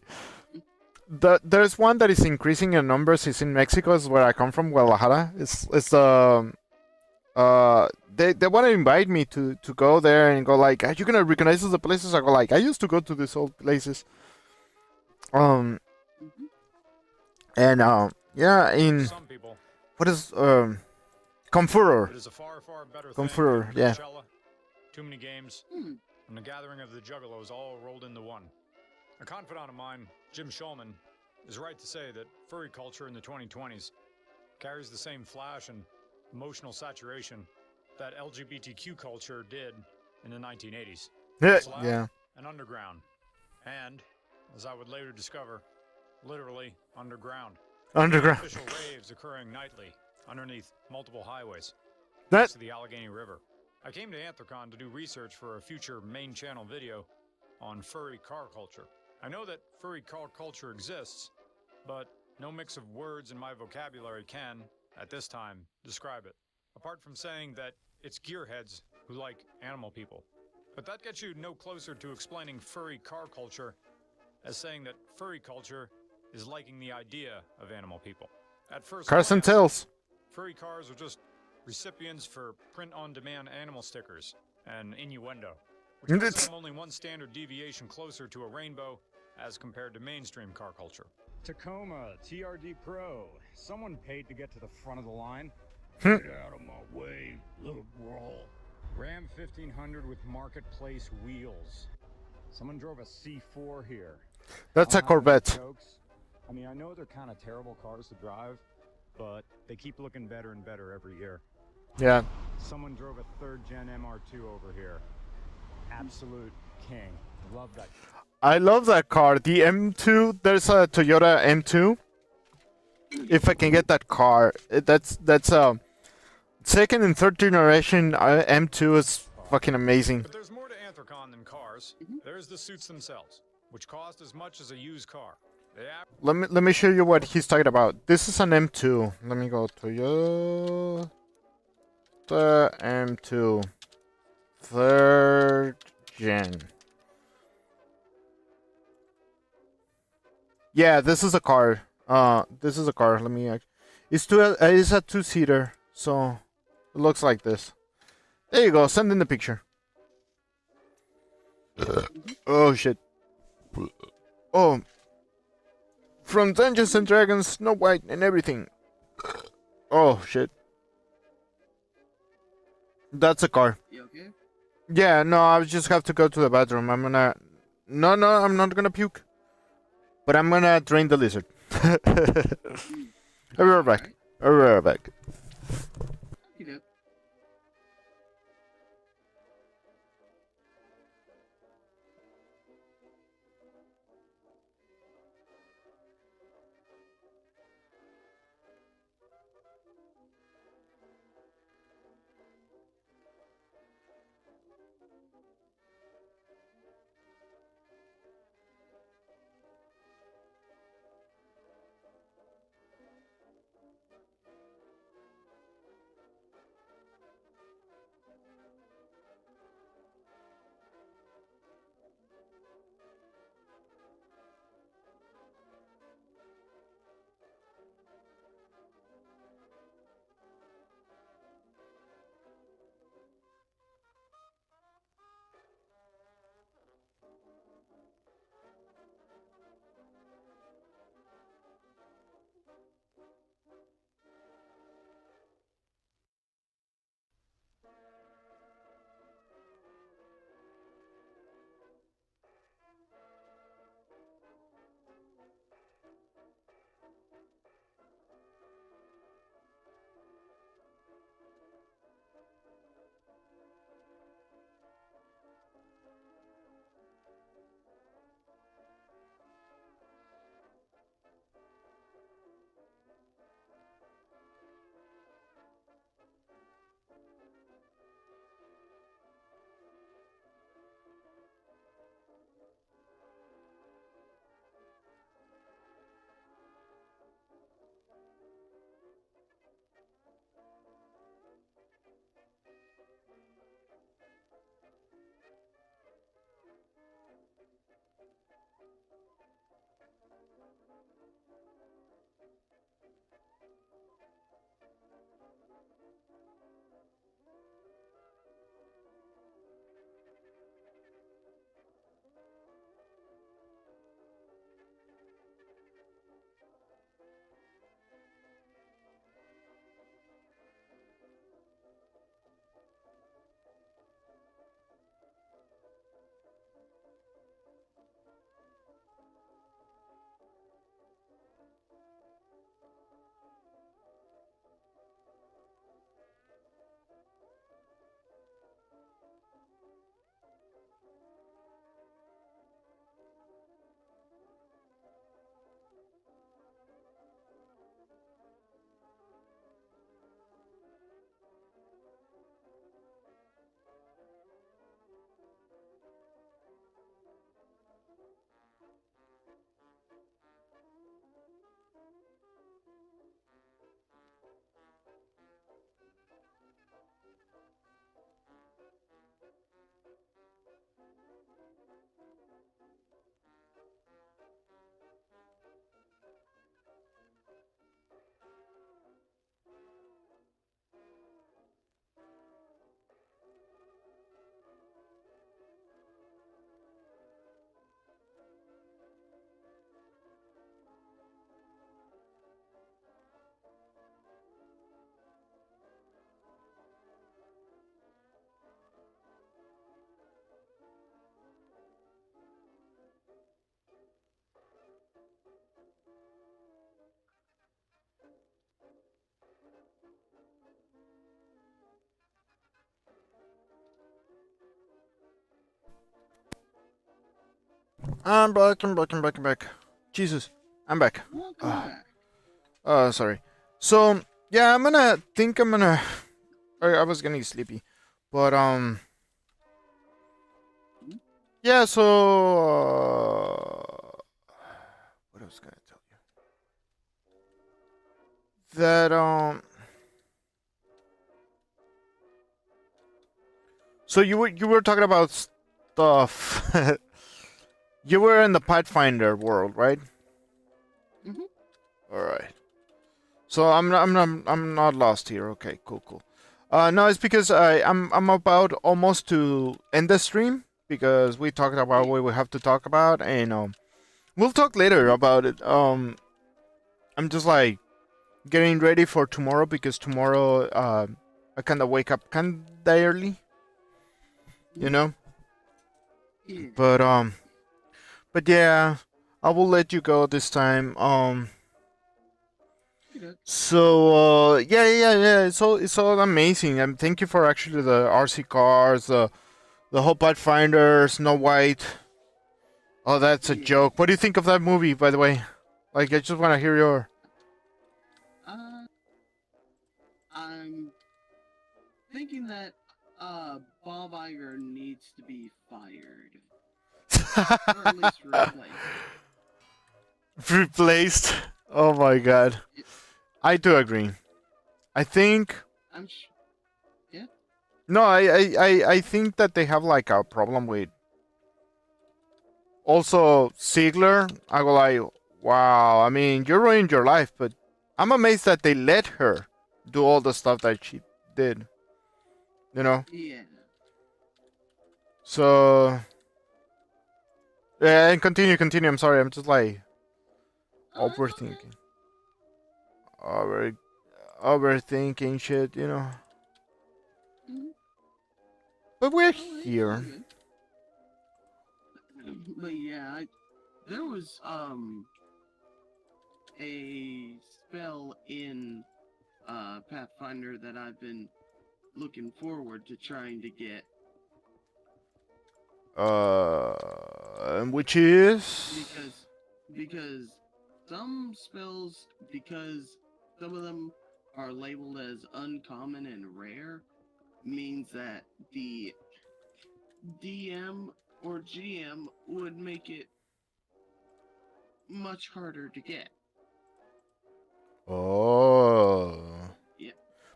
there's one that is increasing in numbers. It's in Mexico, is where I come from, Guadalajara. It's they want to invite me to go there and go like, are you gonna recognize the places? I go like, I used to go to these old places. And yeah, in some people, what is Confuror. it is a far, far better Confuror, thing than yeah. Coachella, too many games, and the gathering of the juggalos all rolled into one. A confidant of mine, Jim Shulman, is right to say that furry culture in the 2020s carries the same flash and emotional saturation that LGBTQ culture did in the 1980s. Yeah, It's loud yeah. and underground. And, as I would later discover, literally underground. Underground. Official raves occurring nightly underneath multiple highways That next to the Allegheny River. I came to Anthrocon to do research for a future main channel video on furry car culture. I know that furry car culture exists, but no mix of words in my vocabulary can, at this time, describe it. Apart from saying that it's gearheads who like animal people. But that gets you no closer to explaining furry car culture as saying that furry culture is liking the idea of animal people. At first Cars and glance, Tails. furry cars are just recipients for print-on-demand animal stickers and innuendo, which puts It's- them only one standard deviation closer to a rainbow as compared to mainstream car culture. Tacoma TRD Pro. Someone paid to get to the front of the line. Hmm. Get out of my way, little bro. Ram 1500 with marketplace wheels. Someone drove a C4 here. That's a I'm not making Corvette. jokes. I mean, I know they're kind of terrible cars to drive, but they keep looking better and better every year. Yeah. Someone drove a 3rd gen MR2 over here. Absolute king. Love that. I love that car. The M2. There's a Toyota M2. If I can get that car, that's second and third generation M2 is fucking amazing. But there's more to Anthrocon than cars. There's the suits themselves, which cost as much as a used car. They Let me show you what he's talking about. This is an M2. Let me go Toyota M2 3rd gen. Yeah, this is a car. This is a car. Let me. It's a 2-seater, so it looks like this. There you go. Send in the picture. Oh shit. Oh. from Dungeons and Dragons, Snow White, and everything. Oh shit. That's a car. You okay? Yeah, no, I just have to go to the bathroom. I'm gonna. No, I'm not gonna puke. But I'm gonna drain the lizard. I'll be right back. I'll be right back. You know. I'm back. I'm back. Jesus, I'm back. Welcome back. Sorry. So, yeah, I'm gonna. I was getting sleepy. But, yeah, so. What else can I tell you? That, So you were talking about stuff. You were in the Pathfinder world, right? Mhm. All right. So I'm not lost here. Okay, cool. No, it's because I'm about almost to end the stream because we talked about what we have to talk about, and we'll talk later about it. I'm just like getting ready for tomorrow because tomorrow I kind of wake up kind of early, you know. Yeah. But yeah, I will let you go this time. So yeah. It's all amazing. And thank you for actually the RC cars, the whole Pathfinder, Snow White. Oh, that's a Yeah. joke. What do you think of that movie, by the way? Like, I just want to hear your. I'm thinking that Bob Iger needs to be fired, or at least replaced. Replaced. Oh my god. I do agree. I think. I'm yeah. No, I think that they have like a problem with. Also, Ziegler. I go like, wow. I mean, you ruined your life, but I'm amazed that they let her do all the stuff that she did. You know. Yeah. So. Yeah, and continue. I'm sorry. I'm just like overthinking. Over, overthinking shit. You know. Mhm. But we're Oh, it's all here. good. But yeah, there was a spell in Pathfinder that I've been looking forward to trying to get Which is. because some spells, because some of them are labeled as uncommon and rare, means that the DM or GM would make it much harder to get. Oh. Yeah.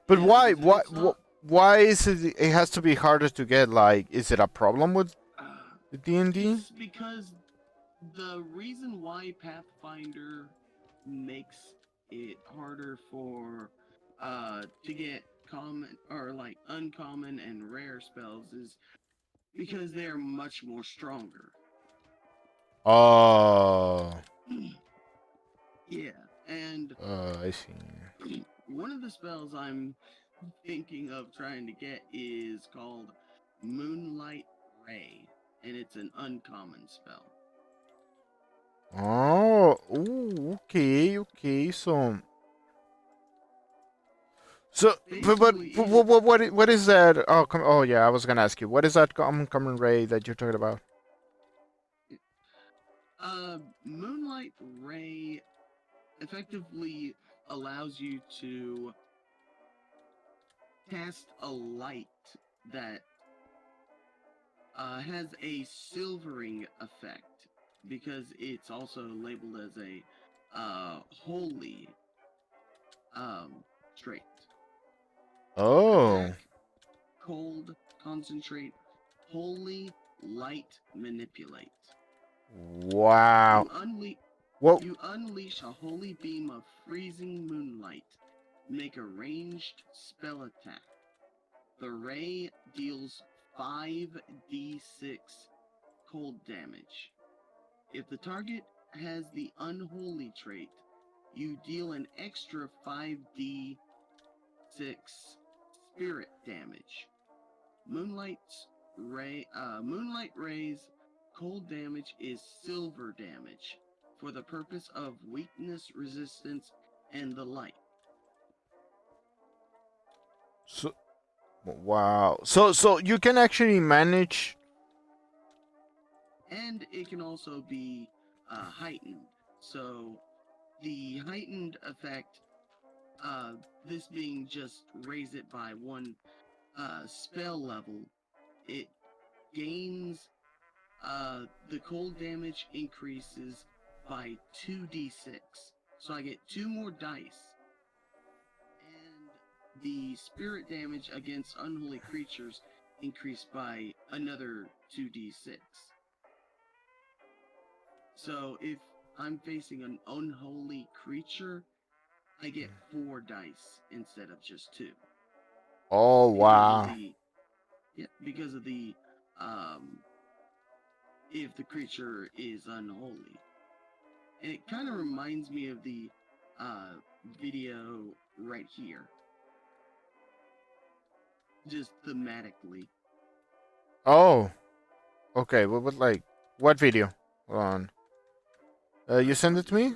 But Yeah, why? because if it's not, Why is it? It has to be harder to get. Like, is it a problem with the D&D? it's because the reason why Pathfinder makes it harder for to get common or like uncommon and rare spells is because they're much more stronger. Oh. Yeah, and I see. one of the spells I'm thinking of trying to get is called Moonlight Ray, and it's an uncommon spell. Oh. Ooh, okay. So, what is that? Oh, oh yeah, I was gonna ask you. What is that common ray that you're talking about? Moonlight Ray effectively allows you to cast a light that has a silvering effect because it's also labeled as a holy trait. Oh. Attack, cold, concentrate, holy, light, manipulate. Wow. What? You unleash a holy beam of freezing moonlight. Make a ranged spell attack. The ray deals 5d6 cold damage. If the target has the unholy trait, you deal an extra 5d6 spirit damage. Moonlight Ray's cold damage is silver damage for the purpose of weakness, resistance, and the light. So, wow. So you can actually manage. And it can also be heightened. So the heightened effect, this being just raise it by one spell level, it gains the cold damage increases by 2d6. So I get 2 more dice. And the spirit damage against unholy creatures increased by another 2d6. So if I'm facing an unholy creature, I get 4 dice instead of just 2. Oh wow. Because of the if the creature is unholy. And it kind of reminds me of the video right here. Just thematically. Oh. Okay, what like what video? Hold on. You send it to me?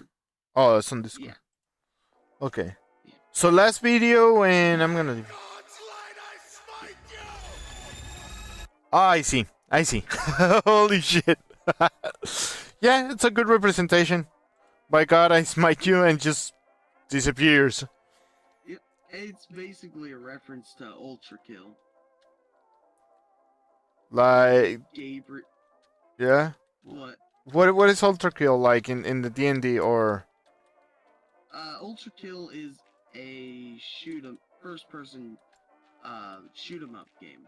Oh, it's on Discord. Yeah. Okay. So last video, and I'm gonna leave. Ah, I see. I see. Holy shit. Yeah, it's a good representation. By God, I smite you and just disappears. It's basically a reference to Ultra Kill. Like, Gabriel. yeah. What? What is Ultra Kill like in the D&D or? Ultra Kill is a first person shoot 'em up game.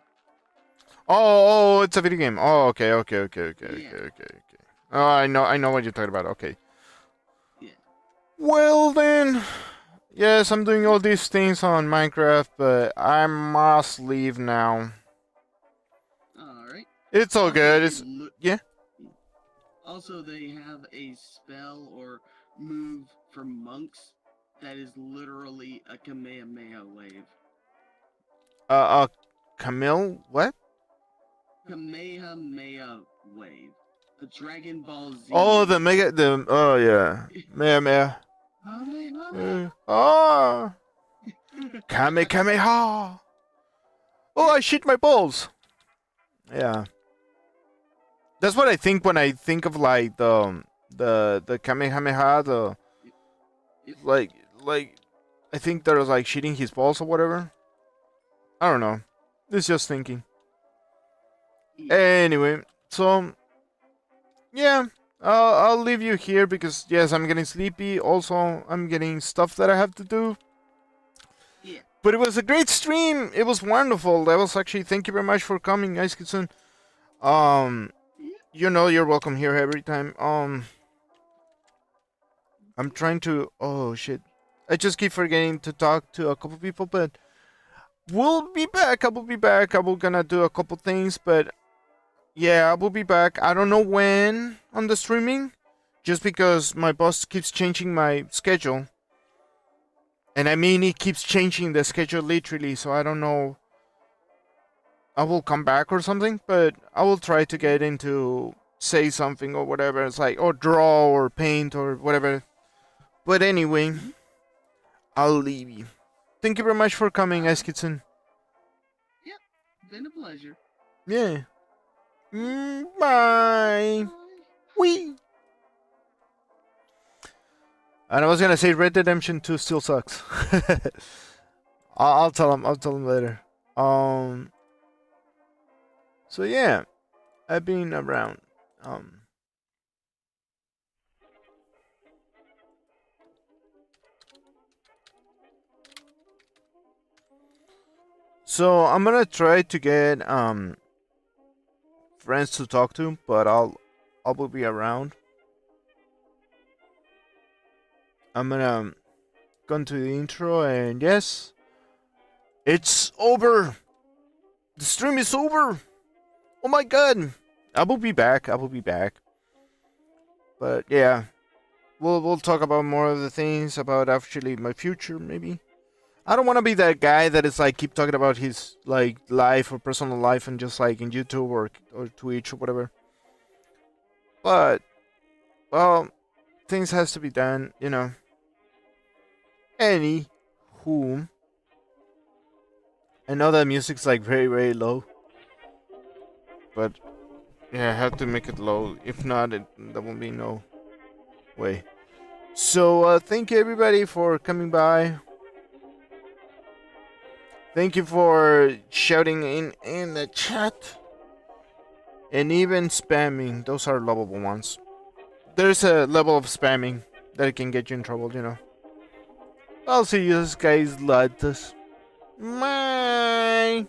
Oh, it's a video game. Oh, okay. Yeah. Oh, I know what you're talking about. Okay. Yeah. Well then, yes, I'm doing all these things on Minecraft, but I must leave now. Alright. It's all good. It's yeah. Also, they have a spell or move for monks that is literally a Kamehameha wave. Camille, what? Kamehameha wave. The Dragon Ball Z. Oh, oh yeah. Meh. Ah. Kamehameha. Oh, I shit my balls. Yeah. That's what I think when I think of like the Kamehameha, like I think there was like shitting his balls or whatever. I don't know. It's just thinking. Anyway, so yeah, I'll leave you here because yes, I'm getting sleepy. Also, I'm getting stuff that I have to do. Yeah. But it was a great stream. It was wonderful. That was actually. Thank you very much for coming, Ice Kitsun. You know you're welcome here every time. I'm trying to. Oh shit! I just keep forgetting to talk to a couple people, but we'll be back. I will be back. I will gonna do a couple things, but yeah, I will be back. I don't know when on the streaming, just because my boss keeps changing my schedule. And I mean, he keeps changing the schedule literally, so I don't know. I will come back or something, but I will try to get into say something or whatever. It's like, or draw or paint or whatever. But anyway, I'll leave you. Thank you very much for coming, Ice Kitsun. Yep, been a pleasure. Yeah. Bye. Wee. And I was gonna say Red Dead Redemption 2 still sucks. I'll tell him. I'll tell him later. So yeah, I've been around. So I'm gonna try to get friends to talk to, but I will be around. I'm gonna go to the intro, and yes, it's over. The stream is over. Oh my god. I will be back. But yeah, we'll talk about more of the things about actually my future maybe. I don't want to be that guy that is like keep talking about his like life or personal life and just like in YouTube or Twitch or whatever. But well, things has to be done, you know. Anywho, I know that music's like very very low, but yeah, I have to make it low. If not, there won't be no way. So thank you everybody for coming by. Thank you for shouting in the chat and even spamming. Those are lovable ones. There's a level of spamming that can get you in trouble, you know. I'll see you guys later. Bye.